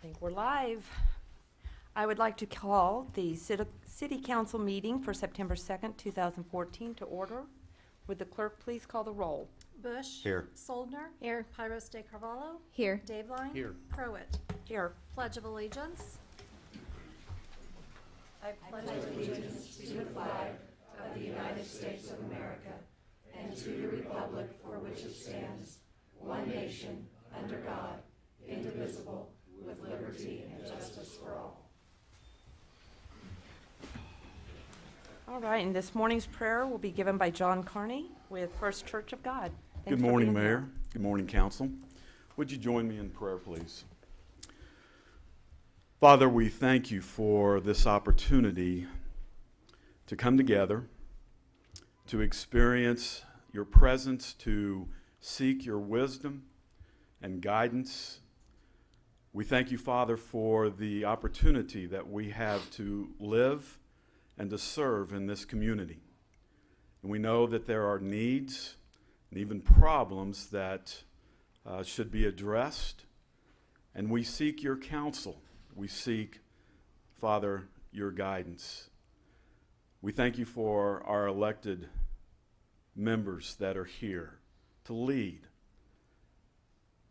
think we're live. I would like to call the City Council meeting for September 2nd, 2014 to order. Would the clerk please call the roll? Bush. Here. Soldner. Here. Pyros de Carvalho. Here. Daveline. Here. Pruitt. Here. Pledge of Allegiance. I pledge allegiance to the flag of the United States of America and to the republic for which it stands, one nation, under God, indivisible, with liberty and justice for all. All right, and this morning's prayer will be given by John Carney with First Church of God. Thanks Good for morning, being here. Mayor. Good morning, Council. Would you join me in prayer, please? Father, we thank you for this opportunity to come together, to experience your presence, to seek your wisdom and guidance. We thank you, Father, for the opportunity that we have to live and to serve in this community. And we know that there are needs and even problems that should be addressed, and we seek your counsel. We seek, Father, your guidance. We thank you for our elected members that are here to lead.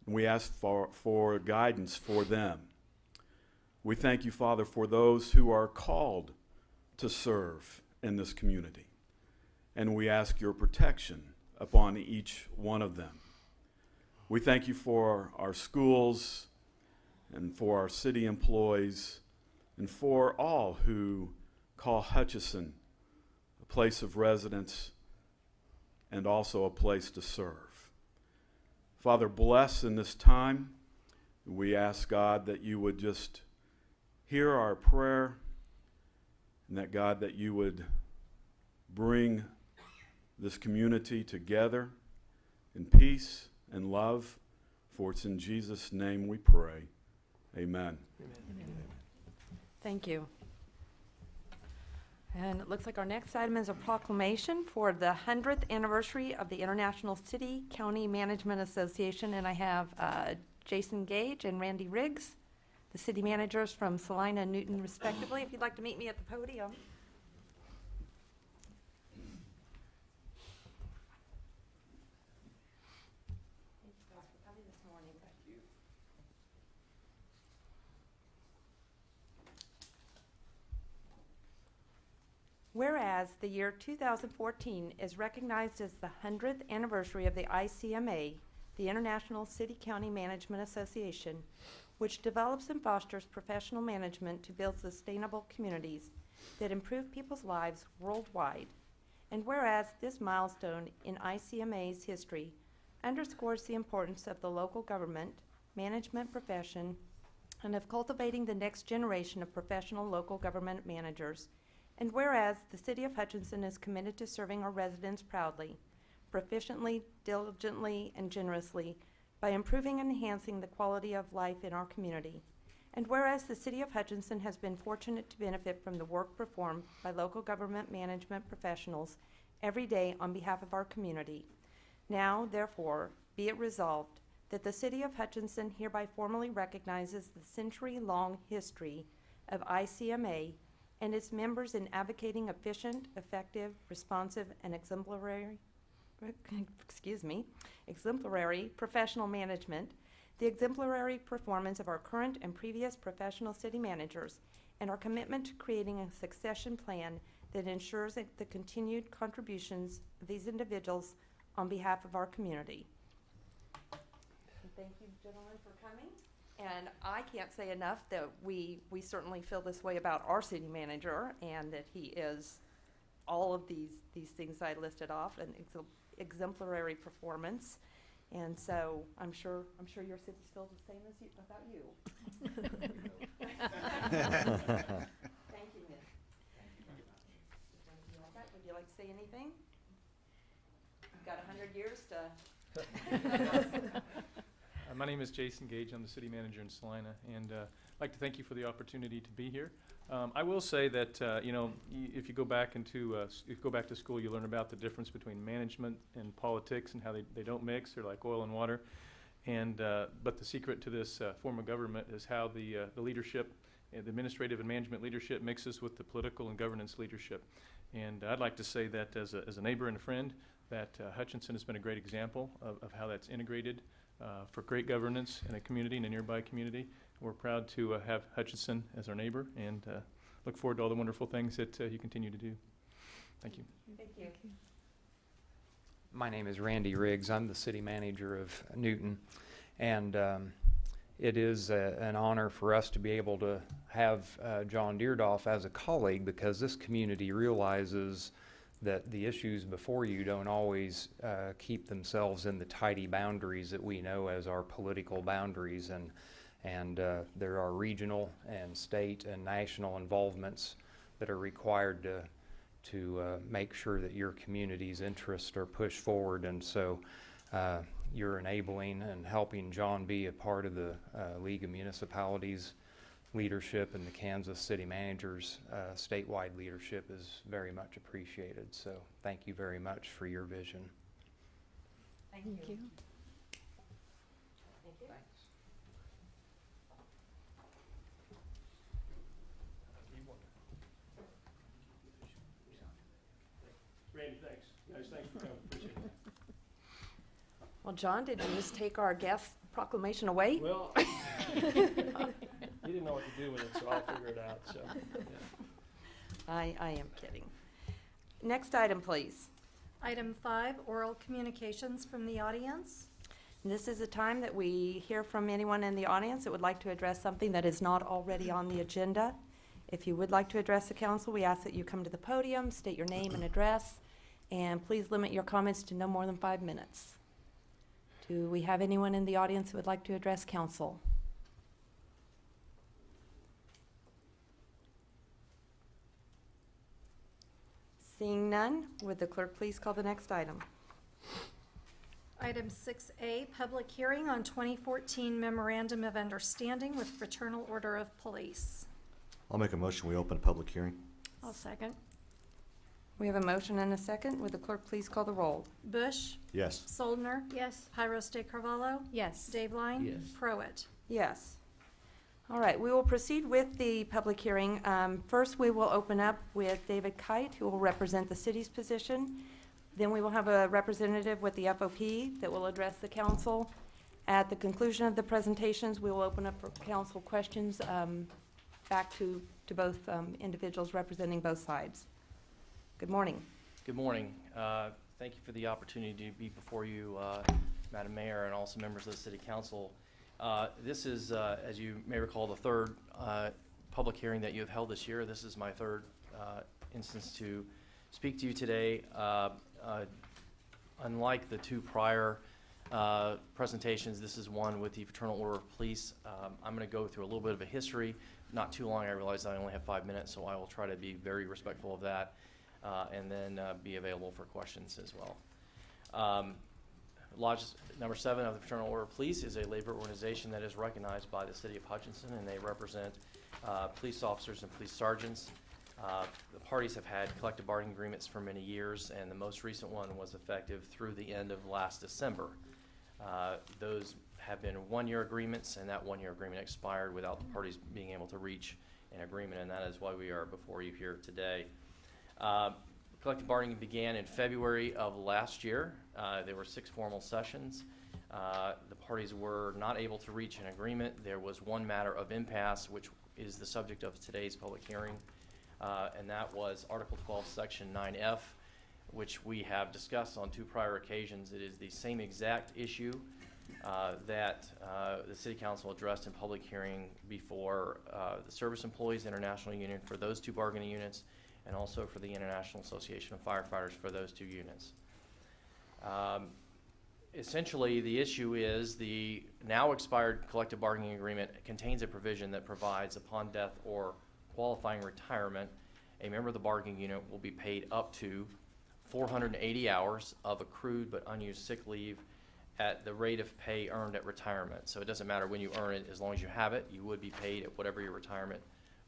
And we ask for guidance for them. We thank you, Father, for those who are called to serve in this community. And we ask your protection upon each one of them. We thank you for our schools and for our city employees and for all who call Hutchinson a place of residence and also a place to serve. Father, bless in this time. We ask, God, that you would just hear our prayer, and that, God, that you would bring this community together in peace and love. For it's in Jesus' name we pray. Amen. Thank you. And it looks like our next item is a proclamation for the 100th anniversary of the International City County Management Association. And I have Jason Gage and Randy Riggs, the city managers from Salina and Newton, respectively. If you'd like to meet me at the podium. Thank you guys for coming this morning. Whereas the year 2014 is recognized as the 100th anniversary of the ICMA, the International City County Management Association, which develops and fosters professional management to build sustainable communities that improve people's lives worldwide. And whereas this milestone in ICMA's history underscores the importance of the local government, management profession, and of cultivating the next generation of professional local government managers. And whereas the City of Hutchinson is committed to serving our residents proudly, proficiently, diligently, and generously by improving and enhancing the quality of life in our community. And whereas the City of Hutchinson has been fortunate to benefit from the work performed by local government management professionals every day on behalf of our community. Now, therefore, be it resolved that the City of Hutchinson hereby formally recognizes the century-long history of ICMA and its members in advocating efficient, effective, responsive, and exemplary professional management, the exemplary performance of our current and previous professional city managers, and our commitment to creating a succession plan that ensures the continued contributions of these individuals on behalf of our community. And thank you, gentlemen, for coming. And I can't say enough that we certainly feel this way about our city manager, and that he is all of these things I listed off, an exemplary performance. And so I'm sure your city feels the same as about you. Thank you, Nick. Would you like to say anything? You've got 100 years to. My name is Jason Gage. I'm the city manager in Salina, and I'd like to thank you for the opportunity to be here. I will say that if you go back to school, you learn about the difference between management and politics and how they don't mix. They're like oil and water. But the secret to this form of government is how the leadership, the administrative and management leadership mixes with the political and governance leadership. And I'd like to say that as a neighbor and a friend, that Hutchinson has been a great example of how that's integrated for great governance in a community, in a nearby community. We're proud to have Hutchinson as our neighbor, and look forward to all the wonderful things that you continue to do. Thank you. Thank you. My name is Randy Riggs. I'm the city manager of Newton, and it is an honor for us to be able to have John Deerdoff as a colleague, because this community realizes that the issues before you don't always keep themselves in the tidy boundaries that we know as our political boundaries, and there are regional and state and national involvements that are required to make sure that your community's interests are pushed forward. And so you're enabling and helping John be a part of the League of Municipalities leadership, and the Kansas City Managers statewide leadership is very much appreciated. So thank you very much for your vision. Thank you. Thank you. Randy, thanks. Guys, thanks for coming. Appreciate it. Well, John, did you just take our guest proclamation away? Well, he didn't know what to do with it, so I'll figure it out. So, yeah. I am kidding. Next item, please. Item 5, oral communications from the audience. This is a time that we hear from anyone in the audience that would like to address something that is not already on the agenda. If you would like to address the council, we ask that you come to the podium, state your name and address, and please limit your comments to no more than 5 minutes. Do we have anyone in the audience that would like to address council? Seeing none, would the clerk please call the next item? Item 6A, public hearing on 2014 Memorandum of Understanding with Fraternal Order of Police. I'll make a motion, we open a public hearing. I'll second. We have a motion and a second. Would the clerk please call the roll? Bush, Yes. Soldner. Yes. Pyros de Carvalho. Yes. Dave Line. Yes. Pruitt. Yes. All right, we will proceed with the public hearing. First, we will open up with David Kite, who will represent the city's position. Then we will have a representative with the FOP that will address the council. At the conclusion of the presentations, we will open up for council questions back to both individuals representing both sides. Good morning. Good morning. Thank you for the opportunity to be before you, Madam Mayor, and also members of the City Council. This is, as you may recall, the third public hearing that you have held this year. This is my third instance to speak to you today. Unlike the two prior presentations, this is one with the Fraternal Order of Police. I'm going to go through a little bit of a history. Not too long. I realize I only have 5 minutes, so I will try to be very respectful of that. And then be available for questions as well. Lodge number 7 of the Fraternal Order of Police is a labor organization that is recognized by the City of Hutchinson, and they represent police officers and police sergeants. The parties have had collective bargaining agreements for many years, and the most recent one was effective through the end of last December. Those have been one-year agreements, and that one-year agreement expired without the parties being able to reach an agreement, and that is why we are before you here today. Collective bargaining began in February of last year. There were 6 formal sessions. The parties were not able to reach an agreement. There was one matter of impasse, which is the subject of today's public hearing, and that was Article 12, Section 9F, which we have discussed on 2 prior occasions. It is the same exact issue that the City Council addressed in public hearing before the Service Employees International Union for those 2 bargaining units, and also for the International Association of Firefighters for those 2 units. Essentially, the issue is the now expired collective bargaining agreement contains a provision that provides upon death or qualifying retirement, a member of the bargaining unit will be paid up to 480 hours of accrued but unused sick leave at the rate of pay earned at retirement. So it doesn't matter when you earn it, as long as you have it, you would be paid at whatever your retirement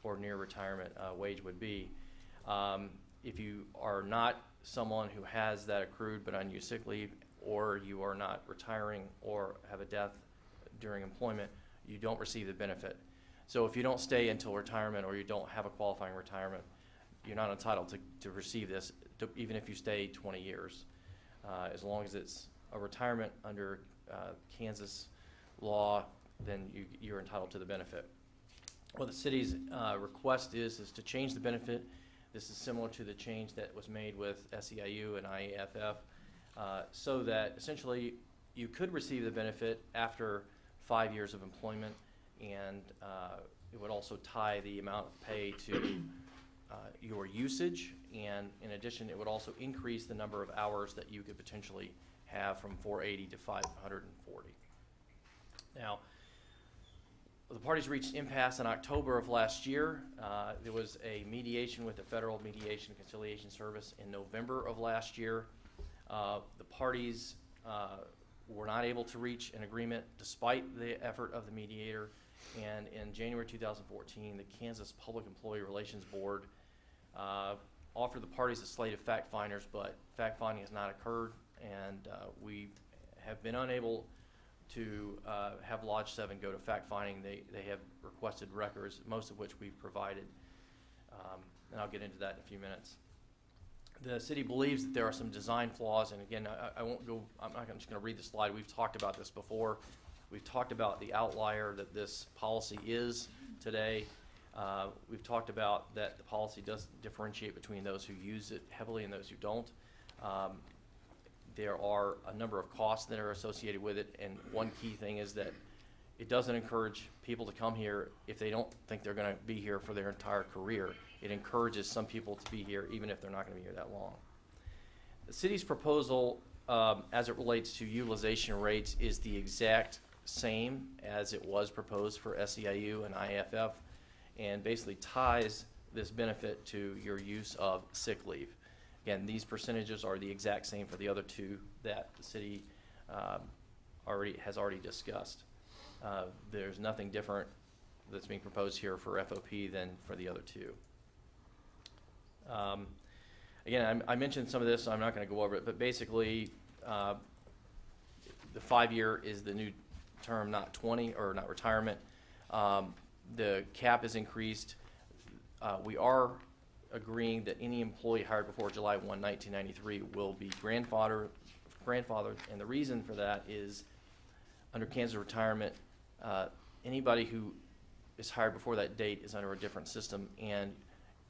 or near retirement wage would be. If you are not someone who has that accrued but unused sick leave, or you are not retiring or have a death during employment, you don't receive the benefit. So if you don't stay until retirement or you don't have a qualifying retirement, you're not entitled to receive this, even if you stay 20 years. As long as it's a retirement under Kansas law, then you're entitled to the benefit. What the city's request is to change the benefit. This is similar to the change that was made with SEIU and IAFF, so that essentially you could receive the benefit after 5 years of employment, and it would also tie the amount of pay to your usage, and in addition, it would also increase the number of hours that you could potentially have from 480 to 540. Now, the parties reached impasse in October of last year. There was a mediation with the Federal Mediation Conciliation Service in November of last year. The parties were not able to reach an agreement despite the effort of the mediator. And in January 2014, the Kansas Public Employee Relations Board offered the parties a slate of fact finders, but fact finding has not occurred, and we have been unable to have Lodge 7 go to fact finding. They have requested records, most of which we've provided, and I'll get into that in a few minutes. The city believes that there are some design flaws, and again, I won't go, I'm just going to read the slide. We've talked about this before. We've talked about the outlier that this policy is today. We've talked about that the policy doesn't differentiate between those who use it heavily and those who don't. There are a number of costs that are associated with it, and one key thing is that it doesn't encourage people to come here if they don't think they're going to be here for their entire career. It encourages some people to be here even if they're not going to be here that long. The city's proposal, as it relates to utilization rates, is the exact same as it was proposed for SEIU and IAFF, and basically ties this benefit to your use of sick leave. Again, these percentages are the exact same for the other two that the city has already discussed. There's nothing different that's being proposed here for FOP than for the other two. Again, I mentioned some of this, so I'm not going to go over it, but basically the 5-year is the new term, not 20, or not retirement. The cap is increased. We are agreeing that any employee hired before July 1, 1993 will be grandfathered, and the reason for that is under Kansas retirement, anybody who is hired before that date is under a different system, and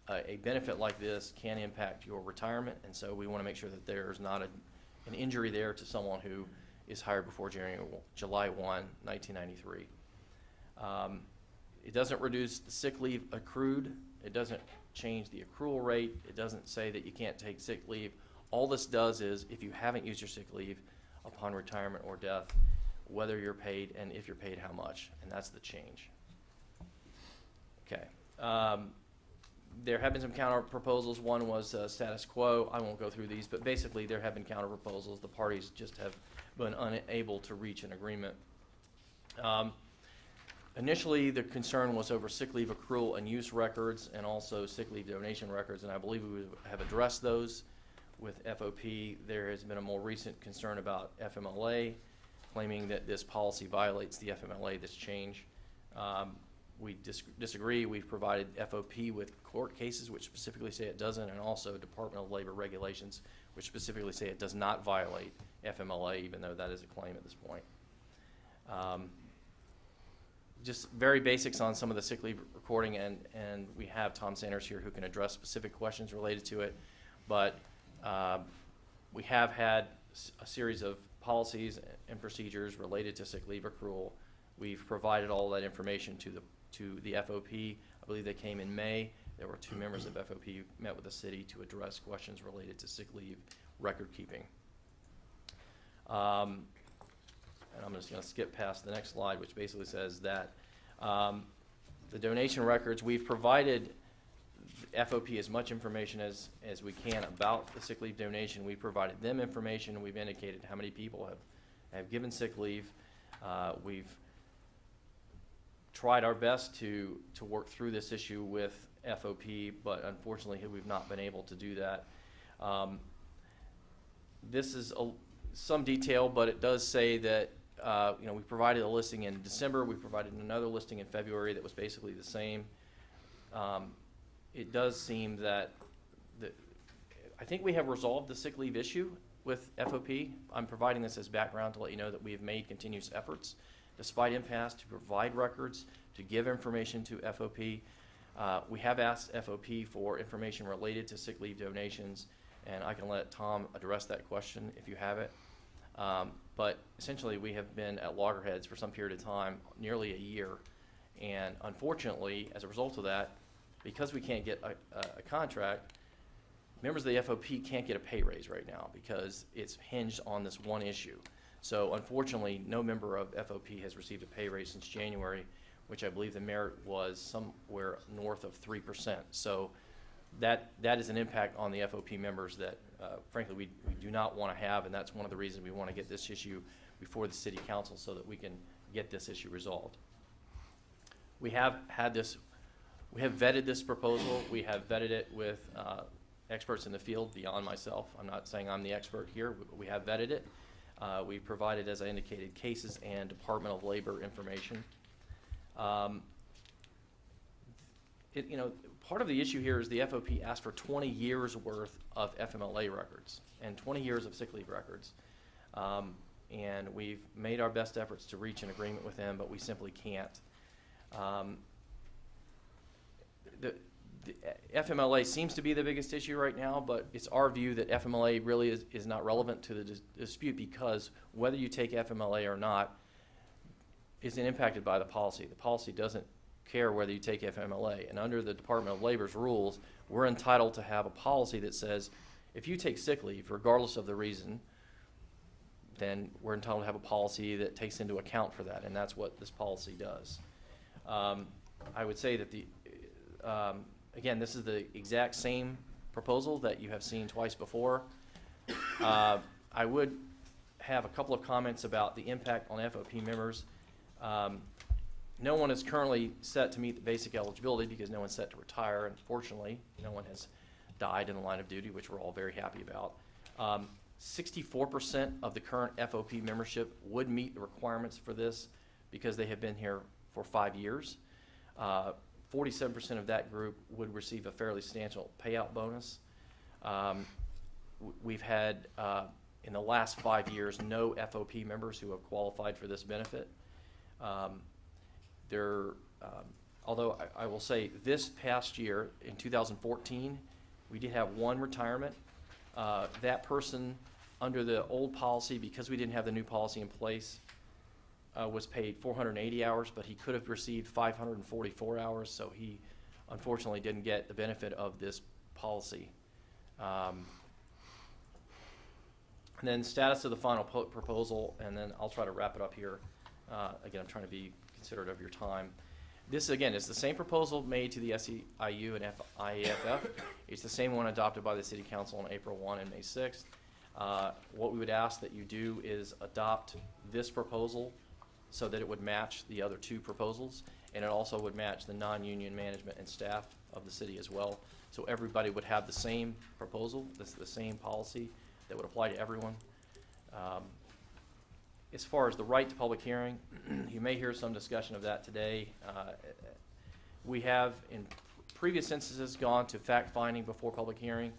a benefit like this can impact your retirement, and so we want to make sure that there's not an injury there to someone who is hired before July 1, 1993. It doesn't reduce the sick leave accrued. It doesn't change the accrual rate. It doesn't say that you can't take sick leave. All this does is, if you haven't used your sick leave upon retirement or death, whether you're paid and if you're paid how much, and that's the change. Okay. There have been some counter proposals. One was status quo. I won't go through these, but basically there have been counter proposals. The parties just have been unable to reach an agreement. Initially, the concern was over sick leave accrual and use records, and also sick leave donation records, and I believe we have addressed those with FOP. There has been a more recent concern about FMLA, claiming that this policy violates the FMLA, this change. We disagree. We've provided FOP with court cases which specifically say it doesn't, and also Department of Labor regulations which specifically say it does not violate FMLA, even though that is a claim at this point. Just very basics on some of the sick leave recording, and we have Tom Sanders here who can address specific questions related to it, but we have had a series of policies and procedures related to sick leave accrual. We've provided all that information to the FOP. I believe they came in May. There were 2 members of FOP who met with the city to address questions related to sick leave record keeping. And I'm just going to skip past the next slide, which basically says that the donation records, we've provided FOP as much information as we can about the sick leave donation. We provided them information. We've indicated how many people have given sick leave. We've tried our best to work through this issue with FOP, but unfortunately we've not been able to do that. This is some detail, but it does say that, we provided a listing in December, we provided another listing in February that was basically the same. It does seem that, I think we have resolved the sick leave issue with FOP. I'm providing this as background to let you know that we have made continuous efforts, despite impasse, to provide records, to give information to FOP. We have asked FOP for information related to sick leave donations, and I can let Tom address that question if you have it. But essentially, we have been at loggerheads for some period of time, nearly a year. And unfortunately, as a result of that, because we can't get a contract, members of the FOP can't get a pay raise right now because it's hinged on this one issue. So unfortunately, no member of FOP has received a pay raise since January, which I believe the merit was somewhere north of 3%. So that is an impact on the FOP members that frankly we do not want to have, and that's one of the reasons we want to get this issue before the city council so that we can get this issue resolved. We have vetted this proposal. We have vetted it with experts in the field beyond myself. I'm not saying I'm the expert here. We have vetted it. We provided, as I indicated, cases and Department of Labor information. Part of the issue here is the FOP asked for 20 years worth of FMLA records and 20 years of sick leave records. And we've made our best efforts to reach an agreement with them, but we simply can't. The FMLA seems to be the biggest issue right now, but it's our view that FMLA really is not relevant to the dispute because whether you take FMLA or not isn't impacted by the policy. The policy doesn't care whether you take FMLA. And under the Department of Labor's rules, we're entitled to have a policy that says if you take sick leave, regardless of the reason, then we're entitled to have a policy that takes into account for that, and that's what this policy does. I would say that again, this is the exact same proposal that you have seen twice before. I would have a couple of comments about the impact on FOP members. No one is currently set to meet the basic eligibility because no one's set to retire. Unfortunately, no one has died in the line of duty, which we're all very happy about. 64% of the current FOP membership would meet the requirements for this because they have been here for 5 years. 47% of that group would receive a fairly substantial payout bonus. We've had, in the last 5 years, no FOP members who have qualified for this benefit. Although I will say this past year, in 2014, we did have one retirement. That person, under the old policy, because we didn't have the new policy in place, was paid 480 hours, but he could have received 544 hours, so he unfortunately didn't get the benefit of this policy. And then status of the final proposal, and then I'll try to wrap it up here. Again, I'm trying to be considerate of your time. This, again, is the same proposal made to the SEIU and IAFF. It's the same one adopted by the City Council on April 1 and May 6th. What we would ask that you do is adopt this proposal so that it would match the other two proposals, and it also would match the non-union management and staff of the city as well. So everybody would have the same proposal, the same policy that would apply to everyone. As far as the right to public hearing, you may hear some discussion of that today. We have, in previous instances, gone to fact-finding before public hearing.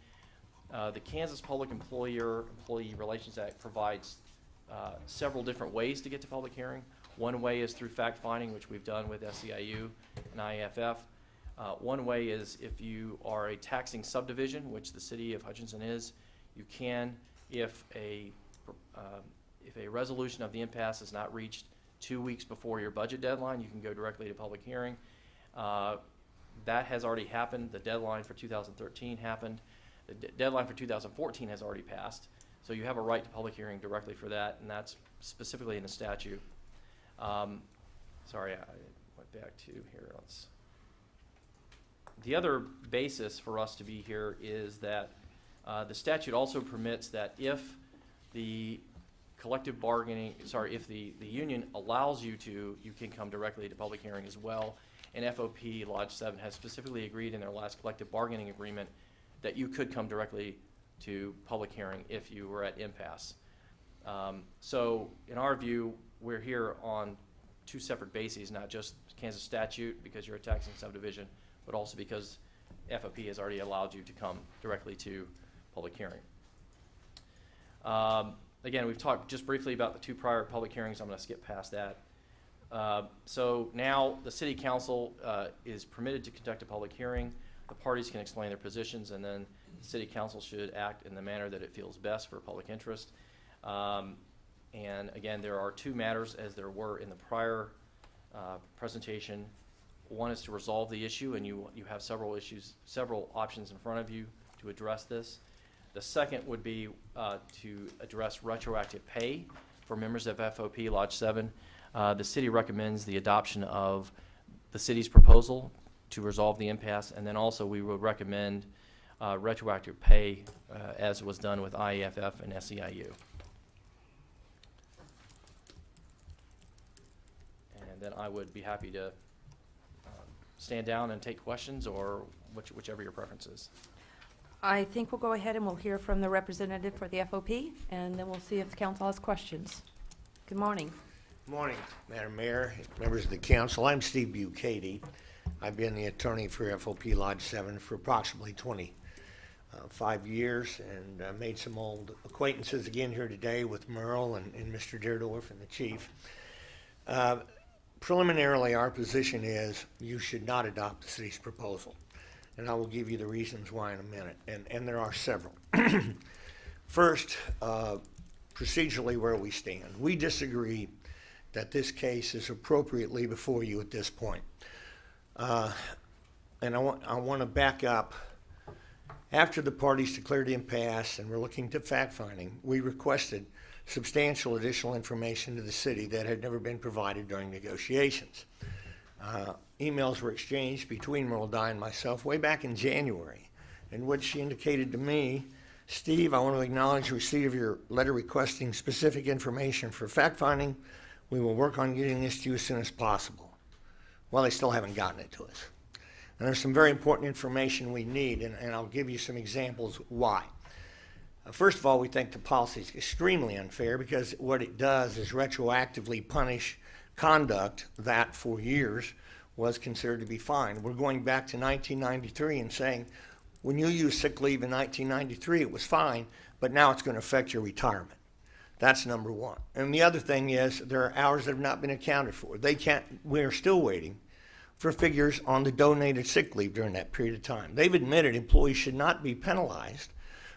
The Kansas Public Employee Relations Act provides several different ways to get to public hearing. One way is through fact-finding, which we've done with SEIU and IAFF. One way is if you are a taxing subdivision, which the city of Hutchinson is, you can, if a resolution of the impasse is not reached 2 weeks before your budget deadline, you can go directly to public hearing. That has already happened. The deadline for 2013 happened. The deadline for 2014 has already passed. So you have a right to public hearing directly for that, and that's specifically in the statute. Sorry, I went back to here. The other basis for us to be here is that the statute also permits that if the collective bargaining, if the union allows you to, you can come directly to public hearing as well. And FOP Lodge 7 has specifically agreed in their last collective bargaining agreement that you could come directly to public hearing if you were at impasse. So in our view, we're here on two separate bases, not just Kansas statute because you're a taxing subdivision, but also because FOP has already allowed you to come directly to public hearing. Again, we've talked just briefly about the two prior public hearings. I'm going to skip past that. So now the city council is permitted to conduct a public hearing. The parties can explain their positions, and then the city council should act in the manner that it feels best for public interest. And again, there are two matters, as there were in the prior presentation. One is to resolve the issue, and you have several options in front of you to address this. The second would be to address retroactive pay for members of FOP Lodge 7. The city recommends the adoption of the city's proposal to resolve the impasse, and then also we would recommend retroactive pay as was done with IEFF and SEIU. And then I would be happy to stand down and take questions, or whichever your preference is. I think we'll go ahead and we'll hear from the representative for the FOP, and then we'll see if the council has questions. Good morning. Morning, Madam Mayor, members of the council. I'm Steve Bucati. I've been the attorney for FOP Lodge 7 for approximately 25 years, and made some old acquaintances again here today with Merle and Mr. Deerdorf and the chief. Preliminarily, our position is you should not adopt the city's proposal, and I will give you the reasons why in a minute, and there are several. First, procedurally where we stand. We disagree that this case is appropriately before you at this point. And I want to back up. After the parties declared impasse and were looking to fact-finding, we requested substantial additional information to the city that had never been provided during negotiations. Emails were exchanged between Merle Dye and myself way back in January, in which she indicated to me, Steve, I want to acknowledge receipt of your letter requesting specific information for fact-finding. We will work on getting this to you as soon as possible. Well, they still haven't gotten it to us. And there's some very important information we need, and I'll give you some examples why. First of all, we think the policy is extremely unfair because what it does is retroactively punish conduct that for years was considered to be fine. We're going back to 1993 and saying, when you used sick leave in 1993, it was fine, but now it's going to affect your retirement. That's number one. And the other thing is there are hours that have not been accounted for. We're still waiting for figures on the donated sick leave during that period of time. They've admitted employees should not be penalized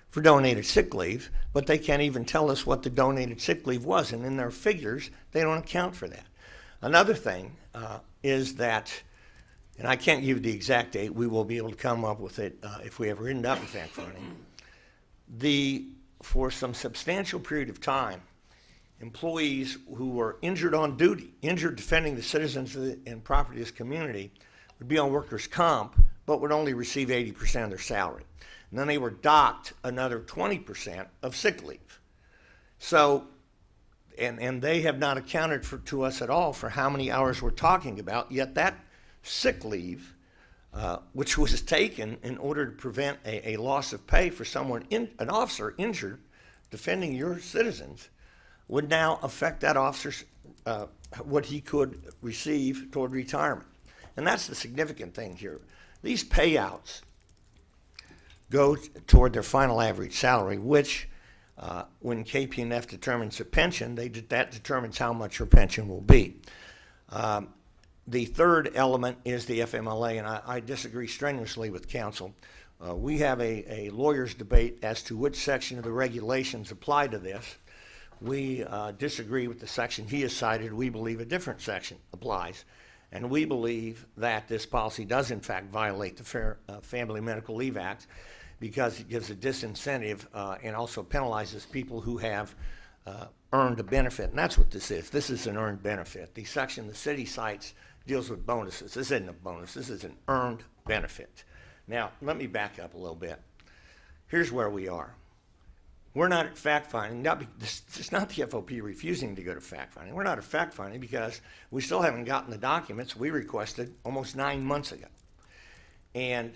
for donated sick leave, but they can't even tell us what the donated sick leave was, and in their figures, they don't account for that. Another thing is that, and I can't give you the exact date, we will be able to come up with it if we ever end up in fact finding. For some substantial period of time, employees who were injured on duty, injured defending the citizens and property of this community, would be on workers' comp, but would only receive 80% of their salary. And then they were docked another 20% of sick leave. So, and they have not accounted to us at all for how many hours we're talking about, yet that sick leave, which was taken in order to prevent a loss of pay for someone, an officer injured defending your citizens, would now affect that officer's, what he could receive toward retirement. And that's the significant thing here. These payouts go toward their final average salary, which when KP&F determines a pension, that determines how much your pension will be. The third element is the FMLA, and I disagree strenuously with counsel. We have a lawyer's debate as to which section of the regulations apply to this. We disagree with the section he has cited. We believe a different section applies. And we believe that this policy does, in fact, violate the Family Medical Leave Act because it gives a disincentive and also penalizes people who have earned a benefit. And that's what this is. This is an earned benefit. The section the city cites deals with bonuses. This isn't a bonus. This is an earned benefit. Now, let me back up a little bit. Here's where we are. We're not at fact-finding. It's not the FOP refusing to go to fact-finding. We're not at fact-finding because we still haven't gotten the documents we requested almost 9 months ago. And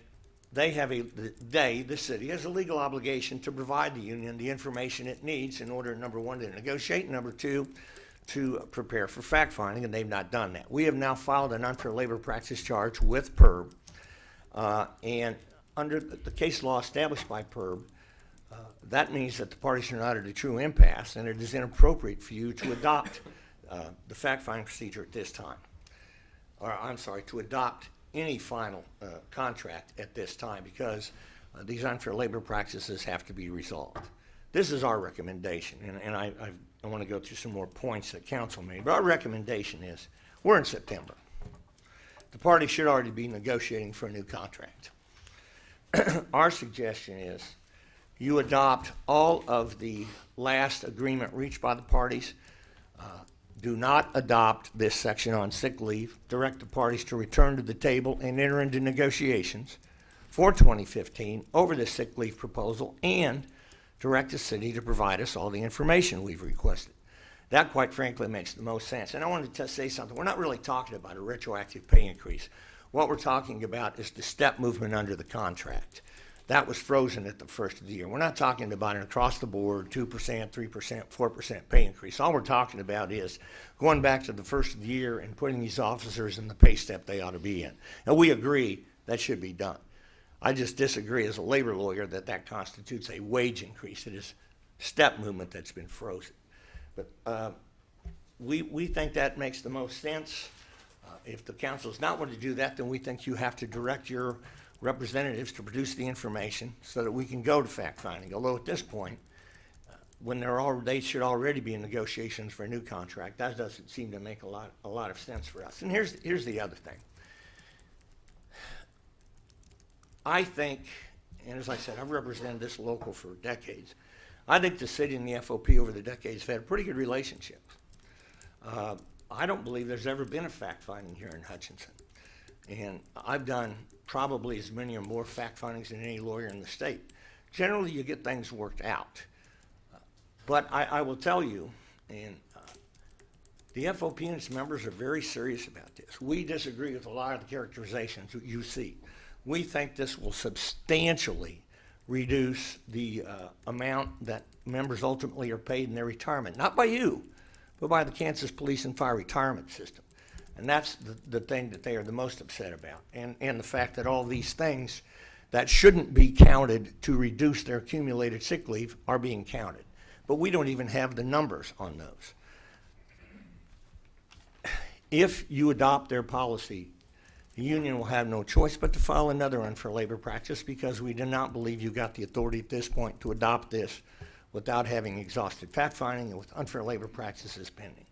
the city, has a legal obligation to provide the union the information it needs in order, number one, to negotiate, and number two, to prepare for fact-finding, and they've not done that. We have now filed an unfair labor practice charge with PERB, and under the case law established by PERB, that means that the parties are not at a true impasse, and it is inappropriate for you to adopt the fact-finding procedure at this time. Or, I'm sorry, to adopt any final contract at this time, because these unfair labor practices have to be resolved. This is our recommendation, and I want to go through some more points that council made, but our recommendation is, we're in September. The parties should already be negotiating for a new contract. Our suggestion is you adopt all of the last agreement reached by the parties. Do not adopt this section on sick leave. Direct the parties to return to the table and enter into negotiations for 2015 over the sick leave proposal, and direct the city to provide us all the information we've requested. That, quite frankly, makes the most sense. And I wanted to say something. We're not really talking about a retroactive pay increase. What we're talking about is the step movement under the contract. That was frozen at the first of the year. We're not talking about an across-the-board 2%, 3%, 4% pay increase. All we're talking about is going back to the first of the year and putting these officers in the pay step they ought to be in. And we agree that should be done. I just disagree as a labor lawyer that that constitutes a wage increase. It is step movement that's been frozen. But we think that makes the most sense. If the council's not going to do that, then we think you have to direct your representatives to produce the information so that we can go to fact-finding. Although at this point, when they should already be in negotiations for a new contract, that doesn't seem to make a lot of sense for us. And here's the other thing. I think, and as I said, I've represented this local for decades. I think the city and the FOP over the decades have had a pretty good relationship. I don't believe there's ever been a fact-finding here in Hutchinson. And I've done probably as many or more fact-findings than any lawyer in the state. Generally, you get things worked out. But I will tell you, and the FOP and its members are very serious about this. We disagree with a lot of the characterizations that you see. We think this will substantially reduce the amount that members ultimately are paid in their retirement. Not by you, but by the Kansas Police and Fire Retirement System. And that's the thing that they are the most upset about. And the fact that all these things that shouldn't be counted to reduce their accumulated sick leave are being counted. But we don't even have the numbers on those. If you adopt their policy, the union will have no choice but to file another unfair labor practice, because we do not believe you got the authority at this point to adopt this without having exhausted fact-finding and with unfair labor practices pending.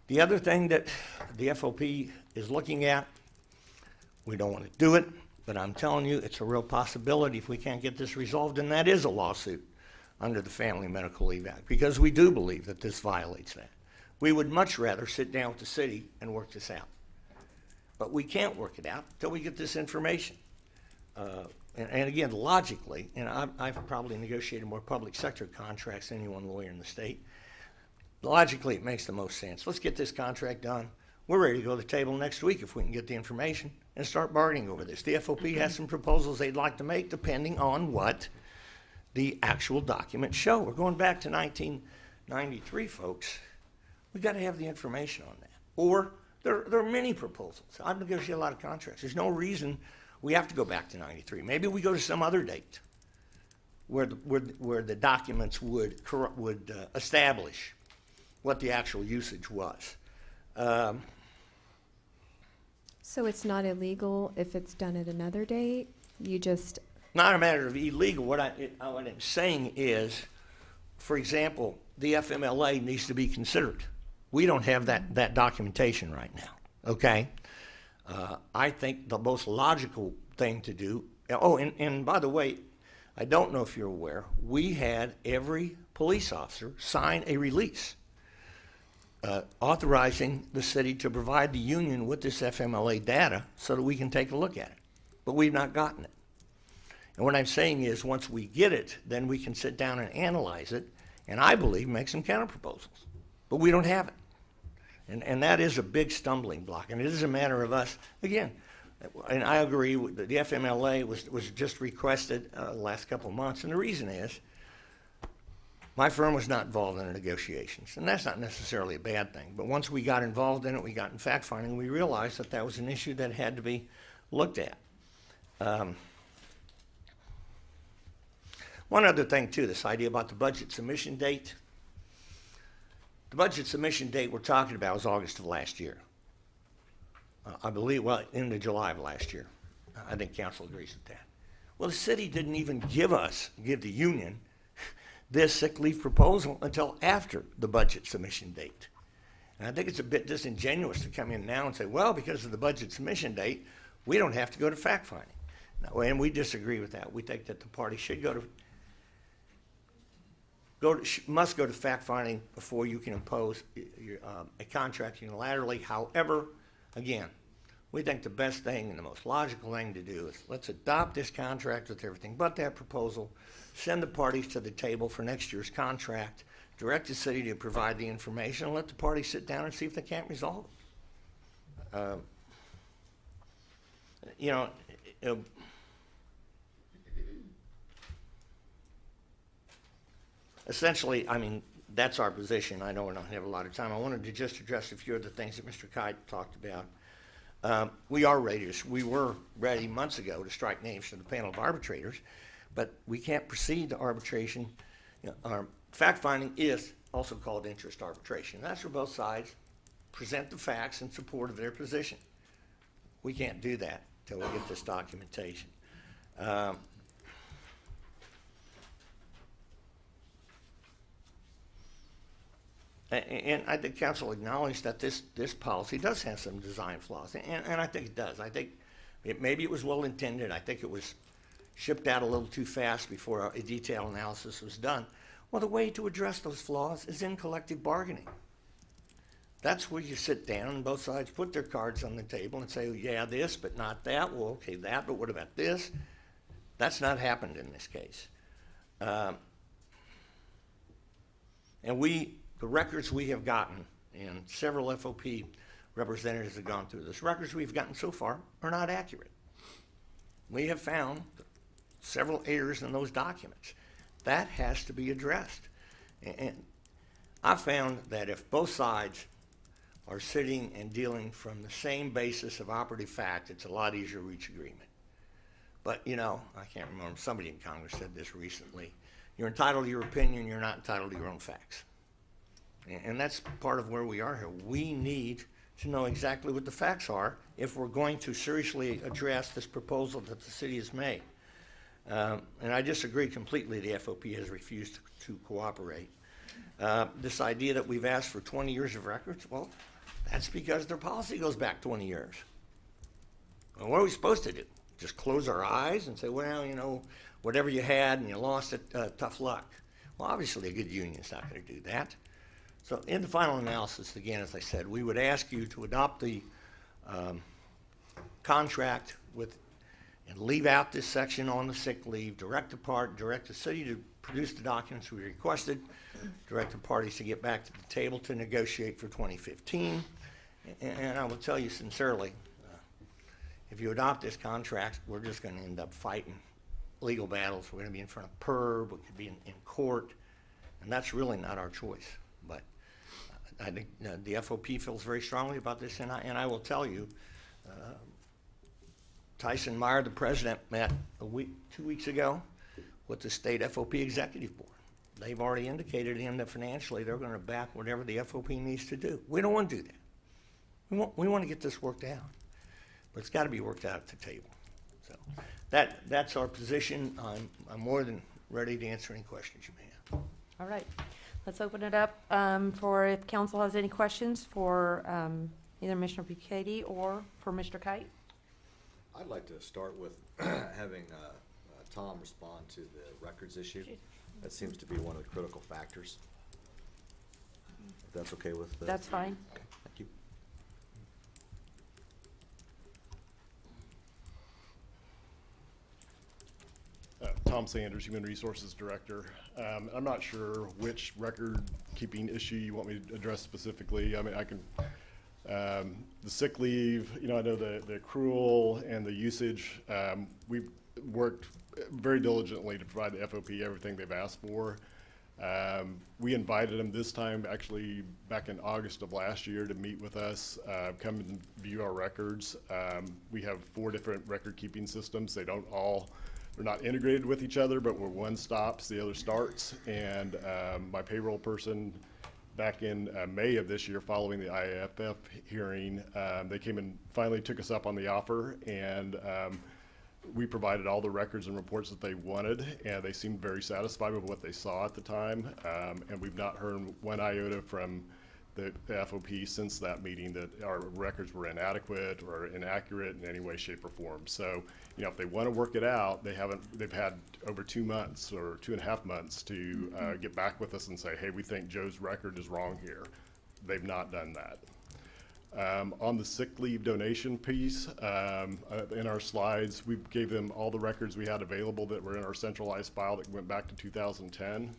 The other thing that the FOP is looking at, we don't want to do it, but I'm telling you, it's a real possibility if we can't get this resolved, and that is a lawsuit under the Family Medical Leave Act, because we do believe that this violates that. We would much rather sit down with the city and work this out. But we can't work it out until we get this information. And again, logically, and I've probably negotiated more public sector contracts than any one lawyer in the state. Logically, it makes the most sense. Let's get this contract done. We're ready to go to the table next week if we can get the information and start bargaining over this. The FOP has some proposals they'd like to make depending on what the actual documents show. We're going back to 1993, folks. We've got to have the information on that. Or there are many proposals. I've negotiated a lot of contracts. There's no reason we have to go back to 93. Maybe we go to some other date where the documents would establish what the actual usage was. So it's not illegal if it's done at another date? You just... Not a matter of illegal. What I'm saying is, for example, the FMLA needs to be considered. We don't have that documentation right now, okay? I think the most logical thing to do, and by the way, I don't know if you're aware, we had every police officer sign a release authorizing the city to provide the union with this FMLA data so that we can take a look at it. But we've not gotten it. And what I'm saying is, once we get it, then we can sit down and analyze it, and I believe make some counter proposals. But we don't have it. And that is a big stumbling block. And it is a matter of us, again, And I agree, the FMLA was just requested the last couple of months, and the reason is, my firm was not involved in the negotiations, and that's not necessarily a bad thing. But once we got involved in it, we got in fact-finding, we realized that that was an issue that had to be looked at. One other thing, too, this idea about the budget submission date. The budget submission date we're talking about was August of last year. I believe, well, into July of last year. I think council agrees with that. Well, the city didn't even give the union this sick leave proposal until after the budget submission date. And I think it's a bit disingenuous to come in now and say, well, because of the budget submission date, we don't have to go to fact-finding. No, and we disagree with that. We think that the party should must go to fact-finding before you can impose a contract unilaterally. However, again, we think the best thing and the most logical thing to do is let's adopt this contract with everything but that proposal, send the parties to the table for next year's contract, direct the city to provide the information, and let the parties sit down and see if they can't resolve it. Essentially, I mean, that's our position. I know we don't have a lot of time. I wanted to just address a few of the things that Mr. Kite talked about. We were ready months ago to strike names from the panel of arbitrators, but we can't proceed to arbitration. Fact-finding is also called interest arbitration. That's where both sides present the facts in support of their position. We can't do that until we get this documentation. And I think council acknowledged that this policy does have some design flaws, and I think it does. I think maybe it was well intended. I think it was shipped out a little too fast before a detailed analysis was done. Well, the way to address those flaws is in collective bargaining. That's where you sit down and both sides put their cards on the table and say, yeah, this, but not that. Well, okay, that, but what about this? That's not happened in this case. And the records we have gotten, and several FOP representatives have gone through this, records we've gotten so far are not accurate. We have found several errors in those documents. That has to be addressed. And I found that if both sides are sitting and dealing from the same basis of operative fact, it's a lot easier to reach agreement. But, I can't remember, somebody in Congress said this recently. You're entitled to your opinion, you're not entitled to your own facts. And that's part of where we are here. We need to know exactly what the facts are if we're going to seriously address this proposal that the city has made. And I disagree completely. The FOP has refused to cooperate. This idea that we've asked for 20 years of records, well, that's because their policy goes back 20 years. Well, what are we supposed to do? Just close our eyes and say, well, whatever you had and you lost it, tough luck. Well, obviously a good union's not going to do that. So in the final analysis, again, as I said, we would ask you to adopt the contract and leave out this section on the sick leave, direct the city to produce the documents we requested, direct the parties to get back to the table to negotiate for 2015. And I will tell you sincerely, if you adopt this contract, we're just going to end up fighting legal battles. We're going to be in front of PERB, we could be in court, and that's really not our choice. But I think the FOP feels very strongly about this, and I will tell you, Tyson Meyer, the president, met 2 weeks ago with the state FOP executive board. They've already indicated to him that financially they're going to back whatever the FOP needs to do. We don't want to do that. We want to get this worked out, but it's got to be worked out at the table. So that's our position. I'm more than ready to answer any questions you may have. All right. Let's open it up for if council has any questions for either Mr. Bucati or for Mr. Kite. I'd like to start with having Tom respond to the records issue. That seems to be one of the critical factors. If that's okay with That's fine. Okay, thank you. Tom Sanders, Human Resources Director. I'm not sure which record-keeping issue you want me to address specifically. I mean, I can The sick leave, I know the accrual and the usage, we've worked very diligently to provide the FOP everything they've asked for. We invited them this time, actually back in August of last year, to meet with us, come and view our records. We have 4 different record keeping systems. They're not integrated with each other, but where one stops, the other starts. And my payroll person, back in May of this year, following the IAFF hearing, they came and finally took us up on the offer, and we provided all the records and reports that they wanted, and they seemed very satisfied with what they saw at the time. And we've not heard one iota from the FOP since that meeting that our records were inadequate or inaccurate in any way, shape, or form. So, if they want to work it out, they've had over 2 months or 2.5 months to get back with us and say, hey, we think Joe's record is wrong here. They've not done that. On the sick leave donation piece, in our slides, we gave them all the records we had available that were in our centralized file that went back to 2010.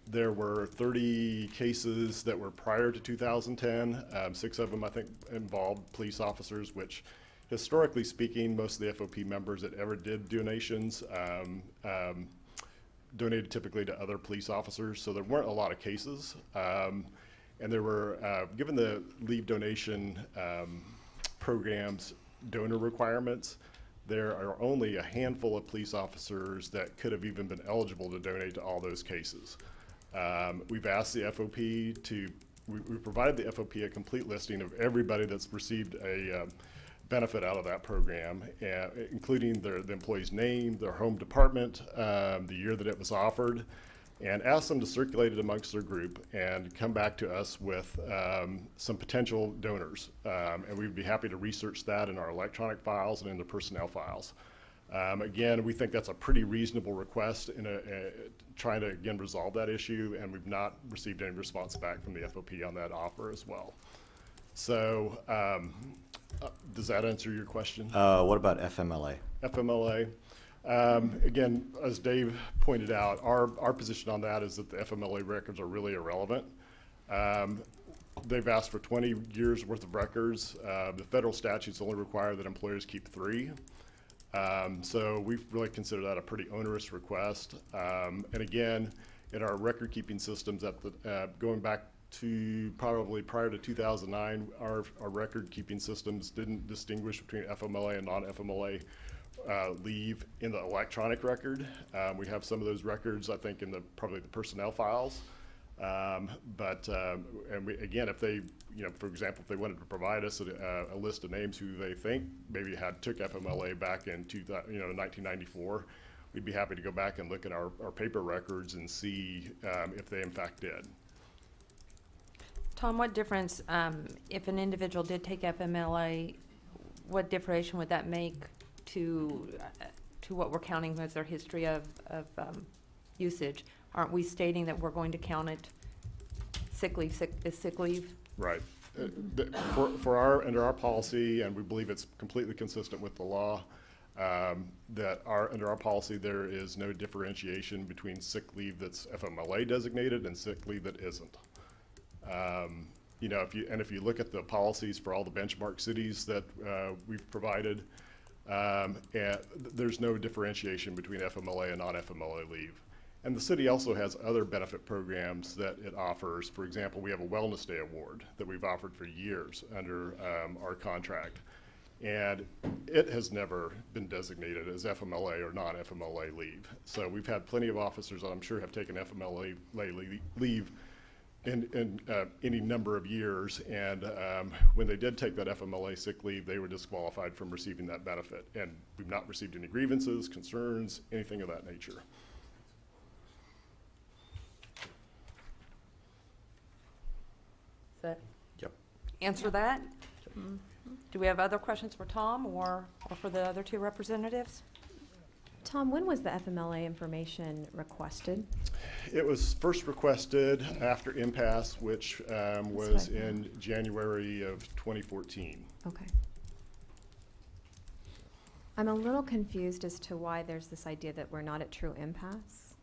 There were 30 cases that were prior to 2010. 6 of them, I think, involved police officers, which, historically speaking, most of the FOP members that ever did donations donated typically to other police officers, so there weren't a lot of cases. And there were, given the leave donation program's donor requirements, there are only a handful of police officers that could have even been eligible to donate to all those cases. We've asked the FOP we provided the FOP a complete listing of everybody that's received a benefit out of that program, including the employee's name, their home department, the year that it was offered, and ask them to circulate it amongst their group and come back to us with some potential donors. And we'd be happy to research that in our electronic files and in the personnel files. Again, we think that's a pretty reasonable request in trying to, again, resolve that issue, and we've not received any response back from the FOP on that offer as well. So does that answer your question? What about FMLA? FMLA. Again, as Dave pointed out, our position on that is that the FMLA records are really irrelevant. They've asked for 20 years worth of records. The federal statutes only require that employers keep 3. So we really consider that a pretty onerous request. And again, in our record keeping systems, going back to probably prior to 2009, our record keeping systems didn't distinguish between FMLA and non-FMLA leave in the electronic record. We have some of those records, I think, in probably the personnel files. And again, if they, for example, if they wanted to provide us a list of names who they think maybe took FMLA back in 1994, we'd be happy to go back and look at our paper records and see if they in fact did. Tom, what difference, if an individual did take FMLA, what differentiation would that make to what we're counting as their history of usage? Aren't we stating that we're going to count it sick leave? Right. Under our policy, and we believe it's completely consistent with the law, that under our policy there is no differentiation between sick leave that's FMLA designated and sick leave that isn't. If you look at the policies for all the benchmark cities that we've provided, there's no differentiation between FMLA and non-FMLA leave. And the city also has other benefit programs that it offers. For example, we have a Wellness Day Award that we've offered for years under our contract. And it has never been designated as FMLA or non-FMLA leave. So we've had plenty of officers that I'm sure have taken FMLA leave in any number of years, and when they did take that FMLA sick leave, they were disqualified from receiving that benefit. And we've not received any grievances, concerns, anything of that nature. Does that Yep. answer that? Mhm. Do we have other questions for Tom or for the other 2 representatives? Tom, when was the FMLA information requested? It was first requested after impasse, which was in January of 2014. Okay. I'm a little confused as to why there's this idea that we're not at true impasse.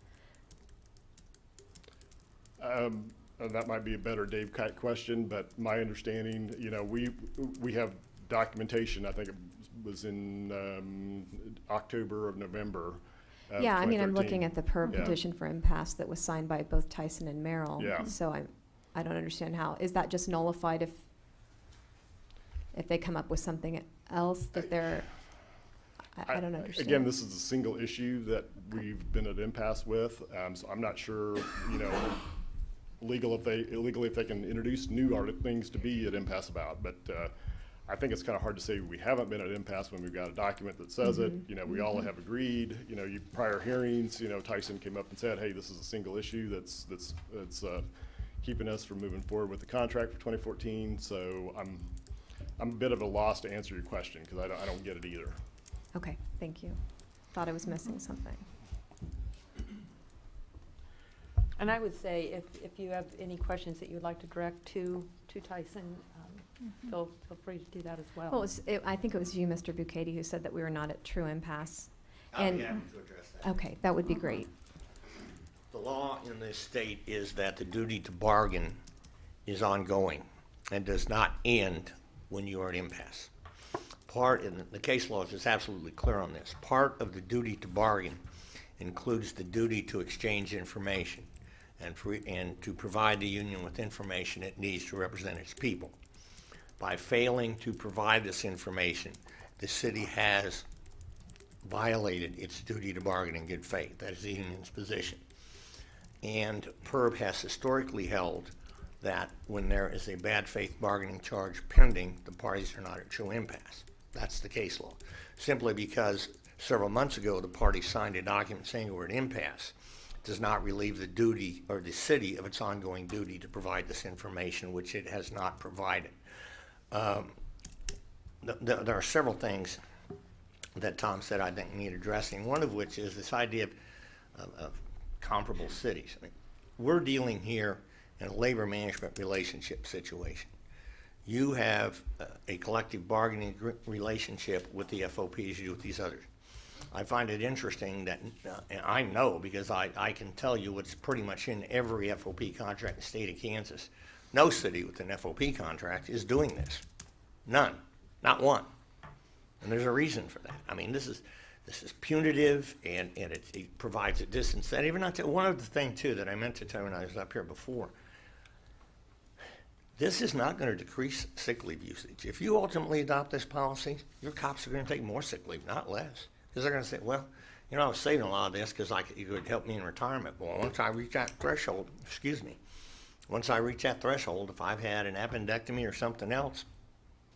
that might be a better Dave Kite question, but my understanding, you know, we have documentation, I think it was in October of November of Yeah, I mean, I'm 2013. looking at the PERB Yeah. petition for impasse that was signed by both Tyson and Merrill. Yeah. So I don't understand how, is that just nullified if they come up with something else that they're, I don't understand. Again, this is a single issue that we've been at impasse with, so I'm not sure, you know, illegally if they can introduce new things to be at impasse about, but I think it's kind of hard to say we haven't been at impasse when we've got a document that says it. You know, we all have agreed, you know, prior hearings, you know, Tyson came up and said, hey, this is a single issue that's keeping us from moving forward with the contract for 2014, so I'm a bit of a loss to answer your question, because I don't get it either. Okay, thank you. Thought I was missing something. And I would say if you have any questions that you would like to direct to Tyson, feel free to do that as well. Well, I think it was you, Mr. Bucati, who said that we were not at true impasse. I'll And- be happy to address that. Okay, that would be great. The law in this state is that the duty to bargain is ongoing and does not end when you are at impasse. And the case law is just absolutely clear on this. Part of the duty to bargain includes the duty to exchange information and to provide the union with information it needs to represent its people. By failing to provide this information, the city has violated its duty to bargain in good faith. That is the union's position. And PERB has historically held that when there is a bad faith bargaining charge pending, the parties are not at true impasse. That's the case law. Simply because several months ago the parties signed a document saying we're at impasse does not relieve the duty or the city of its ongoing duty to provide this information, which it has not provided. There are several things that Tom said I think need addressing, one of which is this idea of comparable cities. I mean, we're dealing here in a labor management relationship situation. You have a collective bargaining relationship with the FOP as you do with these others. I find it interesting that, and I know because I can tell you what's pretty much in every FOP contract in the state of Kansas. No city with an FOP contract is doing this. None, not one. And there's a reason for that. I mean, this is punitive, and it provides a disincentive. And one other thing, too, that I meant to tell you when I was up here before, this is not going to decrease sick leave usage. If you ultimately adopt this policy, your cops are going to take more sick leave, not less. Because they're going to say, well, you know, I was saving a lot of this because you could help me in retirement. Well, once I reach that threshold, once I reach that threshold, if I've had an appendectomy or something else,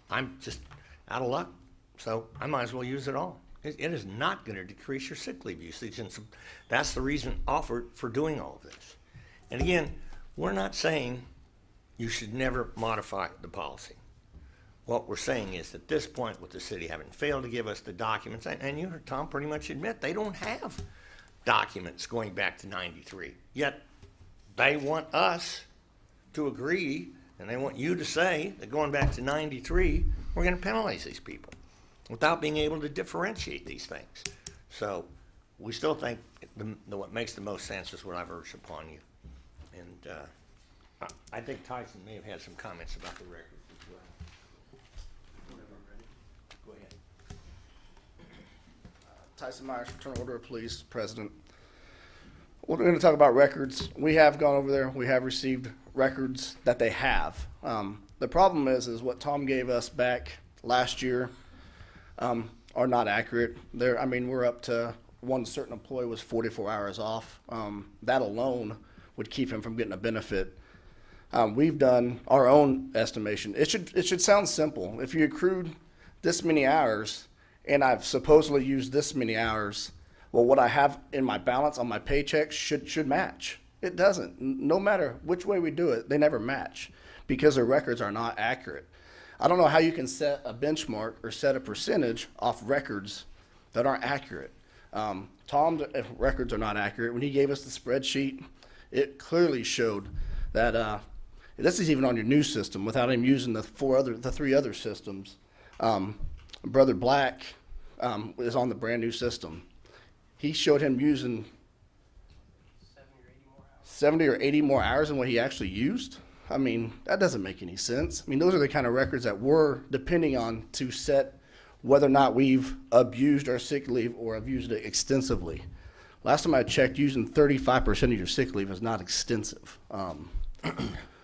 I'm just out of luck. So I might as well use it all. It is not going to decrease your sick leave usage. And so that's the reason offered for doing all of this. And again, we're not saying you should never modify the policy. What we're saying is at this point, with the city having failed to give us the documents, and you heard Tom pretty much admit they don't have documents going back to '93. Yet they want us to agree, and they want you to say that going back to '93, we're going to penalize these people without being able to differentiate these things. So we still think what makes the most sense is what I've urged upon you. And I think Tyson may have had some comments about the records as well. Go ahead. Tyson Myers, Fraternal Order of Police, President. We're going to talk about records. We have gone over there. We have received records that they have. The problem is what Tom gave us back last year are not accurate. We're up to one certain employee was 44 hours off. That alone would keep him from getting a benefit. We've done our own estimation. It should sound simple. If you accrued this many hours and I've supposedly used this many hours, well, what I have in my balance on my paycheck should match. It doesn't. No matter which way we do it, they never match because the records are not accurate. I don't know how you can set a benchmark or set a percentage off records that aren't accurate. Tom's records are not accurate. When he gave us the spreadsheet, it clearly showed that this is even on your new system without him using the three other systems. Brother Black is on the brand new system. He showed him using 70 or 80 more hours than what he actually used. I mean, that doesn't make any sense. I mean, those are the kind of records that we're depending on to set whether or not we've abused our sick leave or abused it extensively. Last time I checked, using 35% of your sick leave is not extensive.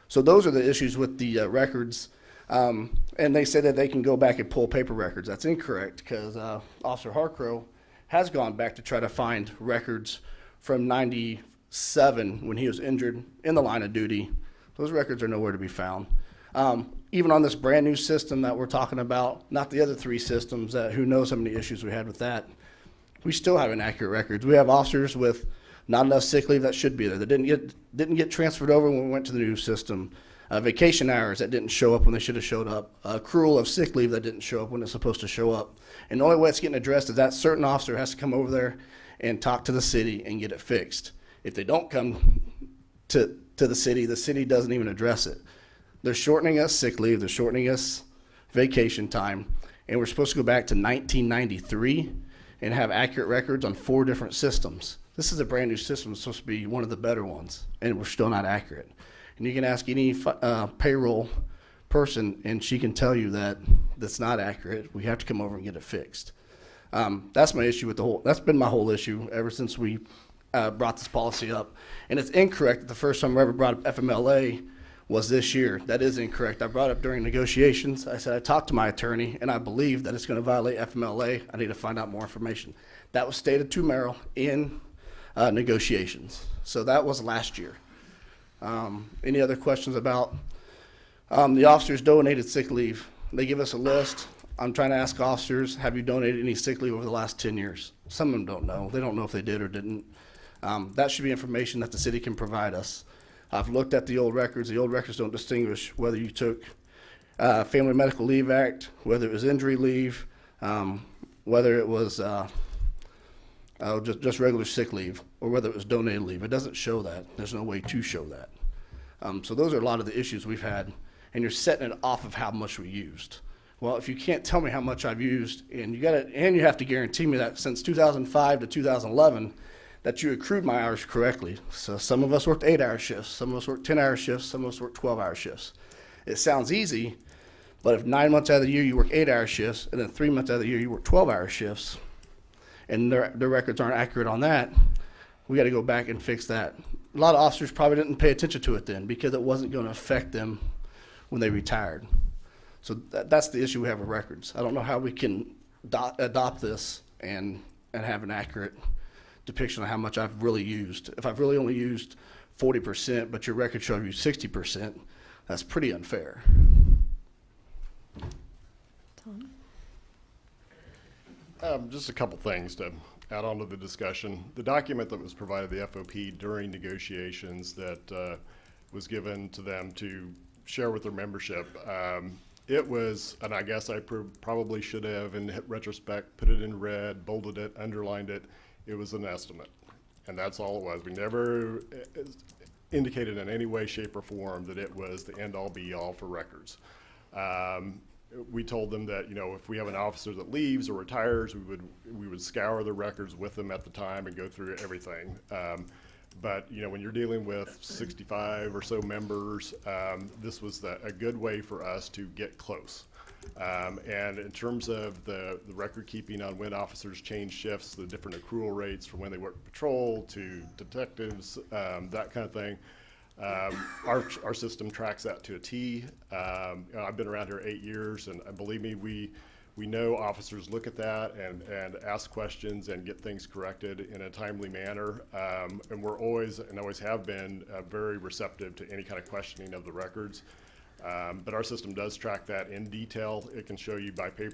So those are the issues with the records. And they say that they can go back and pull paper records. That's incorrect, because Officer Harcrow has gone back to try to find records from 97 when he was injured in the line of duty. Those records are nowhere to be found. Even on this brand new system that we're talking about, not the other three systems that who knows how many issues we had with that, we still have inaccurate records. We have officers with not enough sick leave that should be there, that didn't get transferred over when we went to the new system. Vacation hours that didn't show up when they should have showed up. Accrual of sick leave that didn't show up when it's supposed to show up. And the only way it's getting addressed is that certain officer has to come over there and talk to the city and get it fixed. If they don't come to the city doesn't even address it. They're shortening us sick leave, they're shortening us vacation time, and we're supposed to go back to 1993 and have accurate records on 4 different systems. This is a brand new system. It's supposed to be one of the better ones, and we're still not accurate. And you can ask any payroll person, and she can tell you that that's not accurate. We have to come over and get it fixed. That's my issue with that's been my whole issue ever since we brought this policy up. And it's incorrect that the first time I ever brought up FMLA was this year. That is incorrect. I brought it up during negotiations. I said I talked to my attorney, and I believe that it's going to violate FMLA. I need to find out more information. That was stated to Merrill in negotiations. So that was last year. Any other questions about the officers donated sick leave? They give us a list. I'm trying to ask officers, have you donated any sick leave over the last 10 years? Some of them don't know. They don't know if they did or didn't. That should be information that the city can provide us. I've looked at the old records. The old records don't distinguish whether you took Family Medical Leave Act, whether it was injury leave, whether it was just regular sick leave, or whether it was donated leave. It doesn't show that. There's no way to show that. So those are a lot of the issues we've had, and you're setting it off of how much we used. Well, if you can't tell me how much I've used, and you have to guarantee me that since 2005 to 2011, that you accrued my hours correctly. So some of us worked 8-hour shifts, some of us worked 10-hour shifts, some of us worked 12-hour shifts. It sounds easy, but if 9 months out of the year you work 8-hour shifts, and then 3 months out of the year you work 12-hour shifts, and their records aren't accurate on that, we got to go back and fix that. A lot of officers probably didn't pay attention to it then because it wasn't going to affect them when they retired. So that's the issue we have with records. I don't know how we can adopt this and have an accurate depiction of how much I've really used. If I've really only used 40%, but your record shows you 60%, that's pretty unfair. Tom? Just a couple things to add on to the discussion. The document that was provided the FOP during negotiations that was given to them to share with their membership, it was, and I guess I probably should have, in retrospect, put it in red, bolded it, underlined it. It was an estimate, and that's all it was. We never indicated in any way, shape, or form that it was the end-all, be-all for records. We told them that, you know, if we have an officer that leaves or retires, we would scour the records with them at the time and go through everything. But, you know, when you're dealing with 65 or so members, this was a good way for us to get close. And in terms of the record keeping on when officers change shifts, the different accrual rates from when they work patrol to detectives, that kind of thing, our system tracks that to a T. I've been around here 8 years, and believe me, we know officers look at that and ask questions and get things corrected in a timely manner. And we're always, and always have been, very receptive to any kind of questioning of the records. But our system does track that in detail. It can show you by pay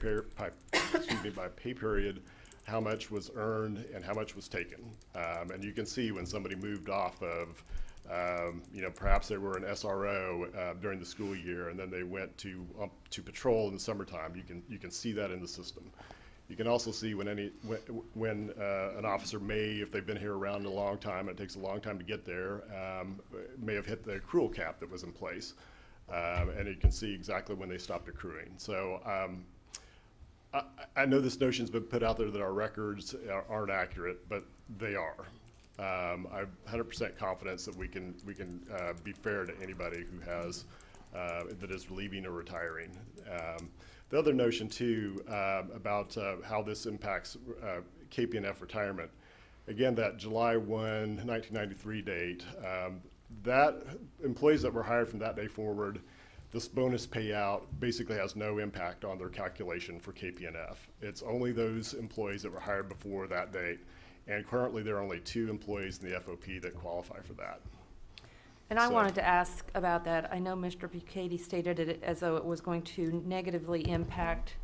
period how much was earned and how much was taken. And you can see when somebody moved off of, you know, perhaps they were an SRO during the school year, and then they went to patrol in the summertime. You can see that in the system. You can also see when an officer may, if they've been here around a long time, and it takes a long time to get there, may have hit the accrual cap that was in place. And you can see exactly when they stopped accruing. So I know this notion's been put out there that our records aren't accurate, but they are. I have 100% confidence that we can be fair to anybody who has that is leaving or retiring. The other notion too about how this impacts KPNF retirement. Again, that July 1, 1993 date, that employees that were hired from that day forward, this bonus payout basically has no impact on their calculation for KPNF. It's only those employees that were hired before that date. And currently there are only 2 employees in the FOP that qualify for that. And I So- wanted to ask about that. I know Mr. Bucati stated it as though it was going to negatively impact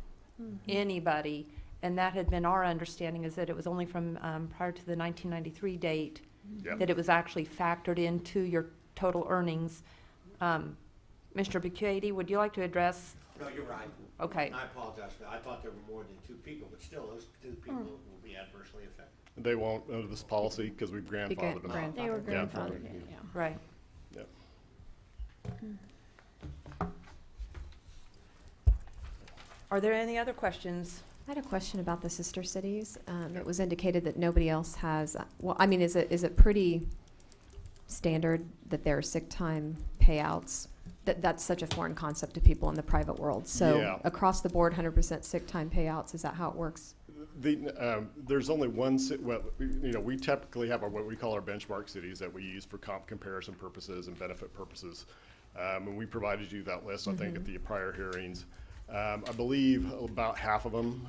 anybody, and that had been our understanding, is that it was only from prior to the 1993 date Yep. that it was actually factored into your total earnings. Mr. Bucati, would you like to address? No, you're right. Okay. And I apologize for that. I thought there were more than 2 people, but still, those 2 people will be adversely affected. They won't under this policy because we've grandfathered them out. They were Yeah. grandfathered in, yeah. Right. Yep. Are there any other questions? I had a question about the sister cities. It was indicated that nobody else has, well, I mean, is it pretty standard that there are sick time payouts? That's such a foreign concept to people in the private world. So Yeah. across the board, 100% sick time payouts, is that how it works? There's only one, we typically have what we call our benchmark cities that we use for comp comparison purposes and benefit purposes. And we provided you that list, I think, at the prior hearings. I believe about half of them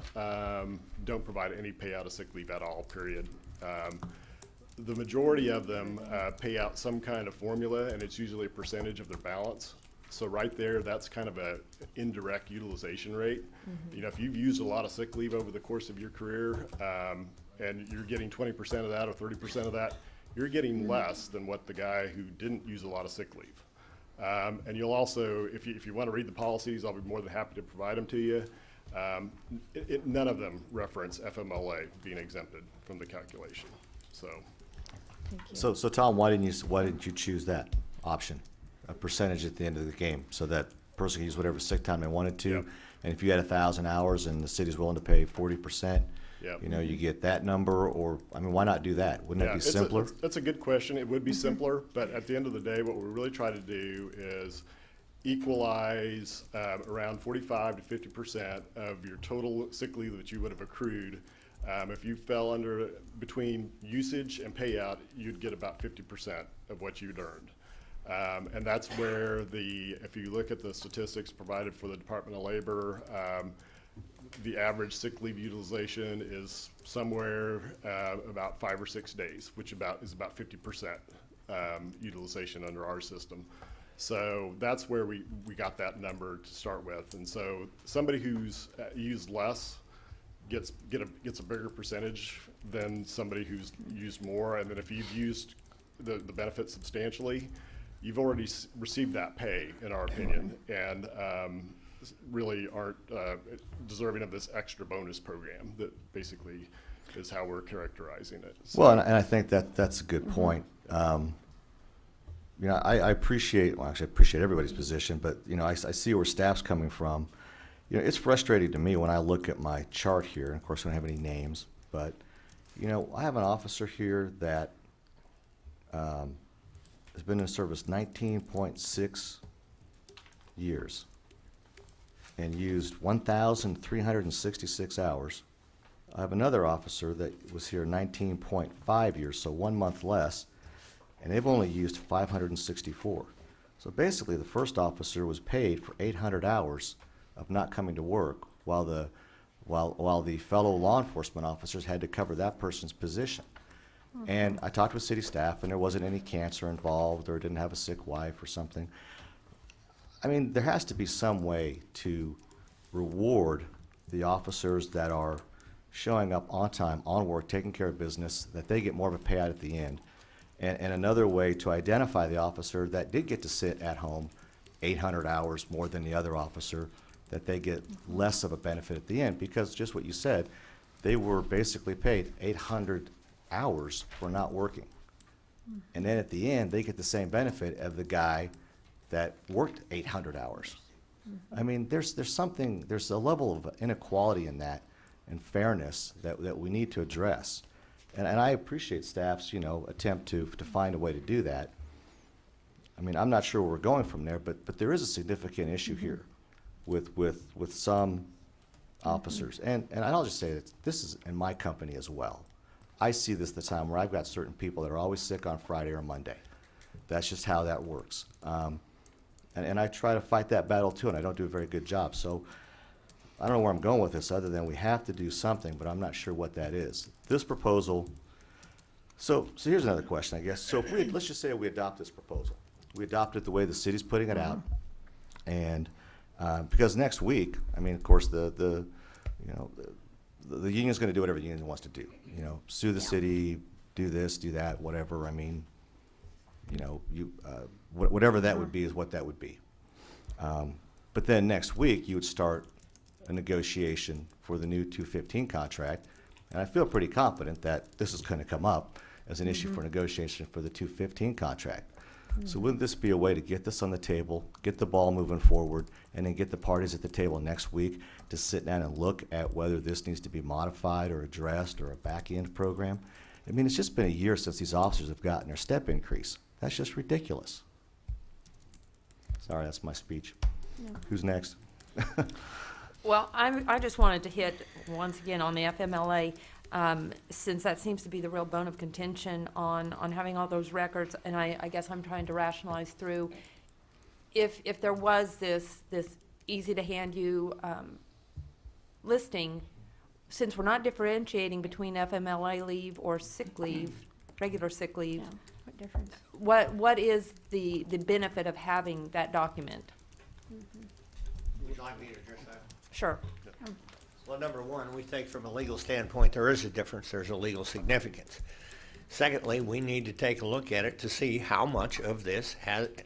don't provide any payout of sick leave at all, period. The majority of them pay out some kind of formula, and it's usually a percentage of their balance. So right there, that's kind of a indirect utilization rate. You know, if you've used a lot of sick leave over the course of your career, and you're getting 20% of that or 30% of that, you're getting less than what the guy who didn't use a lot of sick leave. And you'll also, if you want to read the policies, I'll be more than happy to provide them to you. None of them reference FMLA being exempted from the calculation. So, Thank you. So Tom, why didn't you choose that option? A percentage at the end of the game, so that person can use whatever sick time they wanted to. Yep. And if you had 1,000 hours and the city's willing to pay 40%, Yep. you know, you get that number, or, I mean, why not do that? Wouldn't yeah, that be simpler? That's a good question. It would be simpler, but at the end of the day, what we really try to do is equalize around 45 to 50% of your total sick leave that you would have accrued. If you fell under between usage and payout, you'd get about 50% of what you'd earned. And that's where if you look at the statistics provided for the Department of Labor, the average sick leave utilization is somewhere about 5 or 6 days, which is about 50% utilization under our system. So that's where we got that number to start with. And so somebody who's used less gets a bigger percentage than somebody who's used more. And then if you've used the benefit substantially, you've already received that pay, in our opinion, and really aren't deserving of this extra bonus program that basically is how we're characterizing it. So, Well, and I think that's a good point. You know, I appreciate everybody's position, but, you know, I see where staff's coming from. You know, it's frustrating to me when I look at my chart here, and of course, I don't have any names, but, you know, I have an officer here that has been in service 19.6 years and used 1,366 hours. I have another officer that was here 19.5 years, so 1 month less, and they've only used 564. So basically, the first officer was paid for 800 hours of not coming to work, while the fellow law enforcement officers had to cover that person's position. And I talked with city staff, and there wasn't any cancer involved, or didn't have a sick wife or something. I mean, there has to be some way to reward the officers that are showing up on time, on work, taking care of business, that they get more of a payout at the end. And another way to identify the officer that did get to sit at home 800 hours more than the other officer, that they get less of a benefit at the end, because just what you said, they were basically paid 800 hours for not working. And then at the end, they get the same benefit of the guy that worked 800 hours. I mean, there's a level of inequality in that and fairness that we need to address. And I appreciate staff's, attempt to find a way to do that. I mean, I'm not sure where we're going from there, but there is a significant issue here with some officers. And I'll just say that this is in my company as well. I see this the time where I've got certain people that are always sick on Friday or Monday. That's just how that works. And I try to fight that battle too, and I don't do a very good job. So I don't know where I'm going with this other than we have to do something, but I'm not sure what that is. This proposal, so here's another question, I guess. So if let's just say we adopt this proposal. We adopt it the way the city's putting it out. And because next week, I mean, of course, the union's going to do whatever the union wants to do. Sue the city, do this, do that, whatever. I mean, whatever that would be is what that would be. But then next week, you would start a negotiation for the new 215 contract. And I feel pretty confident that this is going to come up as an issue for negotiation for the 215 contract. So wouldn't this be a way to get this on the table, get the ball moving forward, and then get the parties at the table next week to sit down and look at whether this needs to be modified or addressed or a back-end program? I mean, it's just been a year since these officers have gotten their step increase. That's just ridiculous. Sorry, that's my speech. Who's next? Well, I just wanted to hit once again on the FMLA, since that seems to be the real bone of contention on having all those records, and I guess I'm trying to rationalize through if there was this easy to hand you listing, since we're not differentiating between FMLA leave or sick leave, regular sick leave. Yeah. What difference? What is the benefit of having that document? Would you like me to address that? Sure. Well, number one, we think from a legal standpoint, there is a difference. There's a legal significance. Secondly, we need to take a look at it to see how much of this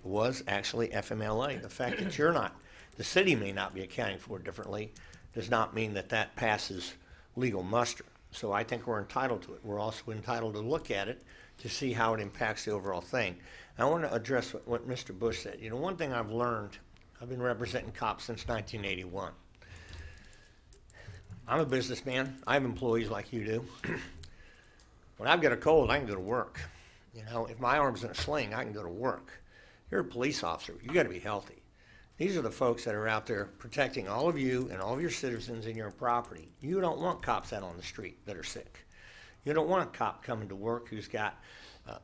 was actually FMLA. The fact that the city may not be accounting for it differently does not mean that passes legal muster. So I think we're entitled to it. We're also entitled to look at it to see how it impacts the overall thing. I want to address what Mr. Bush said. One thing I've learned, I've been representing cops since 1981. I'm a businessman. I have employees like you do. When I've got a cold, I can go to work. If my arm's in a sling, I can go to work. You're a police officer. You got to be healthy. These are the folks that are out there protecting all of you and all of your citizens and your property. You don't want cops out on the street that are sick. You don't want a cop coming to work who's got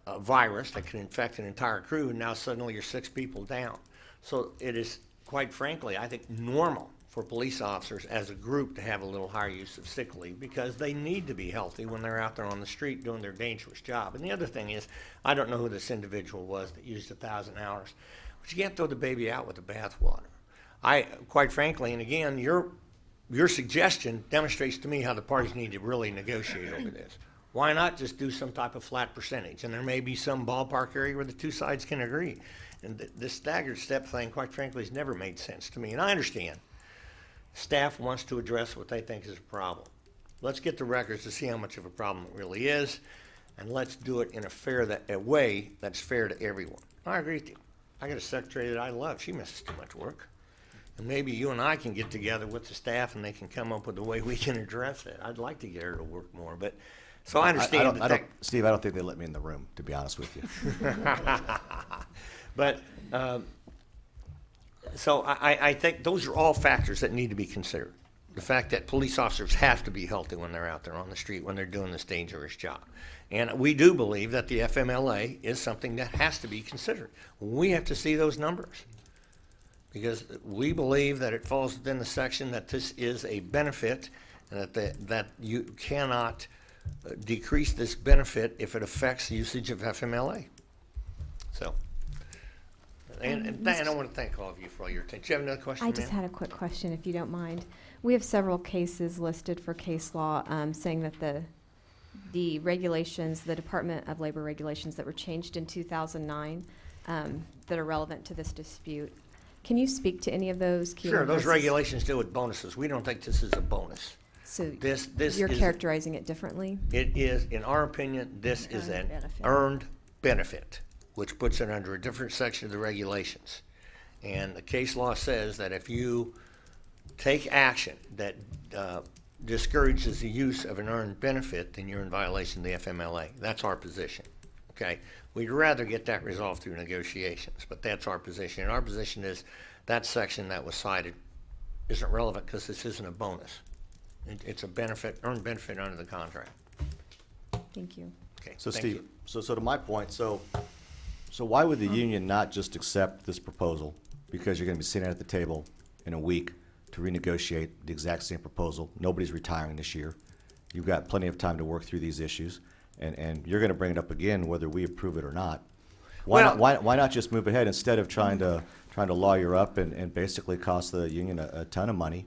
a virus that can infect an entire crew, and now suddenly you're 6 people down. So it is, quite frankly, I think normal for police officers as a group to have a little higher use of sick leave because they need to be healthy when they're out there on the street doing their dangerous job. And the other thing is, I don't know who this individual was that used 1,000 hours, but you can't throw the baby out with the bathwater. Quite frankly, and again, your suggestion demonstrates to me how the parties need to really negotiate over this. Why not just do some type of flat percentage? And there may be some ballpark area where the two sides can agree. And this staggered step thing, quite frankly, has never made sense to me. And I understand staff wants to address what they think is a problem. Let's get the records to see how much of a problem it really is, and let's do it in a way that's fair to everyone. I agree with you. I got a secretary that I love. She misses too much work. And maybe you and I can get together with the staff and they can come up with a way we can address that. I'd like to get her to work more, but so I understand. Steve, I don't think they let me in the room, to be honest with you. But so I think those are all factors that need to be considered. The fact that police officers have to be healthy when they're out there on the street, when they're doing this dangerous job. And we do believe that the FMLA is something that has to be considered. We have to see those numbers because we believe that it falls within the section that this is a benefit and that you cannot decrease this benefit if it affects the usage of FMLA. So. And I want to thank all of you for all your attention. Do you have another question, I just had a quick question, if you don't mind. We have several cases listed for case law saying that the regulations, the Department of Labor regulations that were changed in 2009 that are relevant to this dispute. Can you speak to any of those? Sure, those regulations deal with bonuses. We don't think this is a bonus. So this you're characterizing it differently? It is, in our opinion, this is an earned benefit, which puts it under a different section of the regulations. And the case law says that if you take action that discourages the use of an earned benefit, then you're in violation of the FMLA. That's our position. Okay? We'd rather get that resolved through negotiations, but that's our position. And our position is that section that was cited isn't relevant because this isn't a bonus. It's a benefit, earned benefit under the contract. Thank you. Okay, So thank Steve, you. so to my point, so why would the union not just accept this proposal? Because you're gonna be sitting at the table in a week to renegotiate the exact same proposal. Nobody's retiring this year. You've got plenty of time to work through these issues, and you're gonna bring it up again whether we approve it or not. Why not just move ahead instead of trying to lawyer up and basically cost the union a ton of money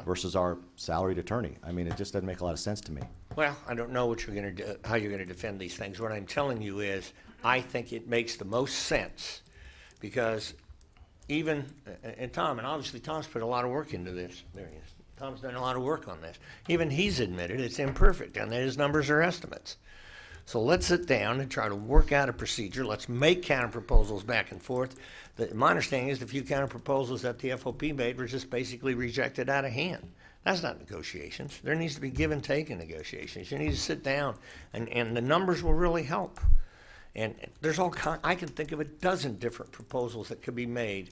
versus our salaried attorney? I mean, it just doesn't make a lot of sense to me. Well, I don't know what you're going to do, how you're going to defend these things. What I'm telling you is, I think it makes the most sense because even, and Tom, and obviously Tom's put a lot of work into this. There he is. Tom's done a lot of work on this. Even he's admitted it's imperfect and that his numbers are estimates. So let's sit down and try to work out a procedure. Let's make counter proposals back and forth. My understanding is the few counter proposals that the FOP made were just basically rejected out of hand. That's not negotiations. There needs to be give and take in negotiations. You need to sit down, and the numbers will really help. And there's I can think of a dozen different proposals that could be made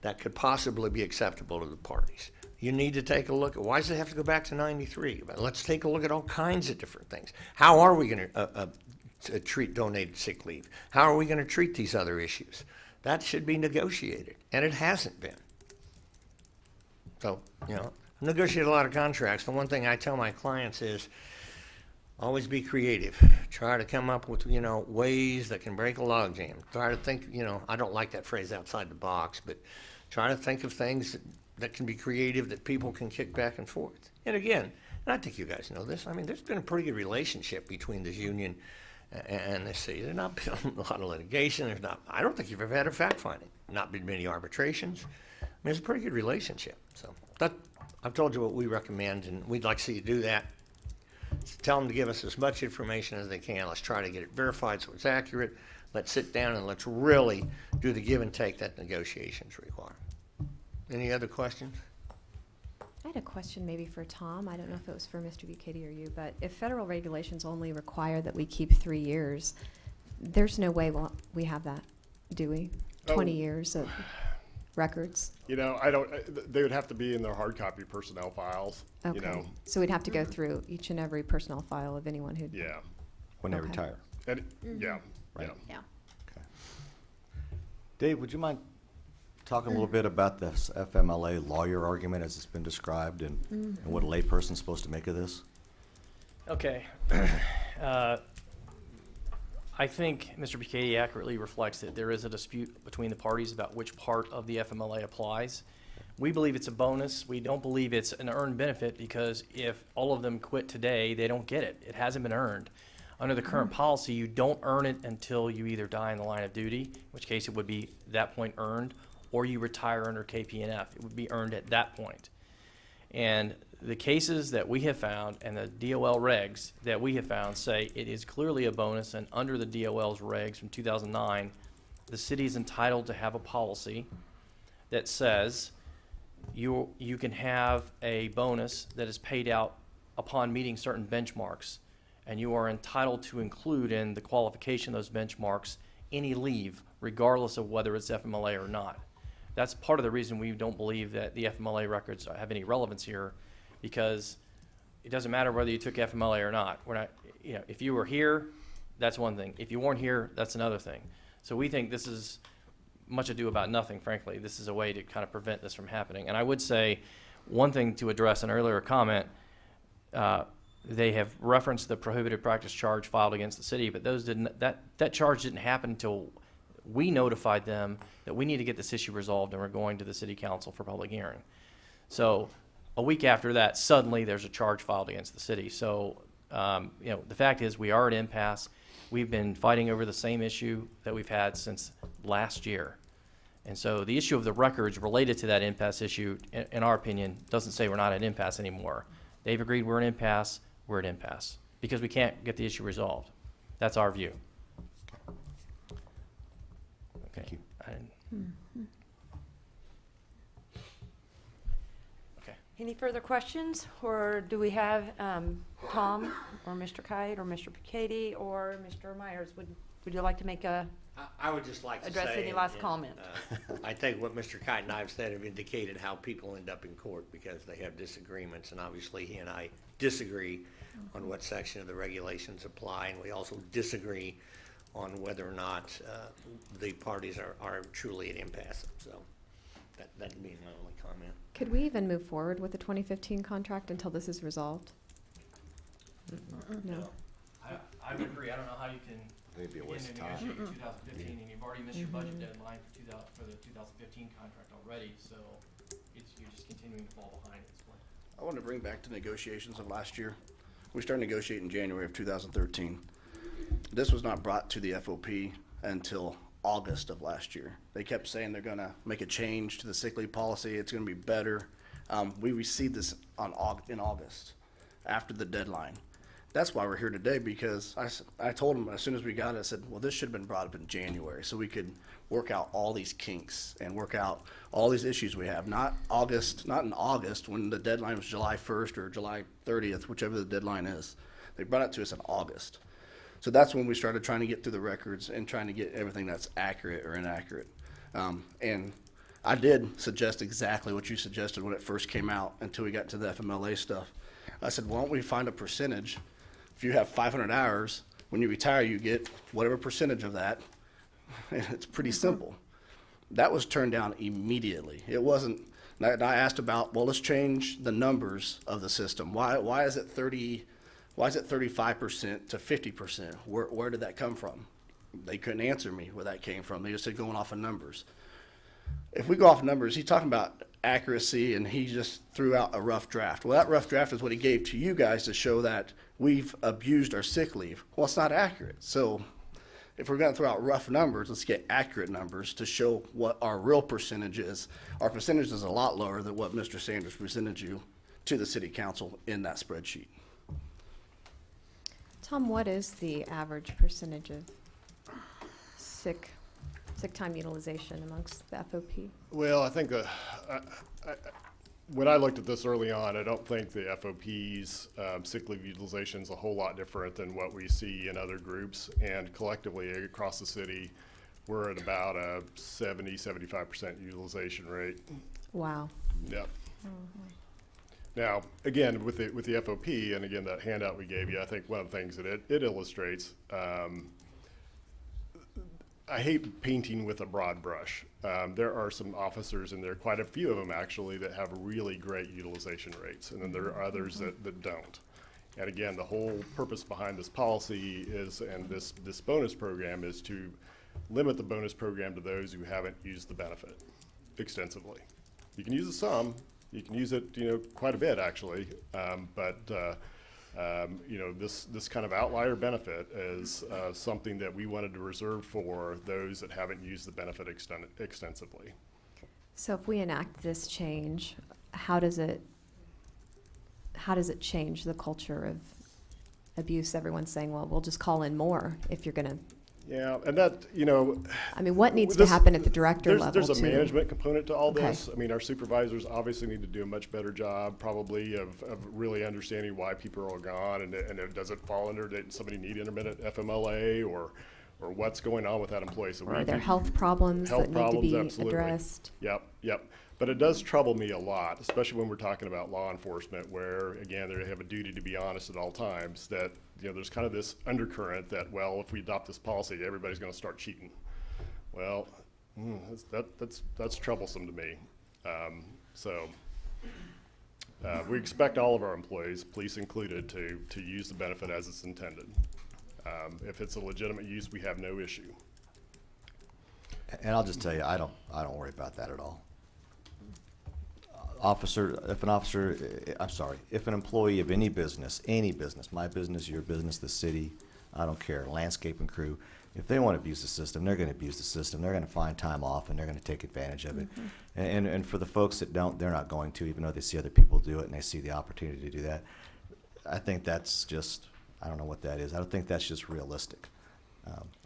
that could possibly be acceptable to the parties. You need to take a look at, why does it have to go back to 93? But let's take a look at all kinds of different things. How are we going to treat donated sick leave? How are we going to treat these other issues? That should be negotiated, and it hasn't been. So, you know, I've negotiated a lot of contracts. The one thing I tell my clients is always be creative. Try to come up with, you know, ways that can break a logjam. Try to think, you know, I don't like that phrase outside the box, but try to think of things that can be creative, that people can kick back and forth. And again, and I think you guys know this, I mean, there's been a pretty good relationship between this union and the city. There's not been a lot of litigation. I don't think you've ever had a fact finding. Not been many arbitrations. I mean, it's a pretty good relationship. So I've told you what we recommend, and we'd like to see you do that. Tell them to give us as much information as they can. Let's try to get it verified so it's accurate. Let's sit down and let's really do the give and take that negotiations require. Any other questions? I had a question maybe for Tom. I don't know if it was for Mr. Bucati or you, but if federal regulations only require that we keep 3 years, there's no way we have that, do we? 20 years of records? You know, they would have to be in their hard copy personnel files, Okay. you know. So we'd have to go through each and every personnel file of anyone who. Yeah. When they Okay. retire. And, yeah, Right. yeah. Yeah. Dave, would you mind talking a little bit about this FMLA lawyer argument as it's been described and what a layperson's supposed to make of this? Okay. I think Mr. Bucati accurately reflects that there is a dispute between the parties about which part of the FMLA applies. We believe it's a bonus. We don't believe it's an earned benefit because if all of them quit today, they don't get it. It hasn't been earned. Under the current policy, you don't earn it until you either die in the line of duty, in which case it would be that point earned, or you retire under KP&F. It would be earned at that point. And the cases that we have found and the DOL regs that we have found say it is clearly a bonus, and under the DOL's regs from 2009, the city is entitled to have a policy that says you can have a bonus that is paid out upon meeting certain benchmarks, and you are entitled to include in the qualification of those benchmarks any leave, regardless of whether it's FMLA or not. That's part of the reason we don't believe that the FMLA records have any relevance here, because it doesn't matter whether you took FMLA or not. We're not, you know, if you were here, that's one thing. If you weren't here, that's another thing. So we think this is much ado about nothing, frankly. This is a way to kind of prevent this from happening. And I would say one thing to address an earlier comment, they have referenced the prohibited practice charge filed against the city, but those didn't, that charge didn't happen until we notified them that we need to get this issue resolved and we're going to the city council for public hearing. So a week after that, suddenly there's a charge filed against the city. So, you know, the fact is we are at impasse. We've been fighting over the same issue that we've had since last year. And so the issue of the records related to that impasse issue, in our opinion, doesn't say we're not at impasse anymore. They've agreed we're in impasse, we're at impasse, because we can't get the issue resolved. That's our view. Okay. Thank you. Any further questions, or do we have Tom or Mr. Kite or Mr. Picady or Mr. Myers? Would you like to make a, I would just like to address say. any last comment? I think what Mr. Kite and I have said have indicated how people end up in court because they have disagreements, and obviously he and I disagree on what section of the regulations apply, and we also disagree on whether or not the parties are truly at impasse. So that'd be my only comment. Could we even move forward with the 2015 contract until this is resolved? No. I would agree. I don't know how you can Maybe a begin waste to of time. negotiate your 2015, and you've already missed your budget deadline for the 2015 contract already, so you're just continuing to fall behind at this point. I want to bring back to negotiations of last year. We started negotiating in January of 2013. This was not brought to the FOP until August of last year. They kept saying they're gonna make a change to the sick leave policy, it's gonna be better. We received this in August, after the deadline. That's why we're here today, because I told them as soon as we got it, I said, well, this should have been brought up in January, so we could work out all these kinks and work out all these issues we have. Not in August, when the deadline was July 1st or July 30th, whichever the deadline is. They brought it to us in August. So that's when we started trying to get through the records and trying to get everything that's accurate or inaccurate. And I did suggest exactly what you suggested when it first came out until we got to the FMLA stuff. I said, why don't we find a percentage? If you have 500 hours, when you retire, you get whatever percentage of that. And it's pretty simple. That was turned down immediately. It wasn't, and I asked about, well, let's change the numbers of the system. Why is it 35% to 50%? Where did that come from? They couldn't answer me where that came from. They just said going off of numbers. If we go off numbers, he's talking about accuracy, and he just threw out a rough draft. Well, that rough draft is what he gave to you guys to show that we've abused our sick leave. Well, it's not accurate. So if we're going to throw out rough numbers, let's get accurate numbers to show what our real percentage is. Our percentage is a lot lower than what Mr. Sanders presented you to the city council in that spreadsheet. Tom, what is the average percentage of sick time utilization amongst the FOP? Well, I think when I looked at this early on, I don't think the FOP's sick leave utilization is a whole lot different than what we see in other groups. And collectively across the city, we're at about a 70-75% utilization rate. Wow. Yep. Now, again, with the FOP, and again, that handout we gave you, I think one of the things that it illustrates, I hate painting with a broad brush. There are some officers in there, quite a few of them actually, that have really great utilization rates, and then there are others that don't. And again, the whole purpose behind this policy is, and this bonus program is to limit the bonus program to those who haven't used the benefit extensively. You can use it some. You can use it, quite a bit actually, this kind of outlier benefit is something that we wanted to reserve for those that haven't used the benefit extensively. So if we enact this change, how does it change the culture of abuse? Everyone's saying, well, we'll just call in more if you're going to. Yeah, and that, I mean, what needs to happen at the director level There's a too? management component to all Okay. this. I mean, our supervisors obviously need to do a much better job probably of really understanding why people are gone, and does it fall under, did somebody need intermittent FMLA or what's going on with that employee? So Or are there health problems that need to be absolutely. addressed? Yep. But it does trouble me a lot, especially when we're talking about law enforcement, where, again, they have a duty to be honest at all times, that, there's kind of this undercurrent that, well, if we adopt this policy, everybody's going to start cheating. Well, that's troublesome to me. We expect all of our employees, police included, to use the benefit as it's intended. If it's a legitimate use, we have no issue. And I'll just tell you, I don't worry about that at all. If an employee of any business, my business, your business, the city, I don't care, landscaping crew, if they want to abuse the system, they're going to abuse the system. They're going to find time off and they're going to take advantage of it. And for the folks that don't, they're not going to, even though they see other people do it and they see the opportunity to do that. I think that's just, I don't know what that is. I don't think that's just realistic.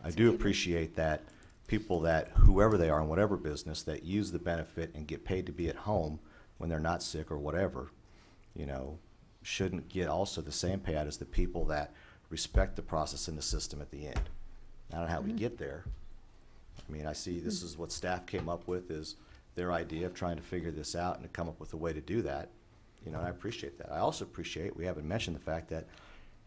I do appreciate that people that, whoever they are in whatever business, that use the benefit and get paid to be at home when they're not sick or whatever, shouldn't get also the same payout as the people that respect the process and the system at the end. I don't know how we get there. I mean, I see this is what staff came up with, is their idea of trying to figure this out and to come up with a way to do that. And I appreciate that. I also appreciate, we haven't mentioned the fact that,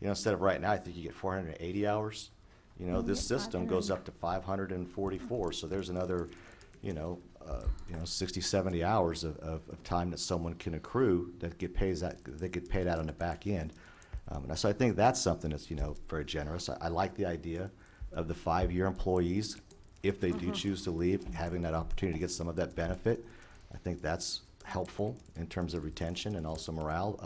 instead of right now, I think you get 480 hours. This system goes up to 544, so there's another, 60, 70 hours of time that someone can accrue that get paid out on the back end. And so I think that's something that's, very generous. I like the idea of the 5-year employees, if they do choose to leave, having that opportunity to get some of that benefit. I think that's helpful in terms of retention and also morale.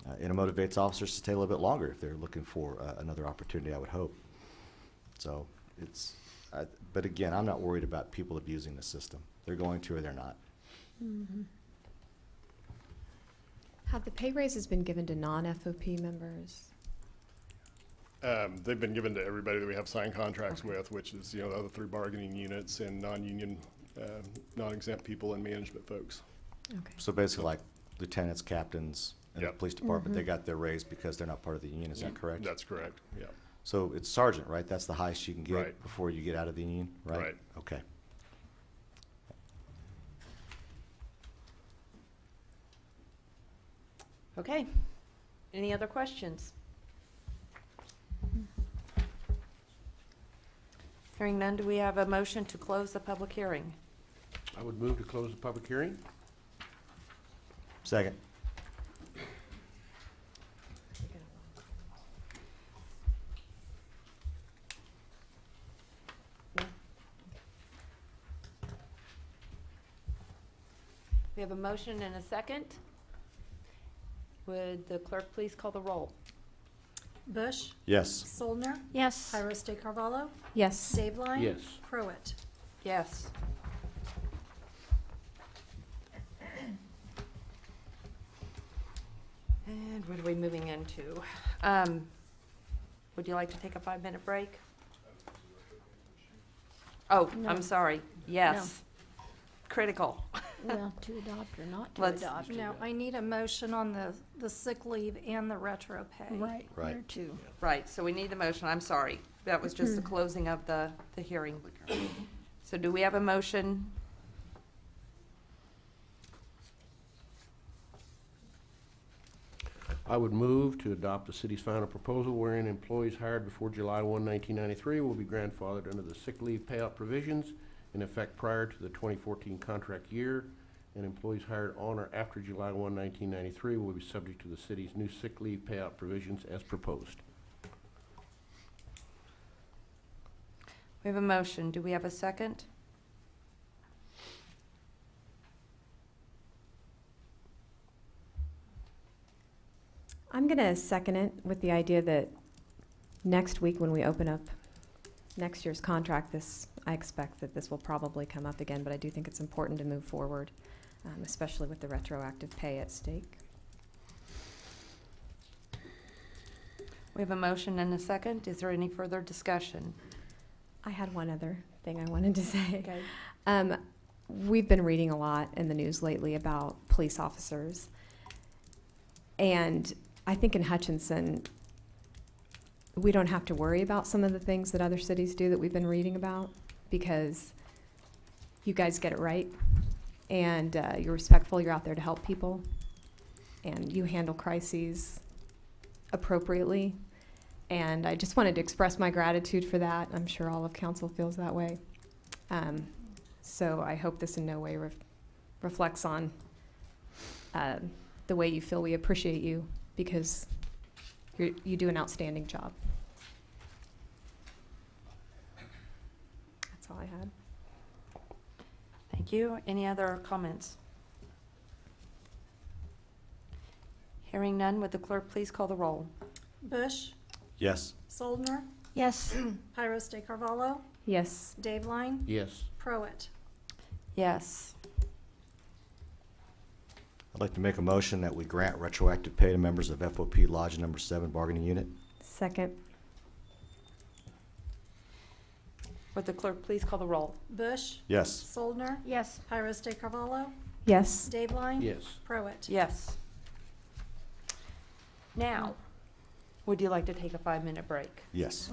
And it motivates officers to stay a little bit longer if they're looking for another opportunity, I would hope. So but again, I'm not worried about people abusing the system. They're going to or they're not. Have the pay raises been given to non-FOP members? They've been given to everybody that we have signed contracts with, which is, the other 3 bargaining units and non-union, non-exempt people and management folks. Okay. So basically like lieutenants, captains, and the Yep. police department, they got their raise because they're not part of the union, is that correct? That's correct, yeah. So it's sergeant, right? That's the highest you can get Right. before you get out of the union, right? Right. Okay. Okay. Any other questions? Hearing none, do we have a motion to close the public hearing? I would move to close the public hearing. Second. We have a motion and a second. Would the clerk please call the roll? Bush, Yes. Soldner, Yes. Pyros de Carvalho, Yes. Dave Yes. Pruitt. Yes. And what are we moving into? Would you like to take a 5-minute break? Oh, I'm sorry. Yes. Critical. Well, to adopt or not to Let's- adopt. No, I need a motion on the sick leave and the retro pay. Right, Right. there too. Right, so we need the motion. I'm sorry. That was just the closing of the hearing. So do we have a motion? I would move to adopt the city's final proposal wherein employees hired before July 1, 1993 will be grandfathered under the sick leave payout provisions in effect prior to the 2014 contract year, and employees hired on or after July 1, 1993 will be subject to the city's new sick leave payout provisions as proposed. We have a motion. Do we have a second? I'm going to second it with the idea that next week when we open up next year's contract, I expect that this will probably come up again, but I do think it's important to move forward, especially with the retroactive pay at stake. We have a motion and a second. Is there any further discussion? I had one other thing I wanted to say. Okay. We've been reading a lot in the news lately about police officers. And I think in Hutchinson, we don't have to worry about some of the things that other cities do that we've been reading about, because you guys get it right. And you're respectful, you're out there to help people. And you handle crises appropriately. And I just wanted to express my gratitude for that. I'm sure all of council feels that way. So I hope this in no way reflects on the way you feel we appreciate you, because you do an outstanding job. That's all I had. Thank you. Any other comments? Hearing none, would the clerk please call the roll? Bush, Yes. Soldner, Yes. Pyros de Carvalho, Yes. Dave Yes. Pruitt. Yes. I'd like to make a motion that we grant retroactive pay to members of FOP Lodge Number 7 bargaining unit. Second. Would the clerk please call the roll? Bush, Yes. Soldner, Yes. Pyros de Carvalho, Yes. Dave Yes. Pruitt. Yes. Now, would you like to take a 5-minute break? Yes.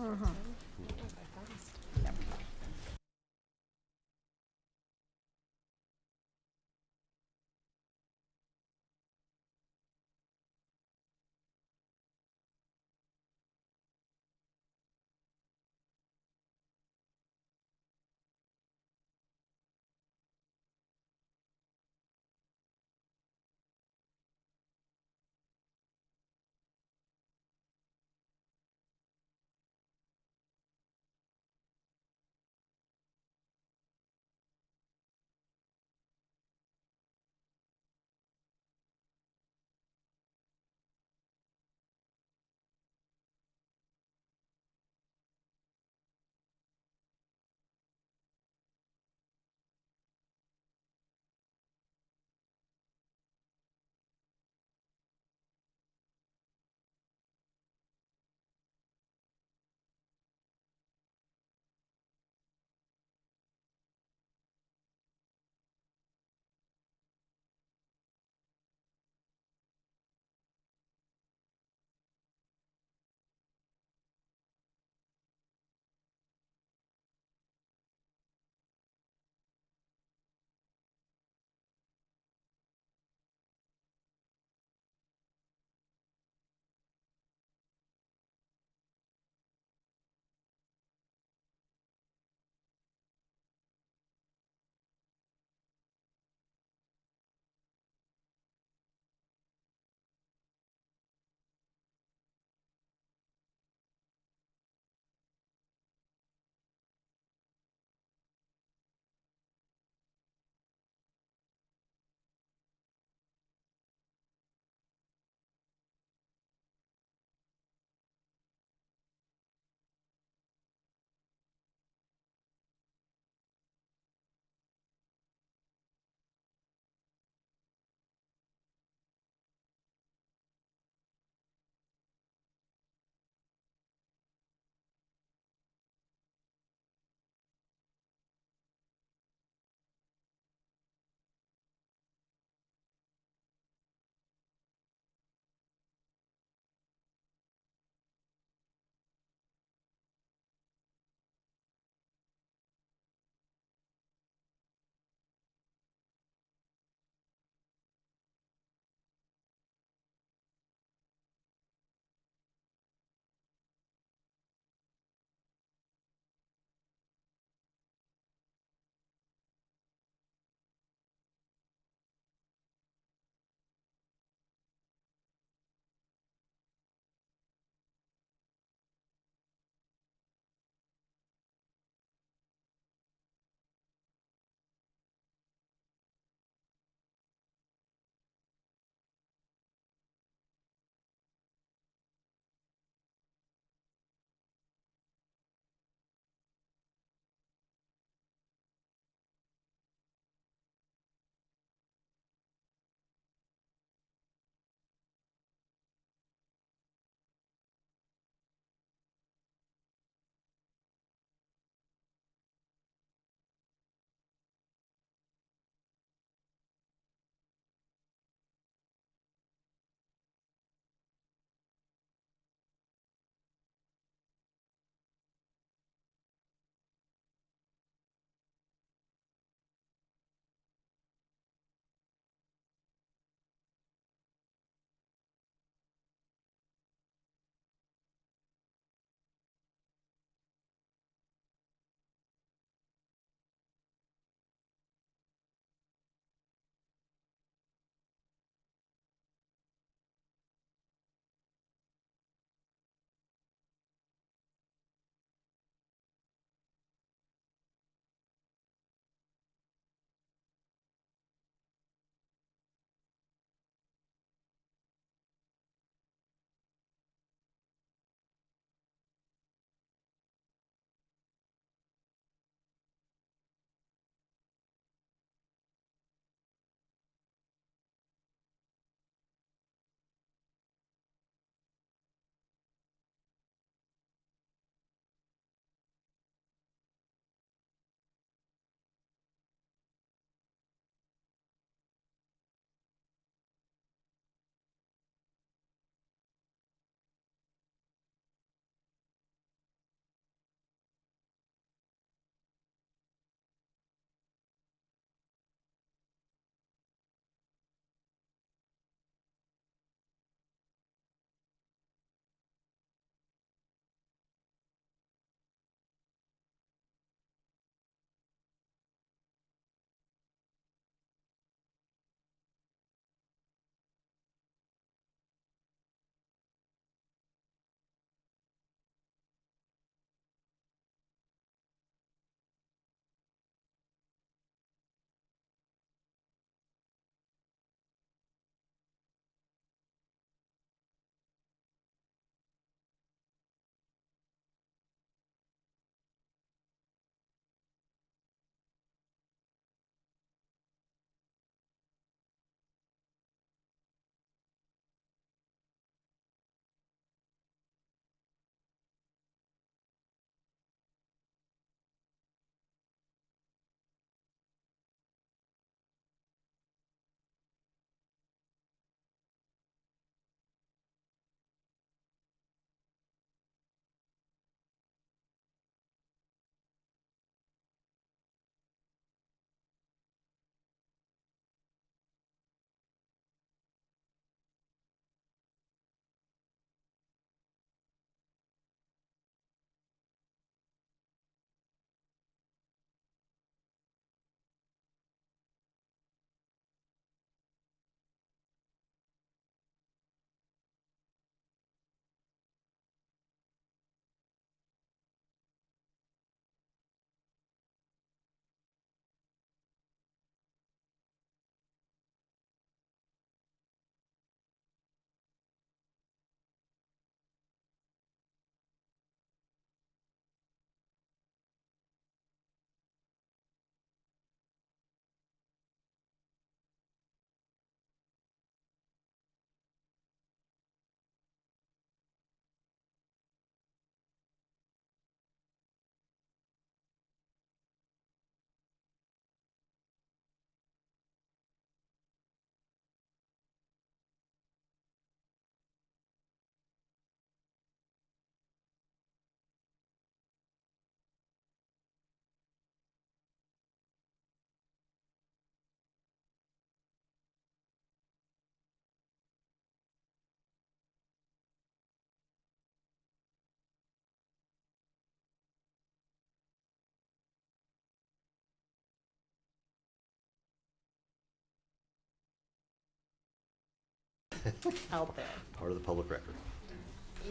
Out there. Part of the public record.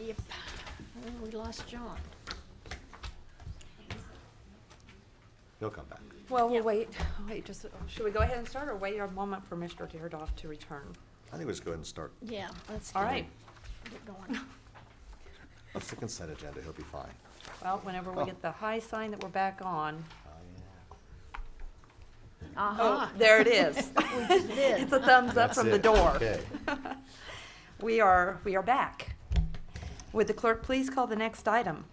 Yep. Oh, we lost John. He'll come back. Well, we'll wait, should we go ahead and start or wait a moment for Mr. Dierdorf to return? I think we'll just go ahead and start. Yeah, let's All right. get going. That's the consent agenda. He'll be fine. Well, whenever we get the high sign that we're back on. Aha. Oh, there it is. We just did. It's a thumbs up That's from the it. door. Okay. We are back. Would the clerk please call the next item?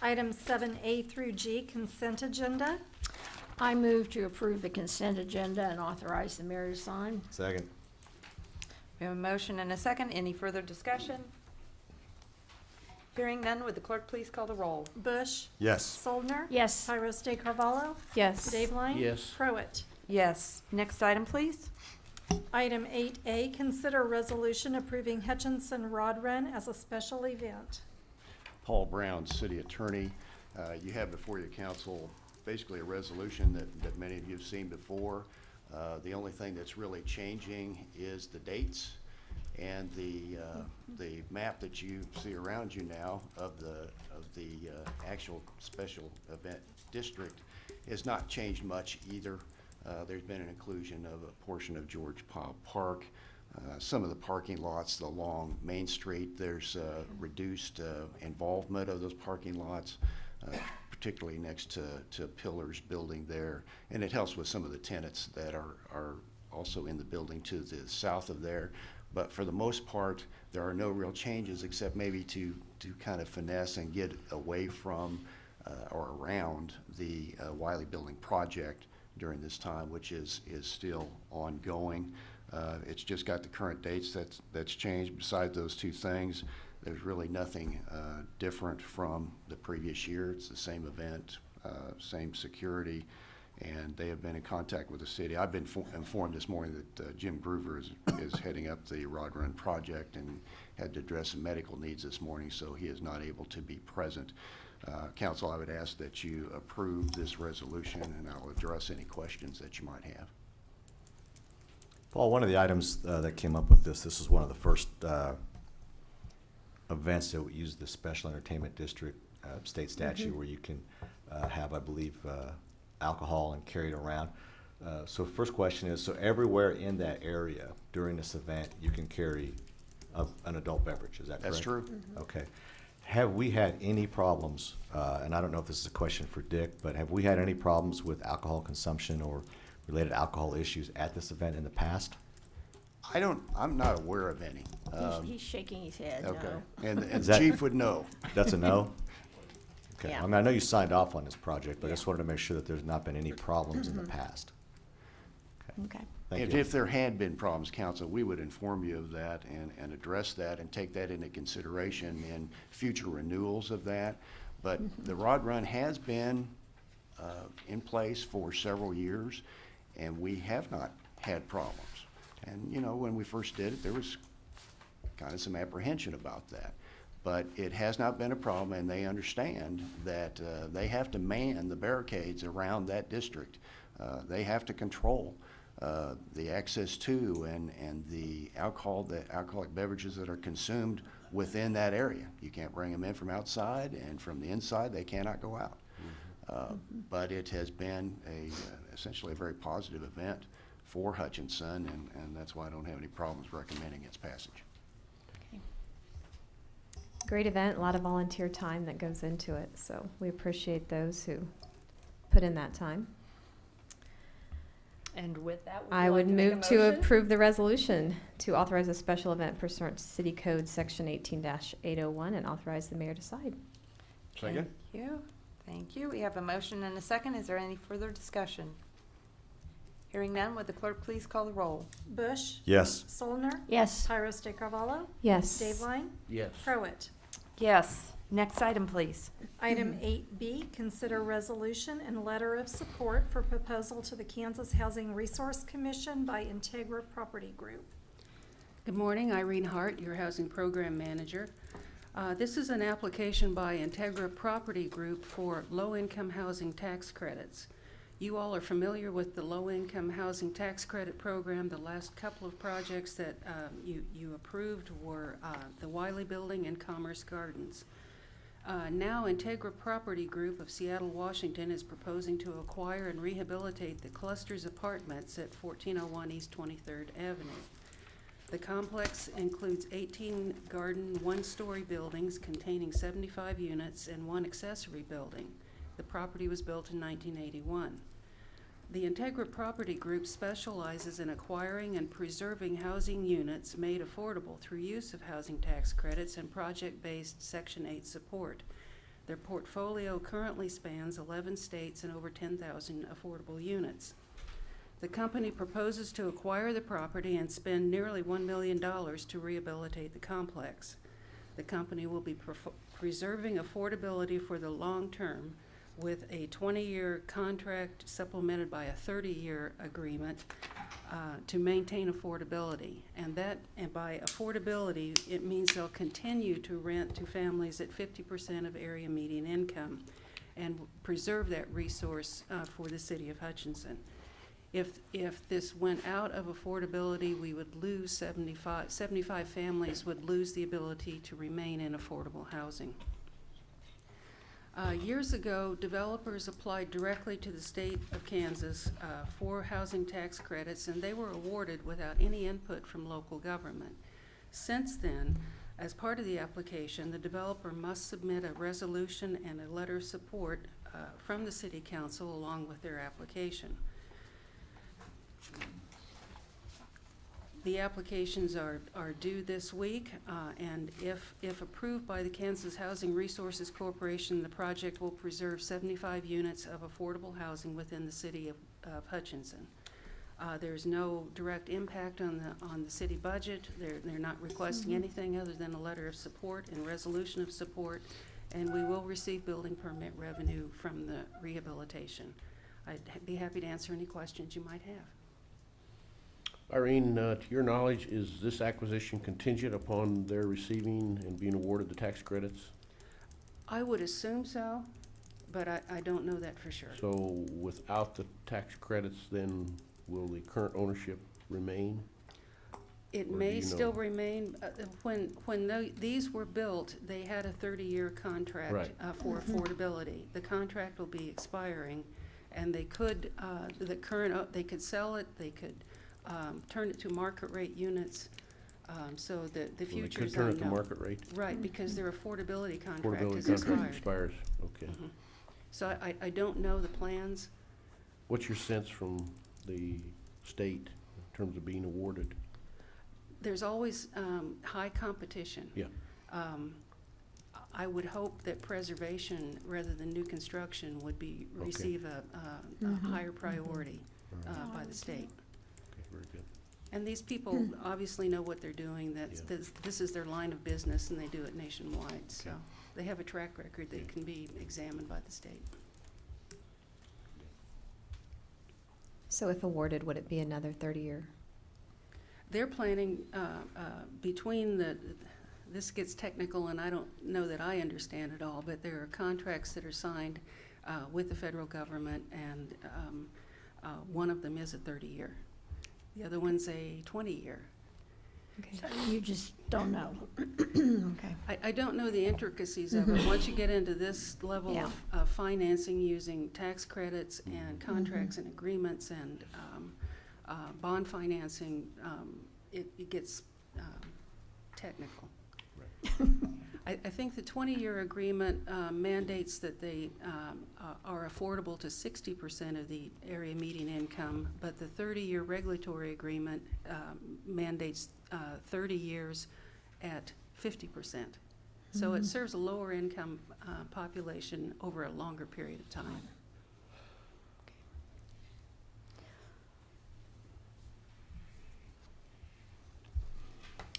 Items 7A through G, consent agenda. I move to approve the consent agenda and authorize the mayor to sign. Second. We have a motion and a second. Any further discussion? Hearing none, would the clerk please call the roll? Bush. Yes. Soldner. Yes. Tyros de Carvalho. Yes. Dave Line. Yes. Pruitt. Yes. Next item, please. Item 8A, consider resolution approving Hutchinson Rod Run as a special event. Paul Brown, City Attorney. You have before your council basically a resolution that many of you have seen before. The only thing that's really changing is the dates and the map that you see around you now of the actual special event district has not changed much either. There's been an inclusion of a portion of George Powell Park. Some of the parking lots along Main Street, there's reduced involvement of those parking lots, particularly next to Pillars building there. And it helps with some of the tenants that are also in the building to the south of there. But for the most part, there are no real changes except maybe to kind of finesse and get away from or around the Wiley Building project during this time, which is still ongoing. It's just got the current dates that's changed. Besides those two things, there's really nothing different from the previous year. It's the same event, same security, and they have been in contact with the city. I've been informed this morning that Jim Groover is heading up the Rod Run project and had to address some medical needs this morning, so he is not able to be present. Council, I would ask that you approve this resolution, and I'll address any questions that you might have. Paul, one of the items that came up with this is one of the first events that would use the Special Entertainment District state statute where you can have, I believe, alcohol and carry it around. So first question is, so everywhere in that area during this event, you can carry an adult beverage, is that correct? That's true. Okay. Have we had any problems, and I don't know if this is a question for Dick, but have we had any problems with alcohol consumption or related alcohol issues at this event in the past? I'm not aware of any. He's shaking his head, Okay, no. and Is the that- chief would know. That's a no? Okay, Yeah. I mean, I know you signed off on this project, but I Yeah. just wanted to make sure that there's not been any problems in the past. Okay. Thank And you. if there had been problems, council, we would inform you of that and address that and take that into consideration in future renewals of that. But the Rod Run has been in place for several years, and we have not had problems. And, you know, when we first did it, there was kind of some apprehension about that. But it has not been a problem, and they understand that they have to man the barricades around that district. They have to control the access to and the alcoholic beverages that are consumed within that area. You can't bring them in from outside, and from the inside, they cannot go out. But it has been essentially a very positive event for Hutchinson, and that's why I don't have any problems recommending its passage. Great event, a lot of volunteer time that goes into it, so we appreciate those who put in that time. And with that, I you would like to make a move to motion? approve the resolution to authorize a special event pursuant to City Code Section 18-801 and authorize the mayor to sign. Thank you. Thank you. We have a motion and a second. Is there any further discussion? Hearing none, would the clerk please call the roll? Bush. Yes. Soldner. Yes. Tyros de Carvalho. Yes. Dave Line. Yes. Pruitt. Yes. Next item, please. Item 8B, consider resolution and letter of support for proposal to the Kansas Housing Resource Commission by Integra Property Group. Good morning, Irene Hart, your Housing Program Manager. This is an application by Integra Property Group for low-income housing tax credits. You all are familiar with the low-income housing tax credit program. The last couple of projects that you approved were the Wiley Building and Commerce Gardens. Now Integra Property Group of Seattle, Washington is proposing to acquire and rehabilitate the Clusters Apartments at 1401 East 23rd Avenue. The complex includes 18 garden, one-story buildings containing 75 units and one accessory building. The property was built in 1981. The Integra Property Group specializes in acquiring and preserving housing units made affordable through use of housing tax credits and project-based Section 8 support. Their portfolio currently spans 11 states and over 10,000 affordable units. The company proposes to acquire the property and spend nearly $1 million to rehabilitate the complex. The company will be preserving affordability for the long term with a 20-year contract supplemented by a 30-year agreement to maintain affordability. And by affordability, it means they'll continue to rent to families at 50% of area median income and preserve that resource for the city of Hutchinson. If this went out of affordability, we would lose 75 families would lose the ability to remain in affordable housing. Years ago, developers applied directly to the state of Kansas for housing tax credits, and they were awarded without any input from local government. Since then, as part of the application, the developer must submit a resolution and a letter of support from the city council along with their application. The applications are due this week, and if approved by the Kansas Housing Resources Corporation, the project will preserve 75 units of affordable housing within the city of Hutchinson. There's no direct impact on the city budget. They're not requesting anything other than a letter of support and resolution of support, and we will receive building permit revenue from the rehabilitation. I'd be happy to answer any questions you might have. Irene, to your knowledge, is this acquisition contingent upon their receiving and being awarded the tax credits? I would assume so, but I don't know that for sure. So without the tax credits, then will the current ownership remain? It Or do may you know? still remain, when these were built, they had a 30-year contract Right. For affordability. The contract will be expiring, and they could, they could sell it, they could turn it to market rate units, so that the Well, they future could is turn it unknown. to market rate? Right, because their affordability contract Affordability is contract expired. expires, okay. Mhm. So I don't know the plans. What's your sense from the state in terms of being awarded? There's always high competition. Yeah. I would hope that preservation rather than new construction would be, Okay. receive a higher priority by the state. Okay, very good. And these people obviously know what they're doing. Yeah. This is their line of business, and they do it nationwide. So Okay. they have a track record that Yeah. can be examined by the state. So if awarded, would it be another 30-year? They're planning between this gets technical, and I don't know that I understand it all, but there are contracts that are signed with the federal government, and one of them is a 30-year. The other one's a 20-year. Okay. So you just don't know. Okay. I don't know the intricacies of it. Once you get into this level Yeah. of financing using tax credits and contracts and agreements and bond financing, it gets technical. I think the 20-year agreement mandates that they are affordable to 60% of the area median income, but the 30-year regulatory agreement mandates 30 years at 50%. So it serves a lower income population over a longer period of time.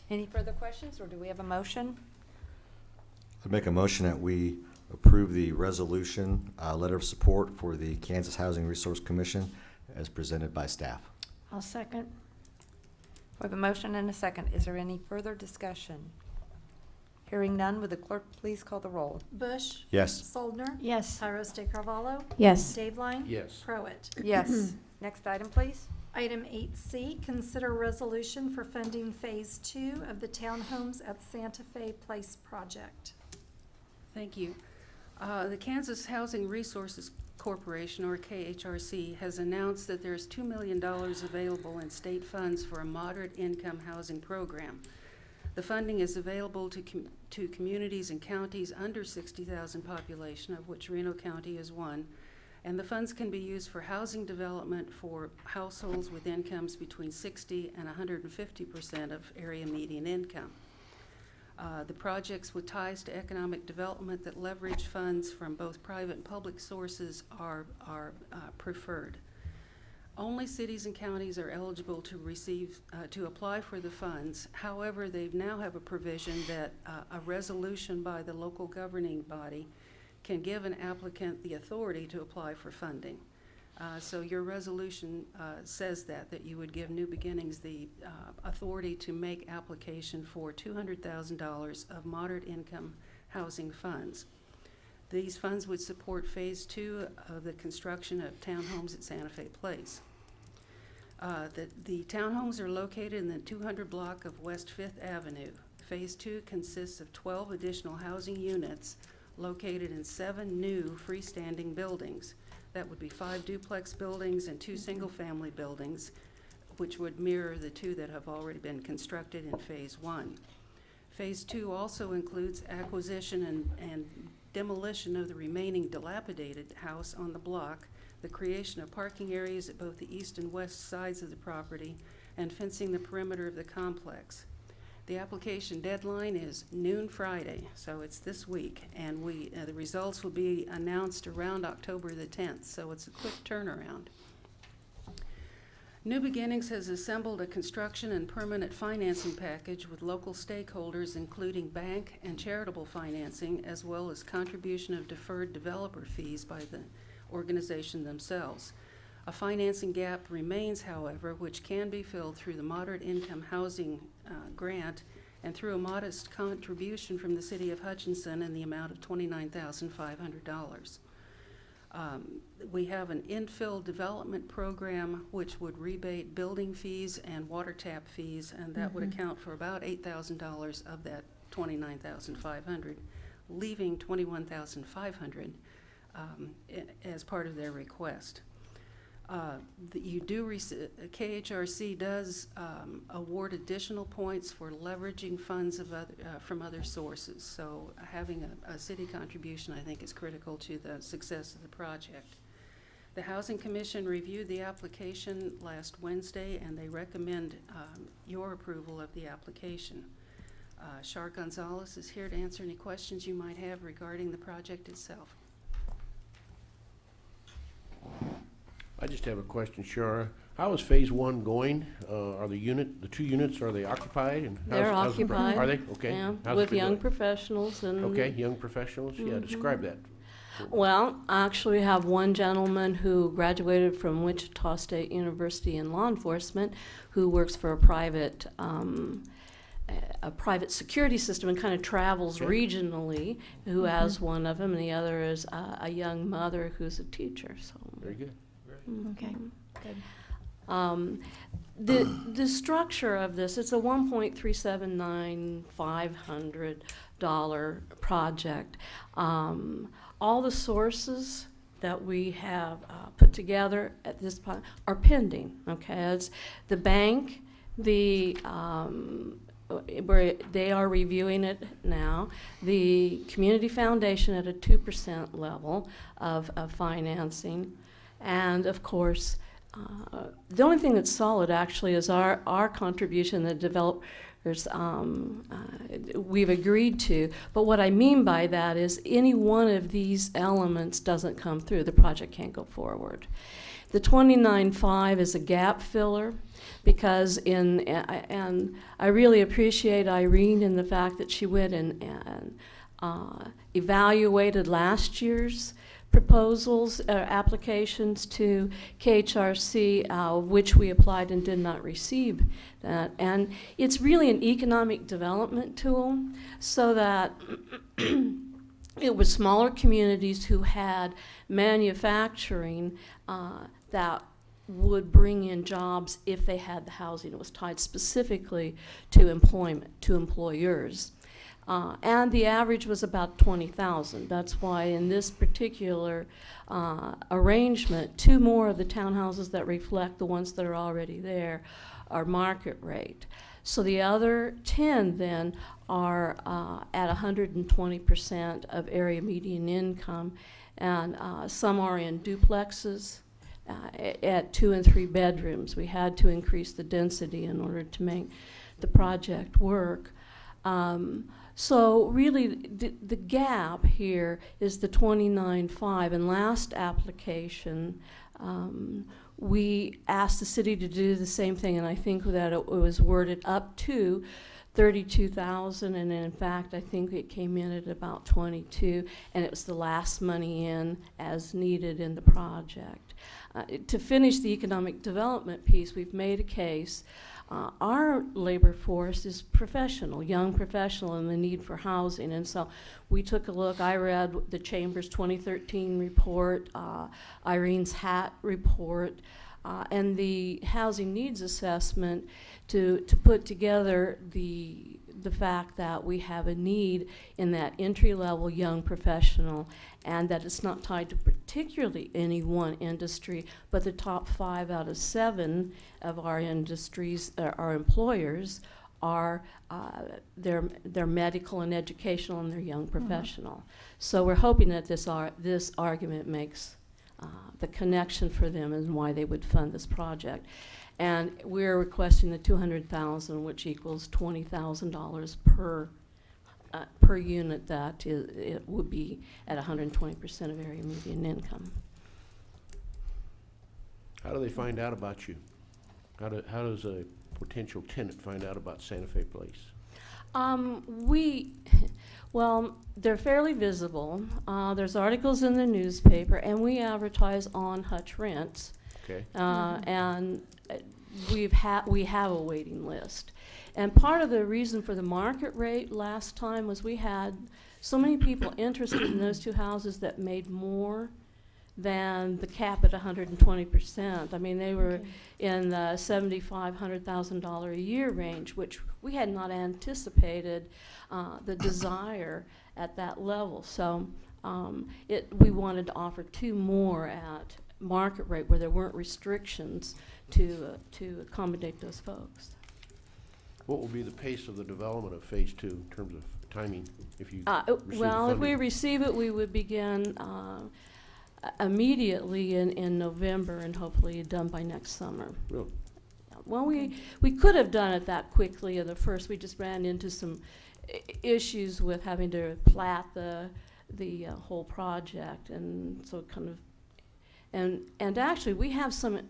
Any further questions, or do we have a motion? I'd make a motion that we approve the resolution, letter of support for the Kansas Housing Resource Commission as presented by staff. I'll second. We have a motion and a second. Is there any further discussion? Hearing none, would the clerk please call the roll? Bush. Yes. Soldner. Yes. Tyros de Carvalho. Yes. Daveline. Yes. Crowett. Yes. Next item, please. Item 8C, consider resolution for funding Phase 2 of the Townhomes at Santa Fe Place project. Thank you. The Kansas Housing Resources Corporation, or KHRC, has announced that there's $2 million available in state funds for a moderate income housing program. The funding is available to communities and counties under 60,000 population, of which Reno County is one, and the funds can be used for housing development for households with incomes between 60 and 150% of area median income. The projects with ties to economic development that leverage funds from both private and public sources are preferred. Only cities and counties are eligible to receive, to apply for the funds. However, they now have a provision that a resolution by the local governing body can give an applicant the authority to apply for funding. So your resolution says that you would give New Beginnings the authority to make application for $200,000 of moderate income housing funds. These funds would support Phase 2 of the construction of townhomes at Santa Fe Place. The townhomes are located in the 200 block of West 5th Avenue. Phase 2 consists of 12 additional housing units located in 7 new freestanding buildings. That would be 5 duplex buildings and 2 single-family buildings, which would mirror the 2 that have already been constructed in Phase 1. Phase 2 also includes acquisition and demolition of the remaining dilapidated house on the block, the creation of parking areas at both the east and west sides of the property, and fencing the perimeter of the complex. The application deadline is noon Friday, so it's this week, and the results will be announced around October the 10th, so it's a quick turnaround. New Beginnings has assembled a construction and permanent financing package with local stakeholders, including bank and charitable financing, as well as contribution of deferred developer fees by the organization themselves. A financing gap remains, however, which can be filled through the moderate income housing grant and through a modest contribution from the city of Hutchinson in the amount of $29,500. We have an infill development program which would rebate building fees and water tap fees, and that would account for about $8,000 of that $29,500, leaving $21,500 as part of their request. KHRC does award additional points for leveraging funds from other sources. So having a city contribution, I think, is critical to the success of the project. The Housing Commission reviewed the application last Wednesday, and they recommend your approval of the application. Shar Gonzalez is here to answer any questions you might have regarding the project itself. I just have a question, Shara. How is Phase 1 going? Are the 2 units, are they occupied? And They're how's the occupied. Are they? Okay. Yeah, How's with it been young going? professionals and. Okay, young professionals? Yeah, describe that. Well, I actually have one gentleman who graduated from Wichita State University in law enforcement, who works for a private security system and kind of travels regionally, who has one of them, and the other is a young mother who's a teacher. So. Very good. Okay, good. The structure of this, it's a $1.379,500 project. All the sources that we have put together at this point are pending. Okay, it's the bank, where they are reviewing it now. The community foundation at a 2% level of financing. And of course, the only thing that's solid actually is our contribution, the developers we've agreed to. But what I mean by that is any one of these elements doesn't come through, the project can't go forward. The 29.5 is a gap filler because and I really appreciate Irene in the fact that she went and evaluated last year's proposals, applications to KHRC, which we applied and did not receive that. And it's really an economic development tool so that it was smaller communities who had manufacturing that would bring in jobs if they had the housing. It was tied specifically to employment, to employers. And the average was about 20,000. That's why in this particular arrangement, 2 more of the townhouses that reflect the ones that are already there are market rate. So the other 10 then are at 120% of area median income, and some are in duplexes at 2 and 3 bedrooms. We had to increase the density in order to make the project work. So really, the gap here is the 29.5. And last application, we asked the city to do the same thing, and I think that it was worded up to 32,000, and in fact, I think it came in at about 22, and it was the last money in as needed in the project. To finish the economic development piece, we've made a case. Our labor force is professional, young professional, and the need for housing. And so we took a look. I read the Chamber's 2013 report, Irene's HAT report, and the housing needs assessment to put together the fact that we have a need in that entry-level young professional, and that it's not tied to particularly any one industry, but the top 5 out of 7 of our industries, our employers, are they're medical and educational, and they're young professional. So we're hoping that this argument makes the connection for them and why they would fund this project. And we're requesting the $200,000, which equals $20,000 per unit. That it would be at 120% of area median income. How do they find out about you? How does a potential tenant find out about Santa Fe Place? Well, they're fairly visible. There's articles in the newspaper, and we advertise on Hutch Rents. Okay. And we have a waiting list. And part of the reason for the market rate last time was we had so many people interested in those 2 houses that made more than the cap at 120%. I mean, they were in the $75,000, $100,000 a year range, which we had not anticipated the desire at that level. So we wanted to offer 2 more at market rate where there weren't restrictions to accommodate those folks. What will be the pace of the development of Phase 2 in terms of timing if you receive Well, if we funding? receive it, we would begin immediately in November and hopefully done by next summer. Really? Well, we could have done it that quickly at the first. We just ran into some issues with having to plat the whole project, and so kind of, and actually we have some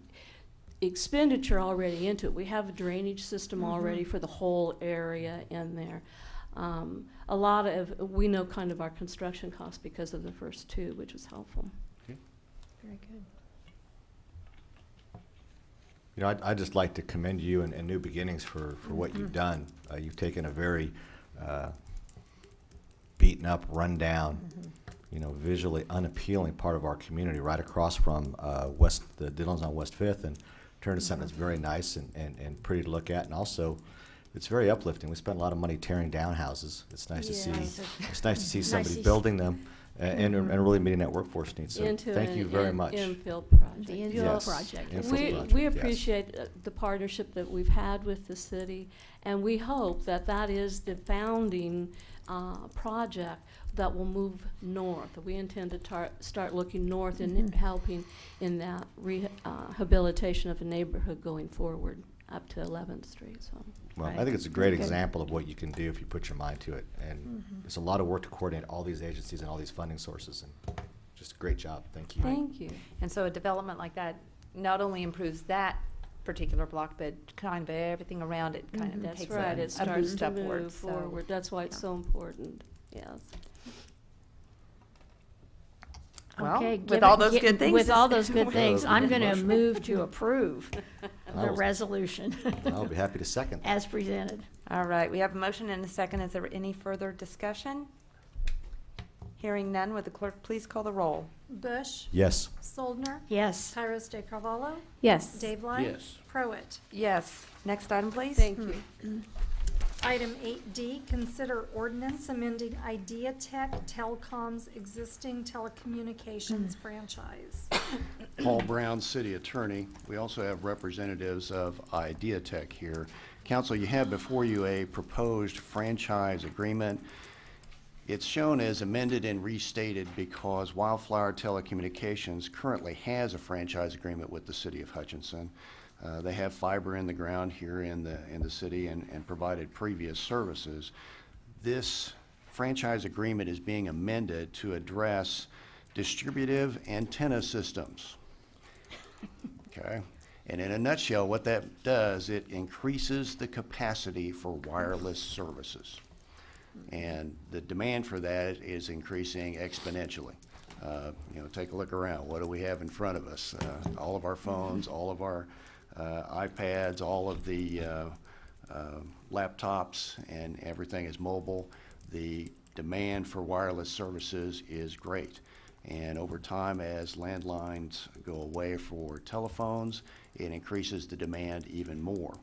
expenditure already into it. We have a drainage system already for the whole area in there. A lot of, we know kind of our construction costs because of the first 2, which was helpful. Okay. Very good. You know, I'd just like to commend you and New Beginnings for what you've done. You've taken a very beaten up, run down, you know, visually unappealing part of our community right across from the Dillons on West 5th, and turned to something that's very nice and pretty to look at, and also it's very uplifting. We spent a lot of money tearing down houses. It's nice to see. It's nice to see somebody building them and really meeting that workforce needs. So thank you very much. Infill project. The infill Yes. project. Infill project, We yes. appreciate the partnership that we've had with the city, and we hope that that is the founding project that will move north. We intend to start looking north and helping in that rehabilitation of a neighborhood going forward up to 11th Street. So. Well, Right. I think it's a great Good. example of what you can do if you put your mind to it. And it's a lot of work to coordinate all these agencies and all these funding sources. And just a great job. Thank you. Thank you. And so a development like that not only improves that particular block, but kind of everything around it kind of That's takes right. It a starts boost to upward. move So, forward. That's why it's yeah. so important. Yes. Well, Okay, with all those good things. With all those good Yeah, things, those are I'm good going to motion. move to approve I the will- resolution I'll be happy to second that. as presented. All right, we have a motion and a second. Is there any further discussion? Hearing none, would the clerk please call the roll? Bush, Yes. Soldner, Yes. Tyros de Carvalho, Yes. Dave Light. Yes. Prowett. Yes. Next item, please. Thank you. Item 8D, consider ordinance amending Idea Tech Telecom's existing telecommunications franchise. Paul Brown, City Attorney. We also have representatives of Idea Tech here. Council, you have before you a proposed franchise agreement. It's shown as amended and restated because Wildflower Telecommunications currently has a franchise agreement with the City of Hutchinson. They have fiber in the ground here in the city and provided previous services. This franchise agreement is being amended to address distributive antenna systems. Okay? And in a nutshell, what that does, it increases the capacity for wireless services. And the demand for that is increasing exponentially. Take a look around. What do we have in front of us? All of our phones, all of our iPads, all of the laptops, and everything is mobile. The demand for wireless services is great. And over time, as landlines go away for telephones, it increases the demand even more.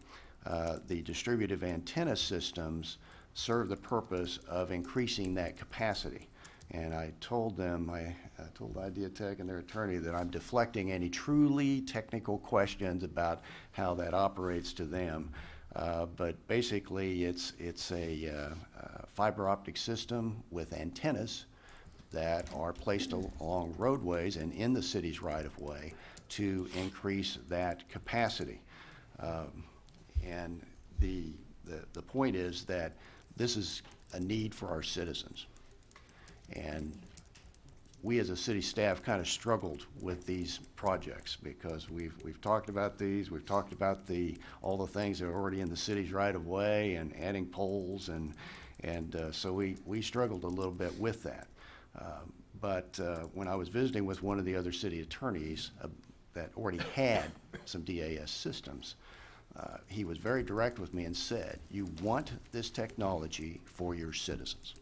The distributive antenna systems serve the purpose of increasing that capacity. And I told them, I told Idea Tech and their attorney that I'm deflecting any truly technical questions about how that operates to them. But basically, it's a fiber optic system with antennas that are placed along roadways and in the city's right-of-way to increase that capacity. And the point is that this is a need for our citizens. And we as a city staff kind of struggled with these projects because we've talked about these, we've talked about all the things that are already in the city's right of way and adding poles and so we struggled a little bit with that. But when I was visiting with one of the other city attorneys that already had some DAS systems, he was very direct with me and said, you want this technology for your citizens.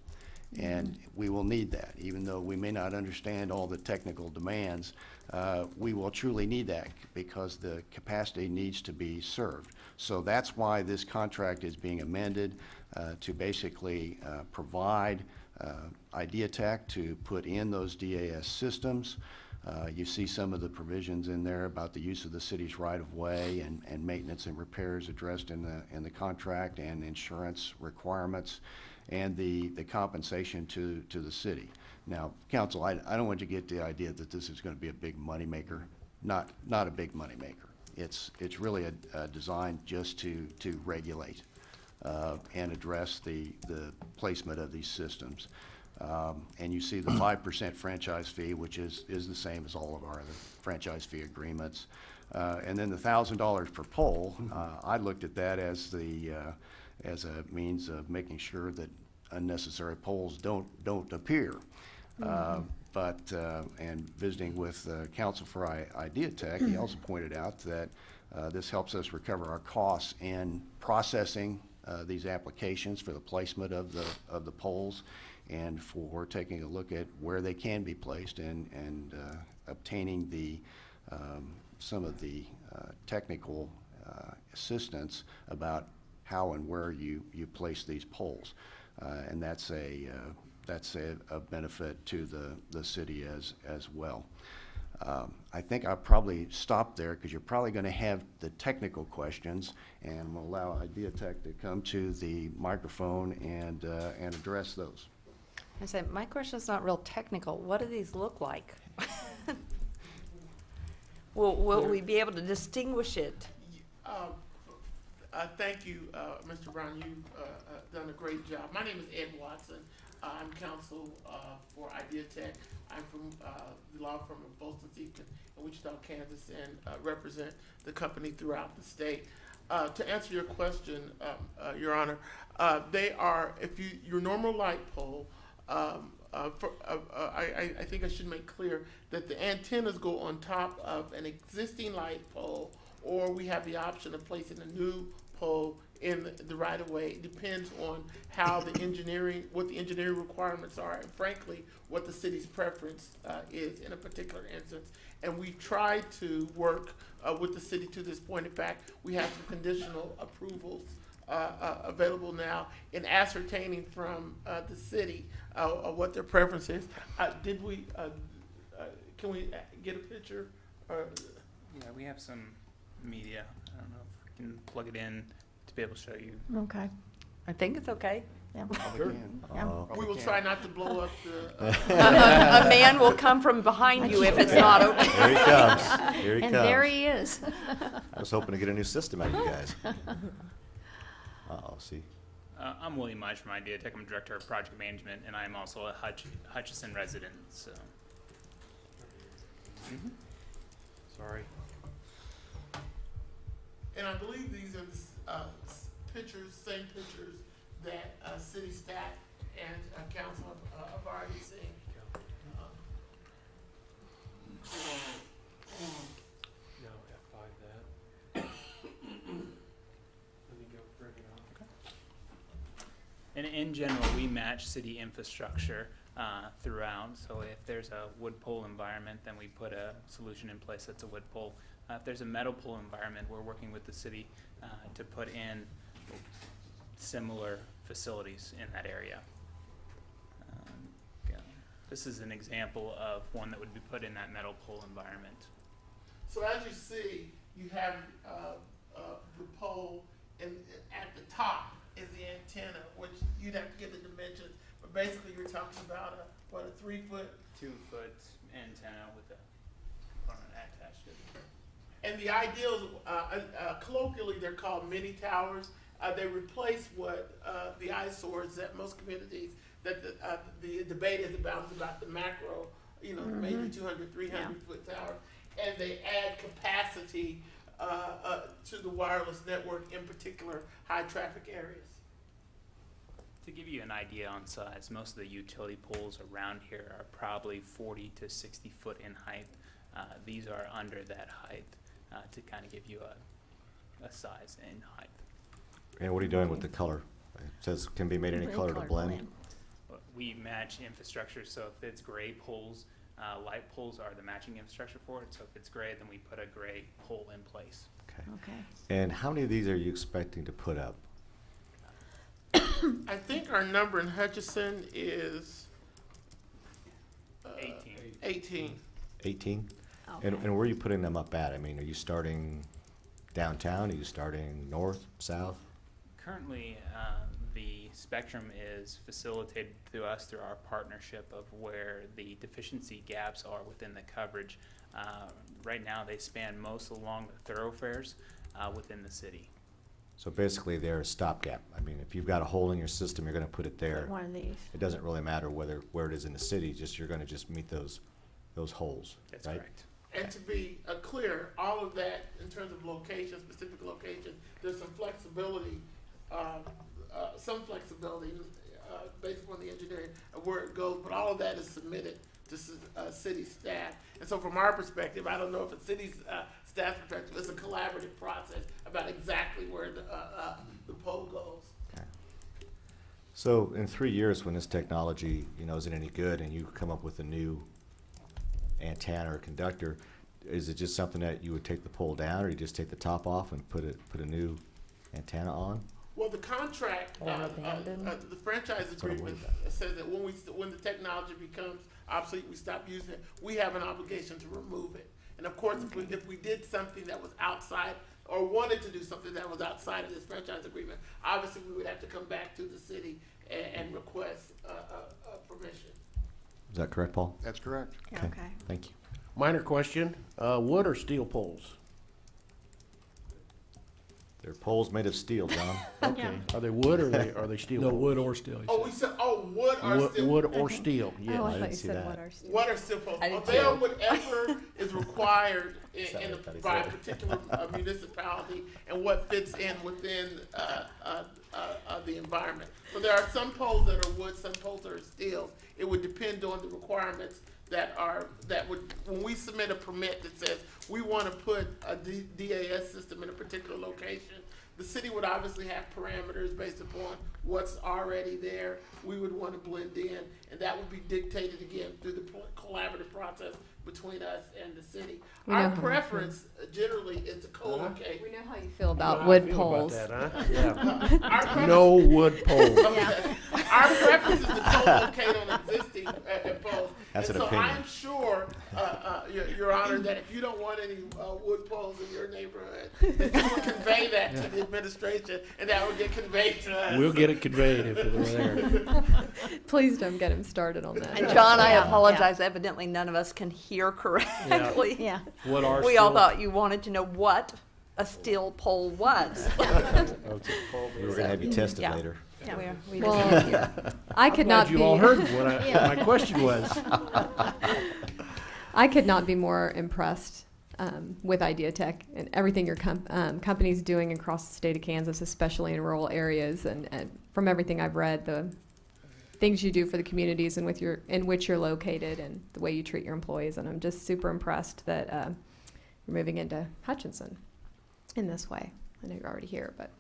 And we will need that. Even though we may not understand all the technical demands, we will truly need that because the capacity needs to be served. So that's why this contract is being amended to basically provide Idea Tech to put in those DAS systems. You see some of the provisions in there about the use of the city's right-of-way and maintenance and repairs addressed in the contract, and insurance requirements, and the compensation to the city. Now, council, I don't want you to get the idea that this is going to be a big moneymaker. Not a big moneymaker. It's really designed just to regulate and address the placement of these systems. And you see the 5% franchise fee, which is the same as all of our other franchise fee agreements. And then the $1,000 per pole, I looked at that as a means of making sure that unnecessary poles don't appear. And visiting with counsel for Idea Tech, he also pointed out that this helps us recover our costs in processing these applications for the placement of the poles, and for taking a look at where they can be placed and obtaining some of the technical assistance about how and where you place these poles. And that's a benefit to the city as well. I think I'll probably stop there because you're probably going to have the technical questions, and we'll allow Idea Tech to come to the microphone and address those. I said, my question is not real technical. What do these look like? Will we be able to distinguish it? Thank you, Mr. Brown. You've done a great job. My name is Ed Watson. I'm counsel for Idea Tech. I'm from the law firm of Bolton Seaton in Wichita, Kansas, and represent the company throughout the state. To answer your question, Your Honor, they are, if your normal light pole, I think I should make clear that the antennas go on top of an existing light pole, or we have the option of placing a new pole in the right of way. It depends on how the engineering, what the engineering requirements are, and frankly, what the city's preference is in a particular instance. And we've tried to work with the city to this point. In fact, we have some conditional approvals available now in ascertaining from the city what their preference is. Did we, can we get a picture? Yeah, we have some media. I don't know if we can plug it in to be able to show you. Okay. I think it's okay. Yeah. Sure. Yeah. We will try not to blow up the. A man will come from behind you if it's not okay. Here he comes. Here he And comes. there he is. I was hoping to get a new system out of you guys. Uh-oh, see. I'm William Mize from Ideatech. I'm Director of Project Management, and I'm also a Hutchinson resident. So, Sorry. And I believe these are the pictures, same pictures that city staff and council have already seen. No, F5 that. Let me go bring it on. and in general, we match city infrastructure throughout. So if there's a wood pole environment, then we put a solution in place that's a wood pole. If there's a metal pole environment, we're working with the city to put in similar facilities in that area. This is an example of one that would be put in that metal pole environment. So as you see, you have the pole, and at the top is the antenna, which you'd have to get the dimensions. But basically, you're talking about a 3-foot. 2-foot antenna with a component attached to it. And the ideal, colloquially, they're called mini towers. They replace what the eyesores that most communities, that the debate is about the macro, maybe 200, 300-foot tower. And they add capacity to the wireless network, in particular, high-traffic areas. To give you an idea on size, most of the utility poles around here are probably 40 to 60 foot in height. These are under that height to kind of give you a size and height. And what are you doing with the color? It says can be made any color to blend. We match infrastructure, so if it's gray poles, light poles are the matching infrastructure for it. So if it's gray, then we put a gray pole in place. Okay. Okay. And how many of these are you expecting to put up? I think our number in Hutchinson is 18. 18? Okay. And where are you putting them up at? I mean, are you starting downtown? Are you starting north, south? Currently, the spectrum is facilitated through us through our partnership of where the deficiency gaps are within the coverage. Right now, they span most along the thoroughfares within the city. So basically, they're a stopgap. I mean, if you've got a hole in your system, you're going to put it there. One of these. It doesn't really matter where it is in the city. Just you're going to just meet those holes. That's right? correct. And to be clear, all of that in terms of location, specific location, there's some flexibility, based upon the engineering of where it goes, but all of that is submitted to city staff. And so from our perspective, I don't know if it's city's staff perspective, it's a collaborative process about exactly where the pole goes. Okay. So in 3 years, when this technology, isn't any good, and you come up with a new antenna or conductor, is it just something that you would take the pole down, or you just take the top off and put a new antenna on? Well, the contract, the franchise what I'm agreement worried says that when the technology becomes obsolete, we stop using it. We have an obligation to remove it. And of course, if we did something that was outside, or wanted to do something that was outside of this franchise agreement, obviously we would have to come back to the city and request permission. Is that correct, Paul? That's correct. Okay. Thank you. Minor question, wood or steel poles? They're poles made of steel, John. Okay. Are they wood or are they steel? No, poles? wood or steel. Oh, we said, wood or Wood, steel. wood or steel, Oh, yes. I I thought didn't you see said that. what are still. What are steel poles? I did Avail too. whatever is required Sound in like that he by a said. particular municipality and what fits in within the environment. So there are some poles that are wood, some poles that are steel. It would depend on the requirements that would, when we submit a permit that says we want to put a DAS system in a particular location, the city would obviously have parameters based upon what's already there. We would want to blend in, and that would be dictated again through the collaborative process between us and the city. We know Our how you preference generally is to co-locate. We know how you feel about How I wood feel about poles. that, huh? Yeah. Our preference- No wood poles. Okay. Our preference is to co-locate on existing poles. That's and an so opinion. I'm sure, Your Honor, that if you don't want any wood poles in your neighborhood, that you would convey that to the administration, and that would get conveyed to us. We'll get it conveyed if it were there. Please don't get him started on that. And John, I Yeah, apologize, evidently none of us can hear correctly. Yeah. What are We all steel? thought you wanted to know what a steel pole was. We were gonna have you tested Yeah. later. Yeah, we Well, didn't hear. I I'm could glad not you be. all heard what my question was. I could not be more impressed with Idea Tech and everything your company's doing across the state of Kansas, especially in rural areas. And from everything I've read, the things you do for the communities in which you're located and the way you treat your employees. And I'm just super impressed that you're moving into Hutchinson in this way. I know you're already here, but.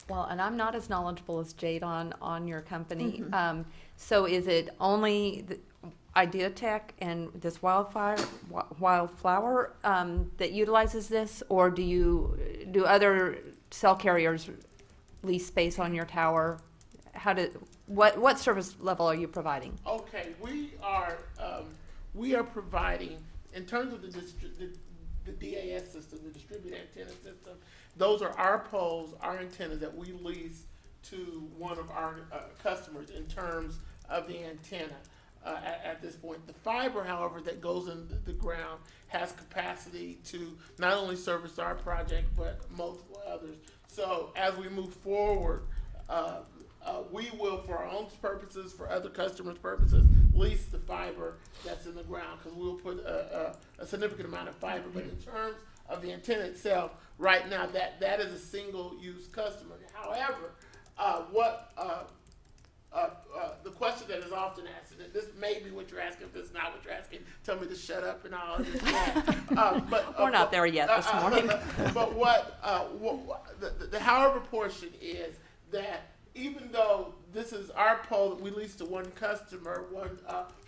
Well, and I'm not as knowledgeable as Jade on your company. Mm-hmm. So is it only the Idea Tech and this wildflower that utilizes this, or do other cell carriers lease space on your tower? What service level are you providing? Okay, we are providing, in terms of the DAS system, the distributed antenna system, those are our poles, our antennas that we lease to one of our customers in terms of the antenna at this point. The fiber, however, that goes in the ground has capacity to not only service our project, but multiple others. So as we move forward, we will, for our own purposes, for other customers' purposes, lease the fiber that's in the ground, because we'll put a significant amount of fiber. But in terms of the antenna itself, right now, that is a single-use customer. However, the question that is often asked, and this may be what you're asking, if this is not what you're asking, tell me to shut up and I'll understand. We're not there yet this morning. But the however portion is that even though this is our pole that we lease to one customer, one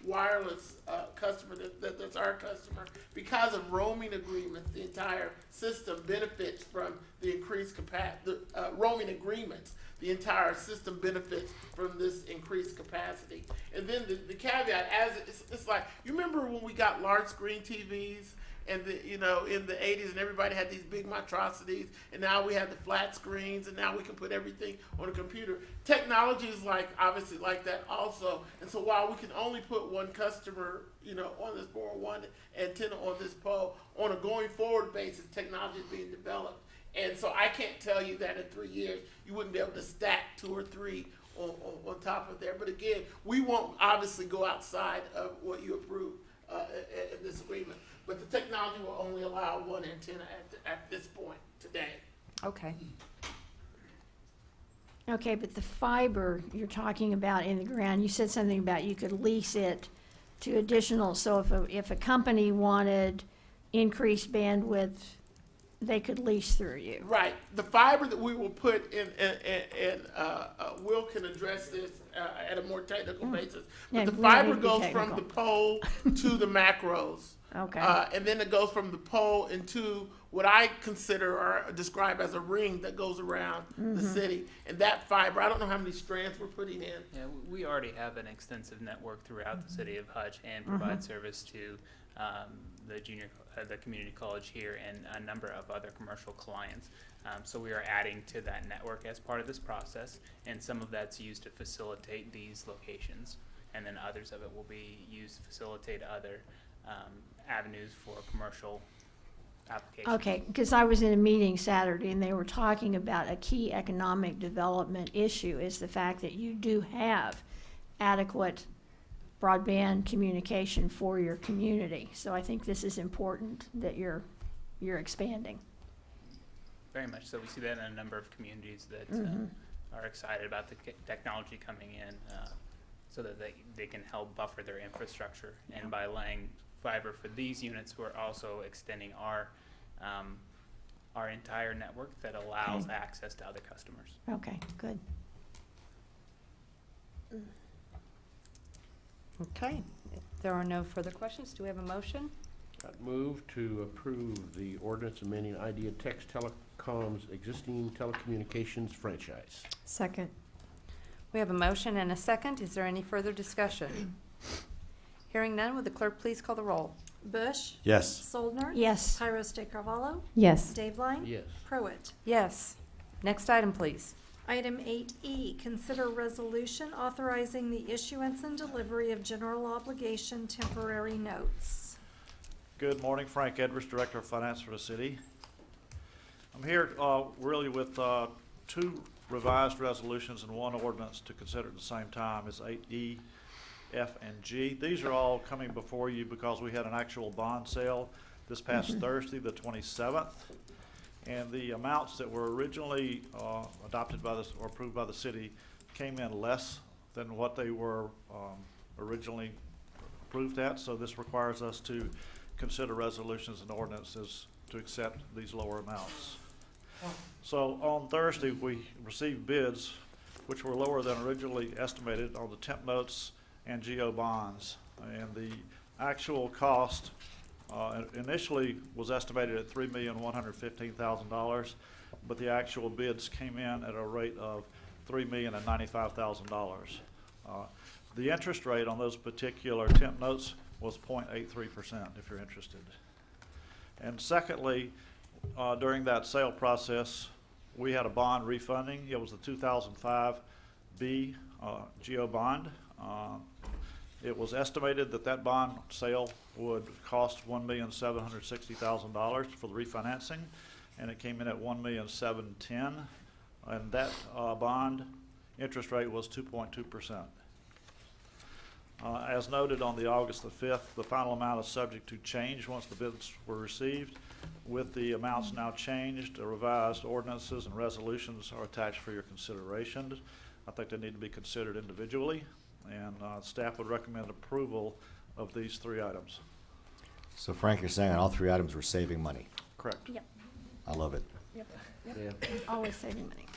wireless customer that's our customer, because of roaming agreements, the entire system benefits from the increased roaming agreements. The entire system benefits from this increased capacity. And then the caveat, it's like, you remember when we got large screen TVs and in the 80s, and everybody had these big monstrosities, and now we have the flat screens, and now we can put everything on a computer. Technology is obviously like that also. And so while we can only put one customer, on this pole, one antenna on this pole, on a going forward basis, technology is being developed. And so I can't tell you that in 3 years you wouldn't be able to stack 2 or 3 on top of there. But again, we won't obviously go outside of what you approve in this agreement. But the technology will only allow one antenna at this point today. Okay. Okay, but the fiber you're talking about in the ground, you said something about you could lease it to additional, so if a company wanted increased bandwidth, they could lease through you. Right. The fiber that we will put in, Will can address this at a more technical basis. But Yeah, the we don't fiber need to be goes from technical. the pole to the macros. Okay. And then it goes from the pole into what I consider or describe as a ring that goes around the city. And that fiber, I don't know how many strands we're putting in. Yeah, we already have an extensive network throughout the city of Hutch and provide service to the community college here and a number of other commercial clients. So we are adding to that network as part of this process, and some of that's used to facilitate these locations, and then others of it will be used to facilitate other avenues for commercial applications. Okay, because I was in a meeting Saturday and they were talking about a key economic development issue is the fact that you do have adequate broadband communication for your community. So I think this is important that you're expanding. Very much so. We see that in a number of communities that are excited about the technology coming in so that they can help buffer their infrastructure. And by laying fiber for these units, we're also extending our entire network that allows access to other customers. Okay, good. Okay. If there are no further questions, do we have a motion? I'd move to approve the ordinance amending Idea Text Telecom's existing telecommunications franchise. Second. We have a motion and a second. Is there any further discussion? Hearing none, would the clerk please call the roll? Bush, Yes. Soldner, Yes. Tyros de Carvalho, Yes. Dave Line, Yes. Pruitt. Yes. Next item, please. Item 8E, consider resolution authorizing the issuance and delivery of general obligation temporary notes. Good morning, Frank Edwards, Director of Finance for the city. I'm here really with two revised resolutions and one ordinance to consider at the same time. It's 8E, F, and G. These are all coming before you because we had an actual bond sale this past Thursday, the 27th. And the amounts that were originally adopted by this or approved by the city came in less than what they were originally approved at. So this requires us to consider resolutions and ordinances to accept these lower amounts. So on Thursday, we received bids which were lower than originally estimated on the temp notes and GO bonds. And the actual cost initially was estimated at $3,115,000, but the actual bids came in at a rate of $3,095,000. The interest rate on those particular temp notes was 0.83%, if you're interested. And secondly, during that sale process, we had a bond refunding. It was the 2005 B GO bond. It was estimated that that bond sale would cost $1,760,000 for the refinancing, and it came in at $1,710,000, and that bond interest rate was 2.2%. As noted on the August the 5th, the final amount is subject to change once the bids were received. With the amounts now changed, the revised ordinances and resolutions are attached for your consideration. I think they need to be considered individually, and staff would recommend approval of these three items. So Frank, you're saying on all three items we're saving money. Correct. Yep. I love it. Yep. Yeah. Always saving money.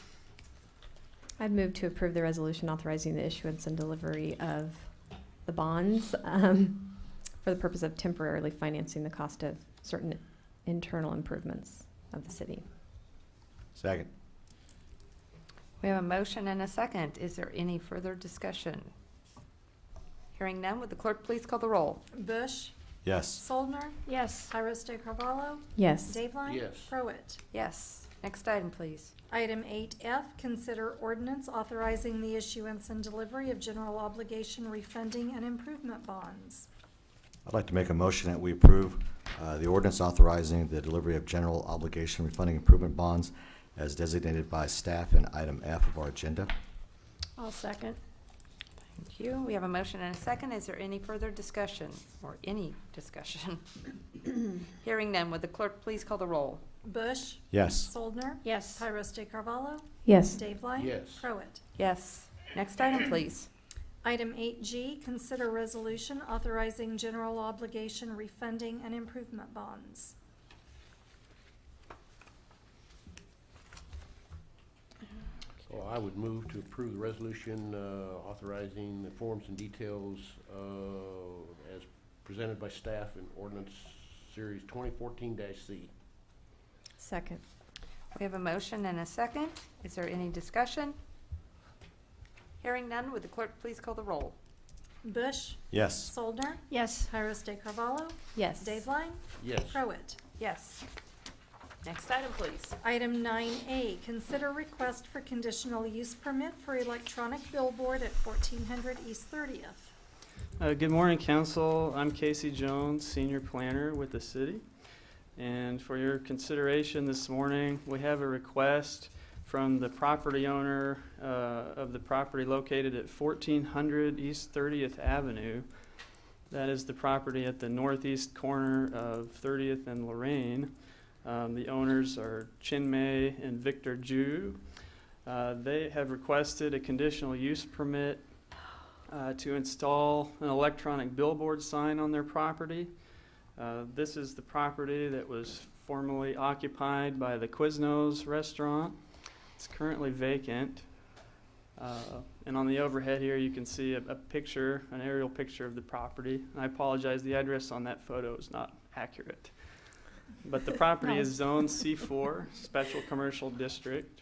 I'd move to approve the resolution authorizing the issuance and delivery of the bonds for the purpose of temporarily financing the cost of certain internal improvements of the city. Second. We have a motion and a second. Is there any further discussion? Hearing none, would the clerk please call the roll? Bush, Yes. Soldner, Yes. Tyros de Carvalho, Yes. Dave Line, Yes. Pruitt. Yes. Next item, please. Item 8F, consider ordinance authorizing the issuance and delivery of general obligation refunding and improvement bonds. I'd like to make a motion that we approve the ordinance authorizing the delivery of general obligation refunding improvement bonds as designated by staff in item F of our agenda. I'll second. Thank you. We have a motion and a second. Is there any further discussion or any discussion? Hearing none, would the clerk please call the roll? Bush, Yes. Soldner, Yes. Tyros de Carvalho, Yes. Dave Line, Yes. Pruitt. Yes. Next item, please. Item 8G, consider resolution authorizing general obligation refunding and improvement bonds. So I would move to approve the resolution authorizing the forms and details as presented by staff in ordinance series 2014-C. Second. We have a motion and a second. Is there any discussion? Hearing none, would the clerk please call the roll? Bush, Yes. Soldner, Yes. Tyros de Carvalho, Yes. Dave Line, Yes. Pruitt. Yes. Next item, please. Item 9A, consider request for conditional use permit for electronic billboard at 1400 East 30th. Good morning, Council. I'm Casey Jones, Senior Planner with the city. And for your consideration this morning, we have a request from the property owner of the property located at 1400 East 30th Avenue. That is the property at the northeast corner of 30th and Lorraine. The owners are Chin Mei and Victor Ju. They have requested a conditional use permit to install an electronic billboard sign on their property. This is the property that was formerly occupied by the Quiznos restaurant. It's currently vacant. And on the overhead here, you can see a picture, an aerial picture of the property. And I apologize, the address on that photo is not accurate. But the property is zoned C4, Special Commercial District.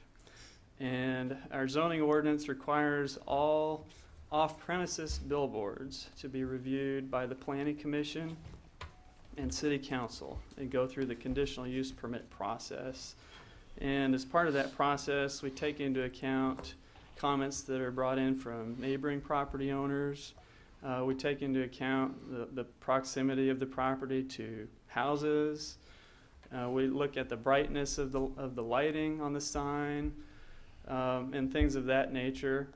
And our zoning ordinance requires all off-premises billboards to be reviewed by the Planning Commission and City Council and go through the conditional use permit process. And as part of that process, we take into account comments that are brought in from neighboring property owners. We take into account the proximity of the property to houses. We look at the brightness of the lighting on the sign and things of that nature.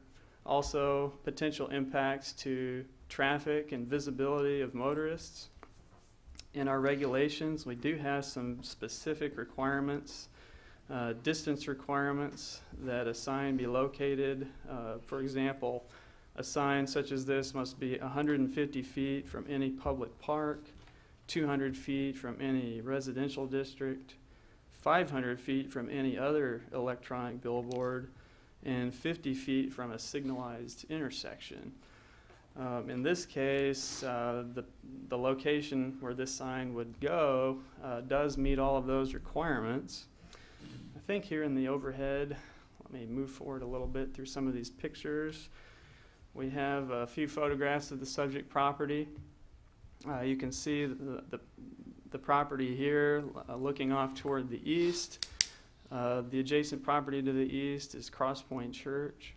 Also, potential impacts to traffic and visibility of motorists. In our regulations, we do have some specific requirements, distance requirements that a sign be located. For example, a sign such as this must be 150 feet from any public park, 200 feet from any residential district, 500 feet from any other electronic billboard, and 50 feet from a signalized intersection. In this case, the location where this sign would go does meet all of those requirements. I think here in the overhead, let me move forward a little bit through some of these pictures. We have a few photographs of the subject property. You can see the property here looking off toward the east. The adjacent property to the east is Cross Point Church.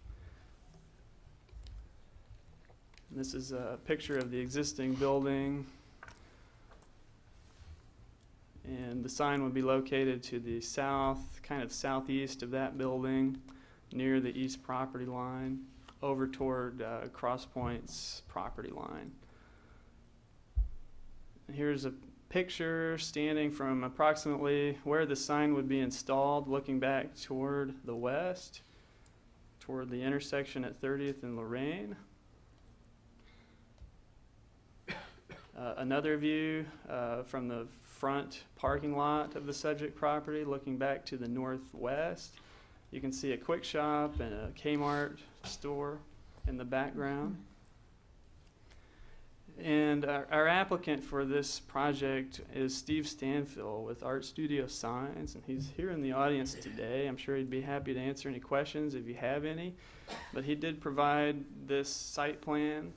This is a picture of the existing building. And the sign would be located to the south, kind of southeast of that building, near the east property line, over toward Cross Point's property line. And here's a picture standing from approximately where the sign would be installed, looking back toward the west, toward the intersection at 30th and Lorraine. Another view from the front parking lot of the subject property, looking back to the northwest. You can see a Quick Shop and a Kmart store in the background. And our applicant for this project is Steve Stanfill with Art Studio Signs, and he's here in the audience today. I'm sure he'd be happy to answer any questions if you have any. But he did provide this site plan,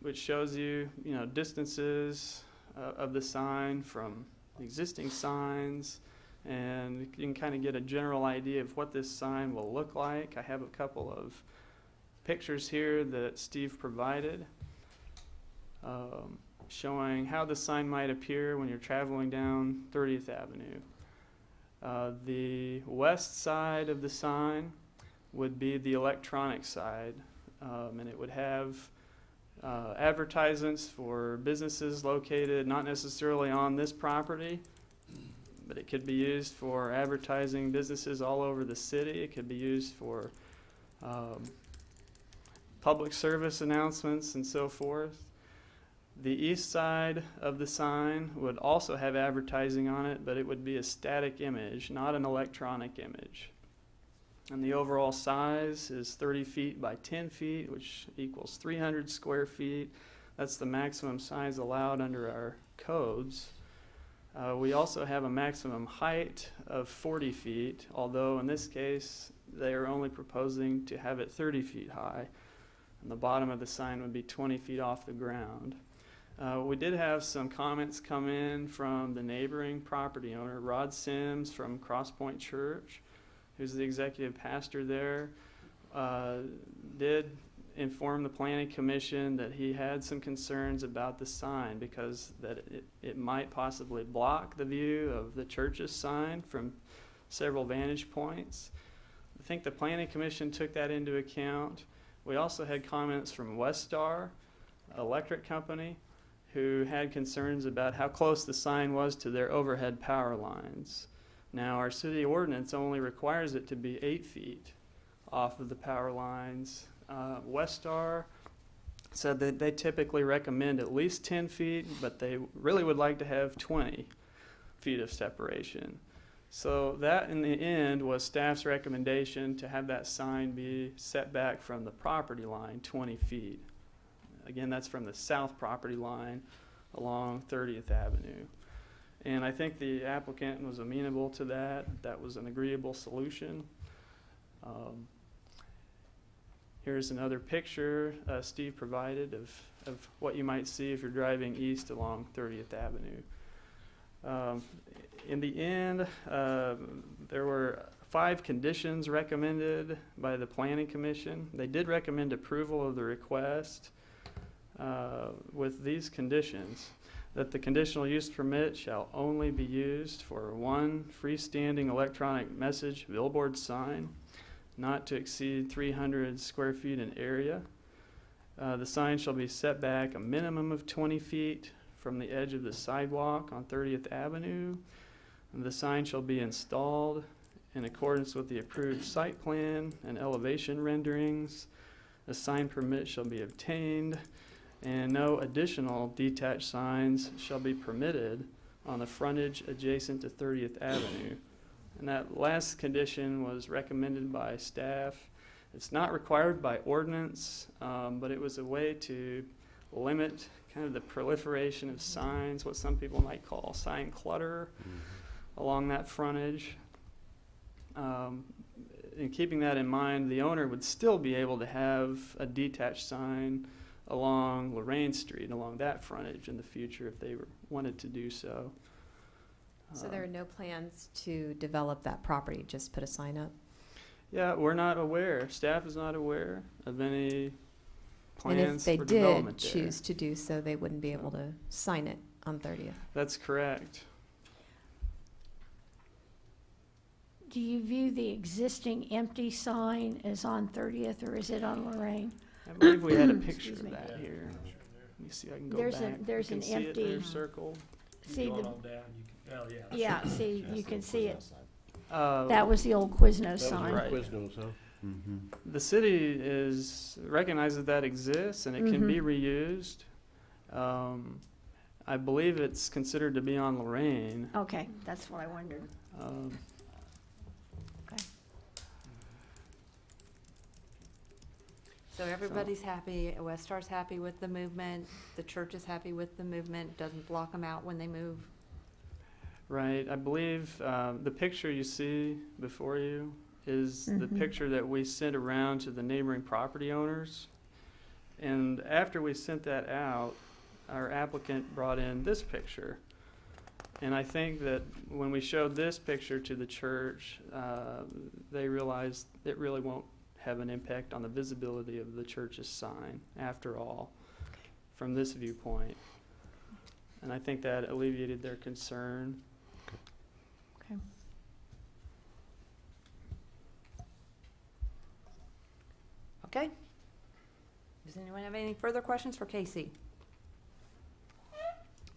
which shows you, distances of the sign from existing signs, and you can kind of get a general idea of what this sign will look like. I have a couple of pictures here that Steve provided, showing how the sign might appear when you're traveling down 30th Avenue. The west side of the sign would be the electronic side, and it would have advertisements for businesses located not necessarily on this property, but it could be used for advertising businesses all over the city. It could be used for public service announcements and so forth. The east side of the sign would also have advertising on it, but it would be a static image, not an electronic image. And the overall size is 30 feet by 10 feet, which equals 300 square feet. That's the maximum size allowed under our codes. We also have a maximum height of 40 feet, although in this case, they are only proposing to have it 30 feet high. And the bottom of the sign would be 20 feet off the ground. We did have some comments come in from the neighboring property owner, Rod Sims from Cross Point Church, who's the executive pastor there, did informed the planning commission that he had some concerns about the sign because that it might possibly block the view of the church's sign from several vantage points. I think the planning commission took that into account. We also had comments from Westar Electric Company, who had concerns about how close the sign was to their overhead power lines. Now, our city ordinance only requires it to be 8 feet off of the power lines. Westar said that they typically recommend at least 10 feet, but they really would like to have 20 feet of separation. So that, in the end, was staff's recommendation to have that sign be set back from the property line 20 feet. Again, that's from the south property line along 30th Avenue. And I think the applicant was amenable to that. That was an agreeable solution. Here's another picture Steve provided of what you might see if you're driving east along 30th Avenue. In the end, there were 5 conditions recommended by the Planning Commission. They did recommend approval of the request with these conditions: that the conditional use permit shall only be used for 1 freestanding electronic message billboard sign, not to exceed 300 square feet in area. The sign shall be set back a minimum of 20 feet from the edge of the sidewalk on 30th Avenue. And the sign shall be installed in accordance with the approved site plan and elevation renderings. A sign permit shall be obtained, and no additional detached signs shall be permitted on the frontage adjacent to 30th Avenue. And that last condition was recommended by staff. It's not required by ordinance, but it was a way to limit kind of the proliferation of signs, what some people might call sign clutter, along that frontage. In keeping that in mind, the owner would still be able to have a detached sign along Lorraine Street, along that frontage in the future if they wanted to do so. So there are no plans to develop that property, just put a sign up? Yeah, we're not aware, staff is not aware of any plans for And if they development did there. choose to do so, they wouldn't be able to sign it on 30th? That's correct. Do you view the existing empty sign as on 30th, or is it on Lorraine? I believe we had a picture Excuse of me. that here. Let me see, I can go There's back. there's You an can see it there empty- circled. See the, Oh, yeah. yeah, see, you can see it. Uh, That was the old Quiznos That was sign. Right. Quiznos, huh? The city recognizes that exists and it can be reused. I believe it's considered to be on Lorraine. Okay, that's what I wondered. Um, Okay. So everybody's happy, Westar's happy with the movement, the church is happy with the movement, doesn't block them out when they move. Right, I believe the picture you see before you is the picture that we sent around to the neighboring property owners. And after we sent that out, our applicant brought in this picture. And I think that when we showed this picture to the church, they realized it really won't have an impact on the visibility of the church's sign, after all, from this viewpoint. And I think that alleviated their concern. Okay. Okay? Does anyone have any further questions for Casey?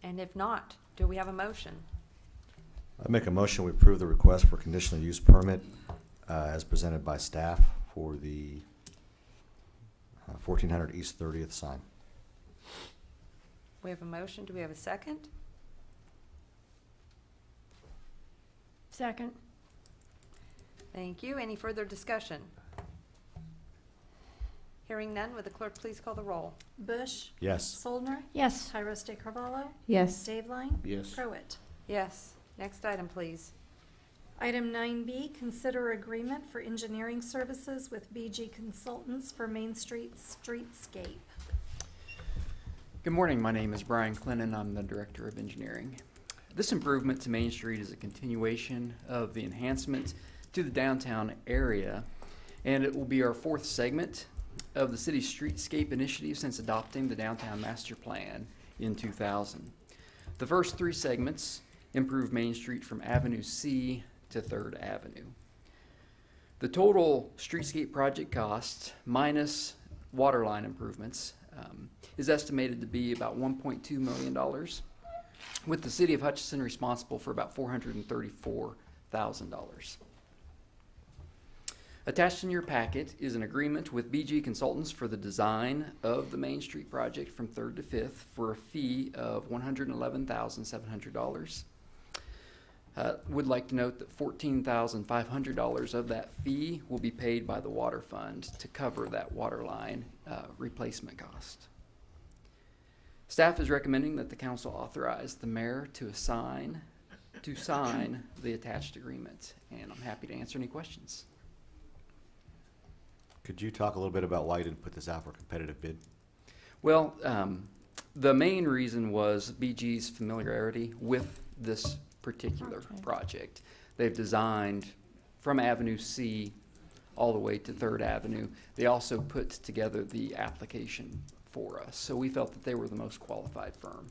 And if not, do we have a motion? I make a motion, we approve the request for conditional use permit as presented by staff for the 1400 East 30th sign. We have a motion, do we have a second? Second. Thank you. Any further discussion? Hearing none, would the clerk please call the roll? Bush. Yes. Soldner. Yes. Tyros de Carvalho. Yes. Dave Line. Yes. Crowett. Yes. Next item, please. Item 9B, consider agreement for engineering services with BG Consultants for Main Street streetscape. Good morning, my name is Brian Clinton, I'm the Director of Engineering. This improvement to Main Street is a continuation of the enhancement to the downtown area, and it will be our 4th segment of the city's streetscape initiative since adopting the downtown master plan in 2000. The first 3 segments improve Main Street from Avenue C to 3rd Avenue. The total streetscape project cost minus waterline improvements is estimated to be about $1.2 million, with the city of Hutchinson responsible for about $434,000. Attached in your packet is an agreement with BG Consultants for the design of the Main Street project from 3rd to 5th for a fee of $111,700. Would like to note that $14,500 of that fee will be paid by the water fund to cover that water line replacement cost. Staff is recommending that the council authorize the mayor to sign the attached agreement, and I'm happy to answer any questions. Could you talk a little bit about why you didn't put this out for competitive bid? Well, the main reason was BG's familiarity with this particular project. They've designed from Avenue C all the way to 3rd Avenue. They also put together the application for us, so we felt that they were the most qualified firm.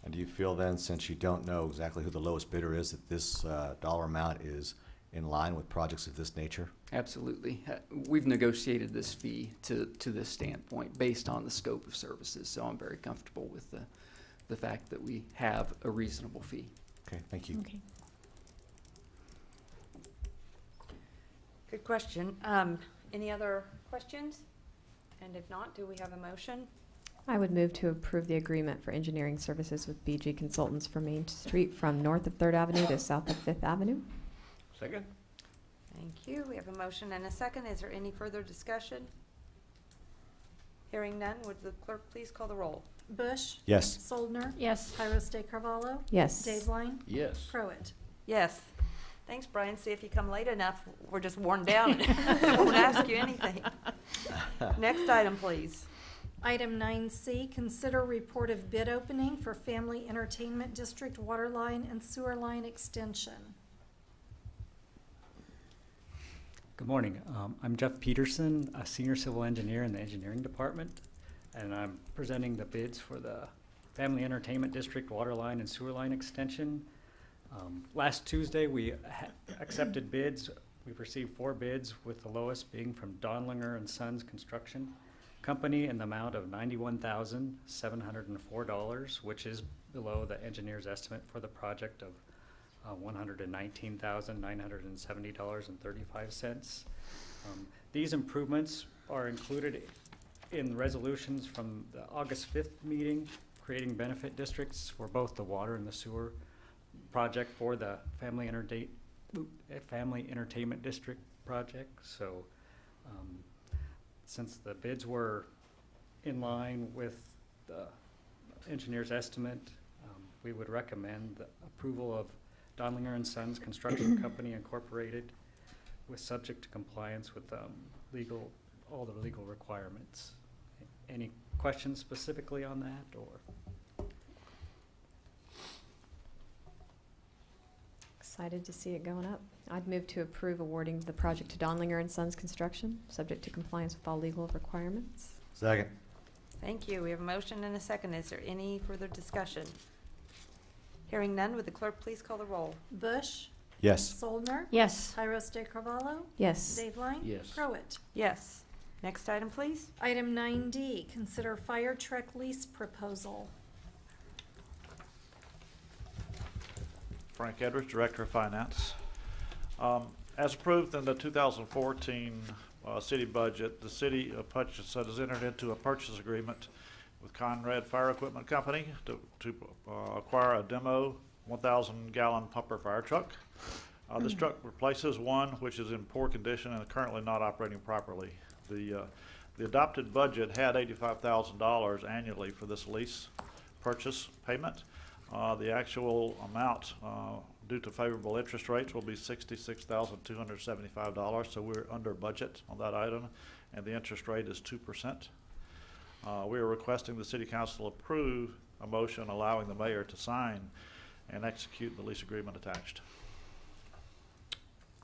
And do you feel then, since you don't know exactly who the lowest bidder is, that this dollar amount is in line with projects of this nature? Absolutely. We've negotiated this fee to this standpoint based on the scope of services, so I'm very comfortable with the fact that we have a reasonable fee. Okay, thank you. Okay. Good question. Any other questions? And if not, do we have a motion? I would move to approve the agreement for engineering services with BG Consultants for Main Street from north of 3rd Avenue to south of 5th Avenue. Second? Thank you. We have a motion and a second. Is there any further discussion? Hearing none, would the clerk please call the roll? Bush. Yes. Soldner. Yes. Tyros de Carvalho. Yes. Daveline. Yes. Pruitt. Yes. Thanks, Brian. See, if you come late enough, we're just worn down. Won't ask you anything. Next item, please. Item 9C, consider report of bid opening for Family Entertainment District water line and sewer line extension. Good morning. I'm Jeff Peterson, a senior civil engineer in the engineering department, and I'm presenting the bids for the Family Entertainment District water line and sewer line extension. Last Tuesday, we accepted bids. We've received 4 bids, with the lowest being from Donlinger and Sons Construction Company in the amount of $91,704, which is below the engineer's estimate for the project of $119,970.35. These improvements are included in resolutions from the August 5th meeting, creating benefit districts for both the water and the sewer project for the Family Entertainment District project. So since the bids were in line with the engineer's estimate, we would recommend the approval of Donlinger and Sons Construction Company Incorporated, with subject to compliance with all the legal requirements. Any questions specifically on that, or? Excited to see it going up. I'd move to approve awarding the project to Donlinger and Sons Construction, subject to compliance with all legal requirements. Second. Thank you. We have a motion and a second. Is there any further discussion? Hearing none, would the clerk please call the roll? Bush. Yes. Soldner. Yes. Tyros de Carvalho. Yes. Daveline. Yes. Pruitt. Yes. Next item, please. Item 9D, consider fire truck lease proposal. Frank Edwards, Director of Finance. As approved in the 2014 city budget, the city of Hutchinson has entered into a purchase agreement with Conrad Fire Equipment Company to acquire a demo 1,000-gallon pumper fire truck. This truck replaces one which is in poor condition and currently not operating properly. The adopted budget had $85,000 annually for this lease purchase payment. The actual amount due to favorable interest rates will be $66,275, so we're under budget on that item, and the interest rate is 2%. We are requesting the City Council approve a motion allowing the mayor to sign and execute the lease agreement attached.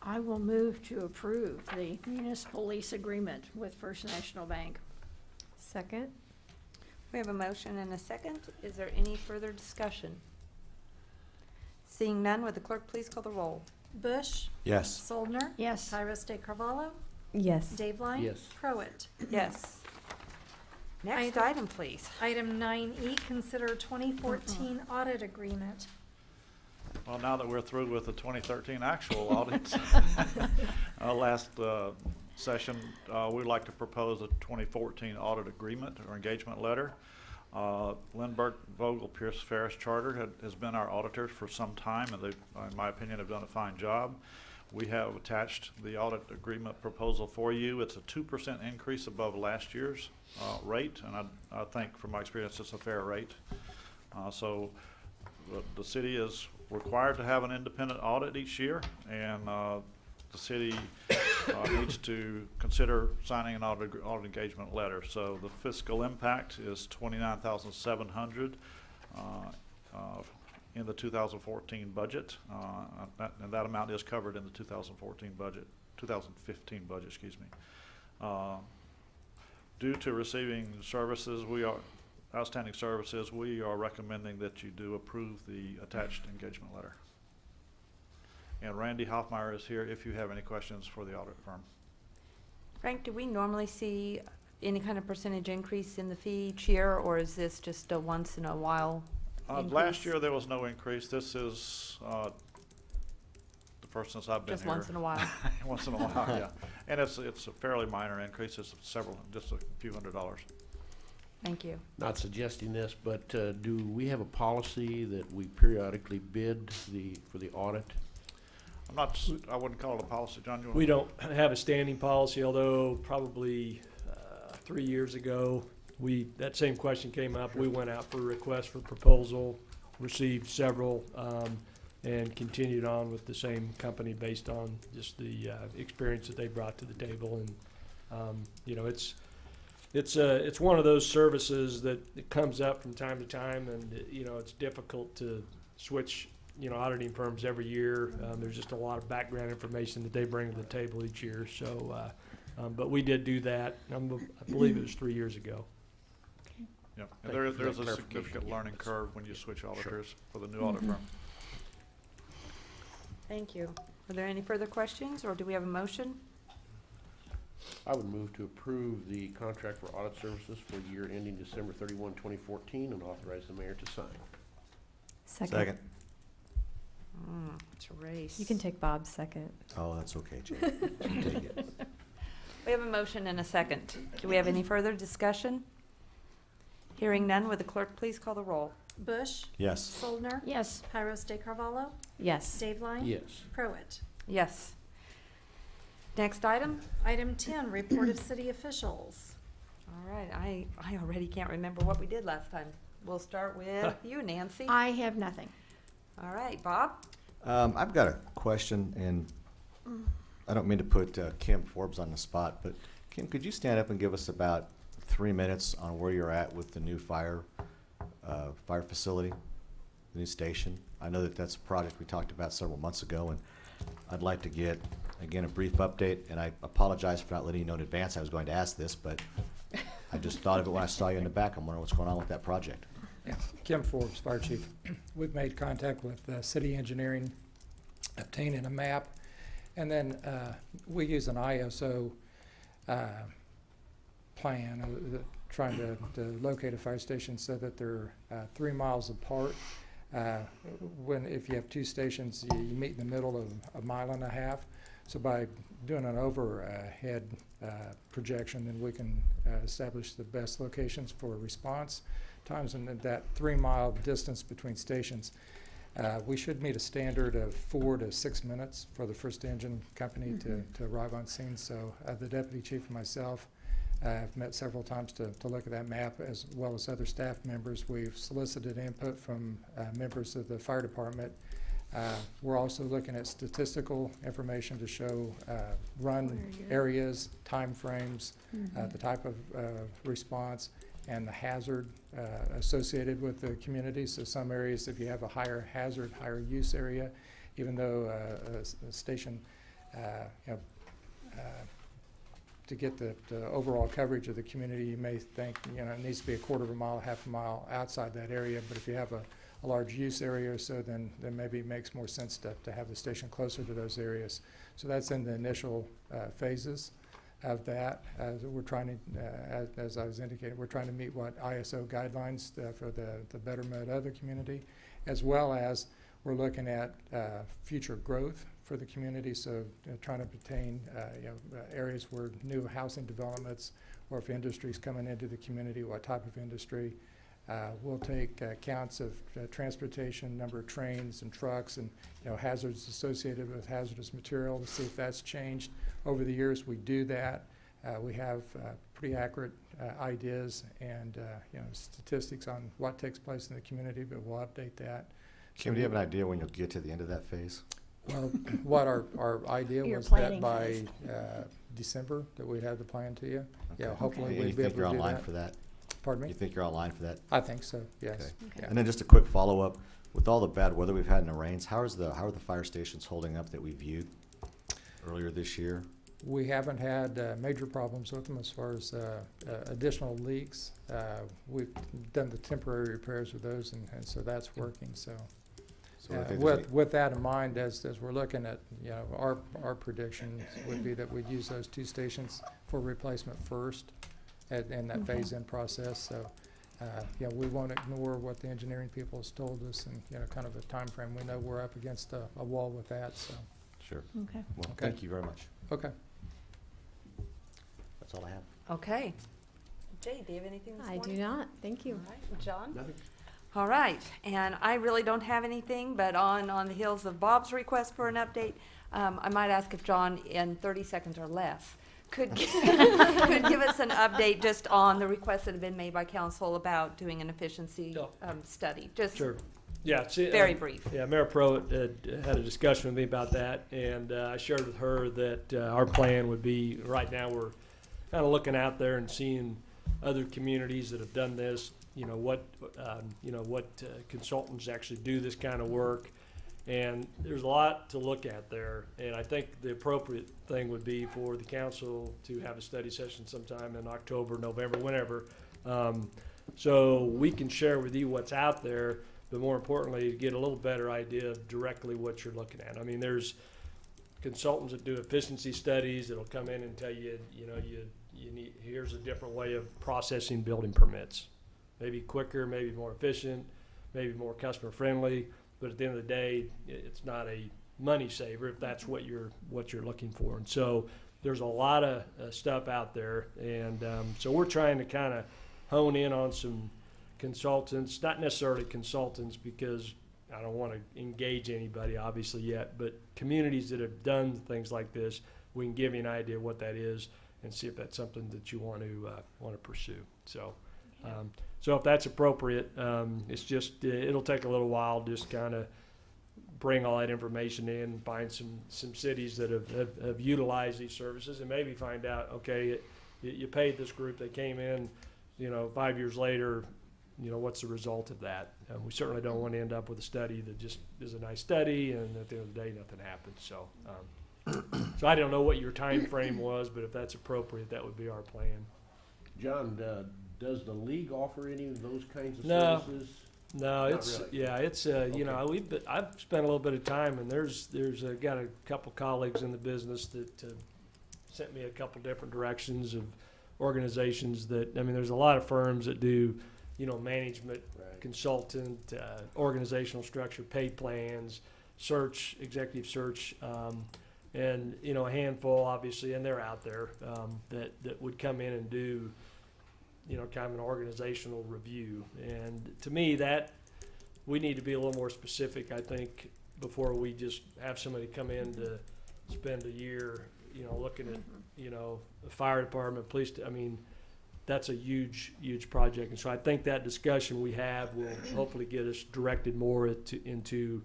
I will move to approve the municipal lease agreement with First National Bank. Second? We have a motion and a second. Is there any further discussion? Seeing none, would the clerk please call the roll? Bush. Yes. Soldner. Yes. Tyros de Carvalho. Yes. Dave Line. Yes. Prowett. Yes. Next Item- item, please. Item 9E, consider 2014 audit agreement. Well, now that we're through with the 2013 actual audits, last session, we'd like to propose a 2014 audit agreement or engagement letter. Lindbergh, Vogel, Pierce, Ferris Charter has been our auditors for some time, and they, in my opinion, have done a fine job. We have attached the audit agreement proposal for you. It's a 2% increase above last year's rate, and I think from my experience it's a fair rate. So the city is required to have an independent audit each year, and the city needs to consider signing an audit engagement letter. So the fiscal impact is $29,700 in the 2014 budget, and that amount is covered in the 2015 budget, excuse me. Due to receiving services, outstanding services, we are recommending that you do approve the attached engagement letter. And Randy Hoffmeyer is here if you have any questions for the audit firm. Frank, do we normally see any kind of percentage increase in the fee each year, or is this just a once in a while increase? Last year there was no increase. This is the first since I've been Just here. once in a while. Once in a while, yeah. And it's a fairly minor increase. It's just a few $100s. Thank you. Not suggesting this, but do we have a policy that we periodically bid for the audit? I wouldn't call it a policy, John. We don't have a standing policy, although probably 3 years ago, that same question came up. We went out for a request for proposal, received several, and continued on with the same company based on just the experience that they brought to the table. And you know, it's one of those services that it comes up from time to time, and you know, it's difficult to switch, you know, auditing firms every year. There's just a lot of background information that they bring to the table each year. So, but we did do that. I believe it was 3 years ago. Yeah, and there's a significant learning curve when you switch auditors for the new audit firm. Thank you. Are there any further questions, or do we have a motion? I would move to approve the contract for audit services for the year ending December 31, 2014, and authorize the mayor to sign. Second. It's a race. You can take Bob's second. Oh, that's okay, Jane. You take it. We have a motion and a second. Do we have any further discussion? Hearing none, would the clerk please call the roll? Bush. Yes. Soldner. Yes. Tyros de Carvalho. Yes. Dave Line. Yes. Prowett. Yes. Next item? Item 10, report of city officials. All right, I already can't remember what we did last time. We'll start with you, Nancy. I have nothing. All right, Bob? I've got a question, and I don't mean to put Kim Forbes on the spot, but Kim, could you stand up and give us about 3 minutes on where you're at with the new fire facility, the new station? I know that that's a project we talked about several months ago, and I'd like to get, again, a brief update, and I apologize for not letting you know in advance I was going to ask this, but I just thought of it when I saw you in the back. I'm wondering what's going on with that project. Yeah. Kim Forbes, Fire Chief. We've made contact with city engineering, obtaining a map, and then we use an ISO plan trying to locate a fire station so that they're 3 miles apart. If you have two stations, you meet in the middle of a mile and a half. So by doing an overhead projection, then we can establish the best locations for response times, and that 3 mile distance between stations. We should meet a standard of 4 to 6 minutes for the first engine company to arrive on scene. So the deputy chief and myself have met several times to look at that map, as well as other staff members. We've solicited input from members of the fire department. We're also looking at statistical information to show run areas, time frames, the type of response, and the hazard associated with the community. So some areas, if you have a higher hazard, higher use area, even though a station you know, to get the overall coverage of the community, you may think, you know, it needs to be a quarter of a mile, half a mile outside that area. But if you have a large use area or so, then maybe it makes more sense to have the station closer to those areas. So that's in the initial phases of that. We're trying to, as I was indicating, we're trying to meet what ISO guidelines for the betterment of the community, as well as we're looking at future growth for the community. So trying to obtain areas where new housing developments, or if industry's coming into the community, what type of industry. We'll take counts of transportation, number of trains and trucks, and hazards associated with hazardous material to see if that's changed over the years. We do that. We have pretty accurate ideas and statistics on what takes place in the community, but we'll update that. Kim, do you have an idea when you'll get to the end of that phase? Well, what our idea Your was that planning by phase. December that we'd have the plan to you. Okay. Yeah, hopefully And we'd you be think able you're to do online that. for that? Pardon me? You think you're online for that? I think so, yes. Okay. Yeah. And then just a quick follow-up, with all the bad weather we've had in the rains, how are the fire stations holding up that we viewed earlier this year? We haven't had major problems with them as far as additional leaks. We've done the temporary repairs with those, and so that's working. So, So I think there's with that in mind, as we're looking at, our prediction would be that we'd use those two stations for replacement first in that phase-in process. So, we won't ignore what the engineering people has told us, and kind of a time frame. We know we're up against a wall with that. So, Sure. Okay. Well, Okay. thank you very much. okay. That's all I have. Okay. Jay, do you have anything this I morning? do not. Thank you. All right. John? Nothing. All right, and I really don't have anything, but on the heels of Bob's request for an update, I might ask if John, in 30 seconds or less, could give us an update just on the requests that have been made by council about doing an efficiency study. Just Sure. Yeah. very brief. Yeah, Mayor Pruitt had a discussion with me about that, and I shared with her that our plan would be, right now we're kind of looking out there and seeing other communities that have done this, what consultants actually do this kind of work. And there's a lot to look at there, and I think the appropriate thing would be for the council to have a study session sometime in October, November, whenever, so we can share with you what's out there, but more importantly, get a little better idea of directly what you're looking at. I mean, there's consultants that do efficiency studies that'll come in and tell you, you need, here's a different way of processing building permits. Maybe quicker, maybe more efficient, maybe more customer friendly. But at the end of the day, it's not a money saver if that's what you're looking for. And so there's a lot of stuff out there, and so we're trying to kind of hone in on some consultants, not necessarily consultants because I don't want to engage anybody obviously yet, but communities that have done things like this, we can give you an idea of what that is and see if that's something that you want to pursue. So. So if that's appropriate, it's just, it'll take a little while, just kind of bring all that information in, find some cities that have utilized these services, and maybe find out, okay, you paid this group, they came in, 5 years later, what's the result of that? We certainly don't want to end up with a study that just is a nice study, and at the end of the day, nothing happens. So, so I don't know what your time frame was, but if that's appropriate, that would be our plan. John, does the league offer any of those kinds of No. services? No, Not it's really. yeah, it's I've spent a little bit of time, and there's got a couple colleagues in the business that sent me a couple different directions of organizations that, there's a lot of firms that do, management, Right. consultant, organizational structure, pay plans, search, executive search, and a handful obviously, and they're out there that would come in and do kind of an organizational review. And to me, that we need to be a little more specific, I think, before we just have somebody come in to spend a year, looking at, the fire department, police. That's a huge, huge project. And so I think that discussion we have will hopefully get us directed more into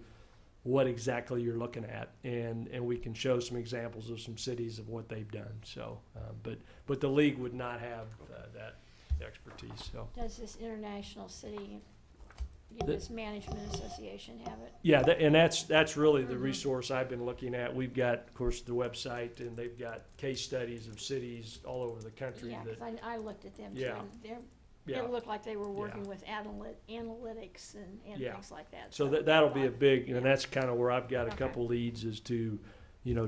what exactly you're looking at, and we can show some examples of some cities of what they've done. So, but the league would not have that expertise. So Does this international city Did this management association have it? Yeah, and that's really the resource I've been looking at. We've got, of course, the website, and they've got case studies of cities all over the country. Yeah, that, because I looked at them too, Yeah. and Yeah. it looked like they were working with analytics and Yeah. things like that. So that'll be a big, Yeah. and that's kind of where I've got a Okay. couple leads as to,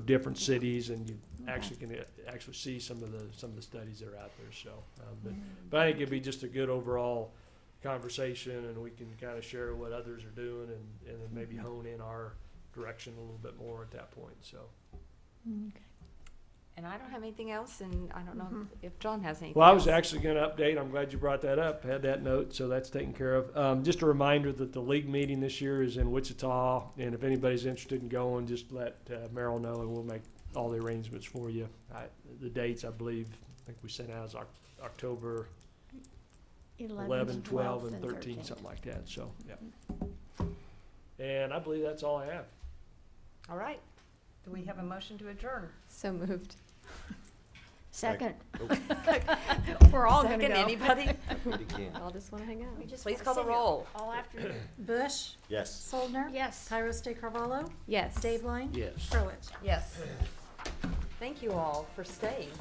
different cities, and you actually can actually see some of the studies that are out there. So, but I think it'd be just a good overall conversation, and we can kind of share what others are doing, and then maybe hone in our direction a little bit more at that point. So. Okay. And I don't have anything else, and I don't know if John has anything Well, I was else. actually going to update. I'm glad you brought that up. Had that note, so that's taken care of. Just a reminder that the league meeting this year is in Wichita, and if anybody's interested in going, just let Merrill know, and we'll make all the arrangements for you. The dates, I believe, I think we sent out as October 11, 12, and 13, something like that. So, yeah. And I believe that's all I have. All right. Do we have a motion to adjourn? So moved. Second. We're all going to Second, go. Anybody? You can. I'll just want to hang out. We just Please wanna call the sit here roll. all afternoon. Bush, Yes. Soldner, Yes. Tyros de Carvalho, Yes. Dave Line, Yes. Crowitz. Yes. Thank you all for staying.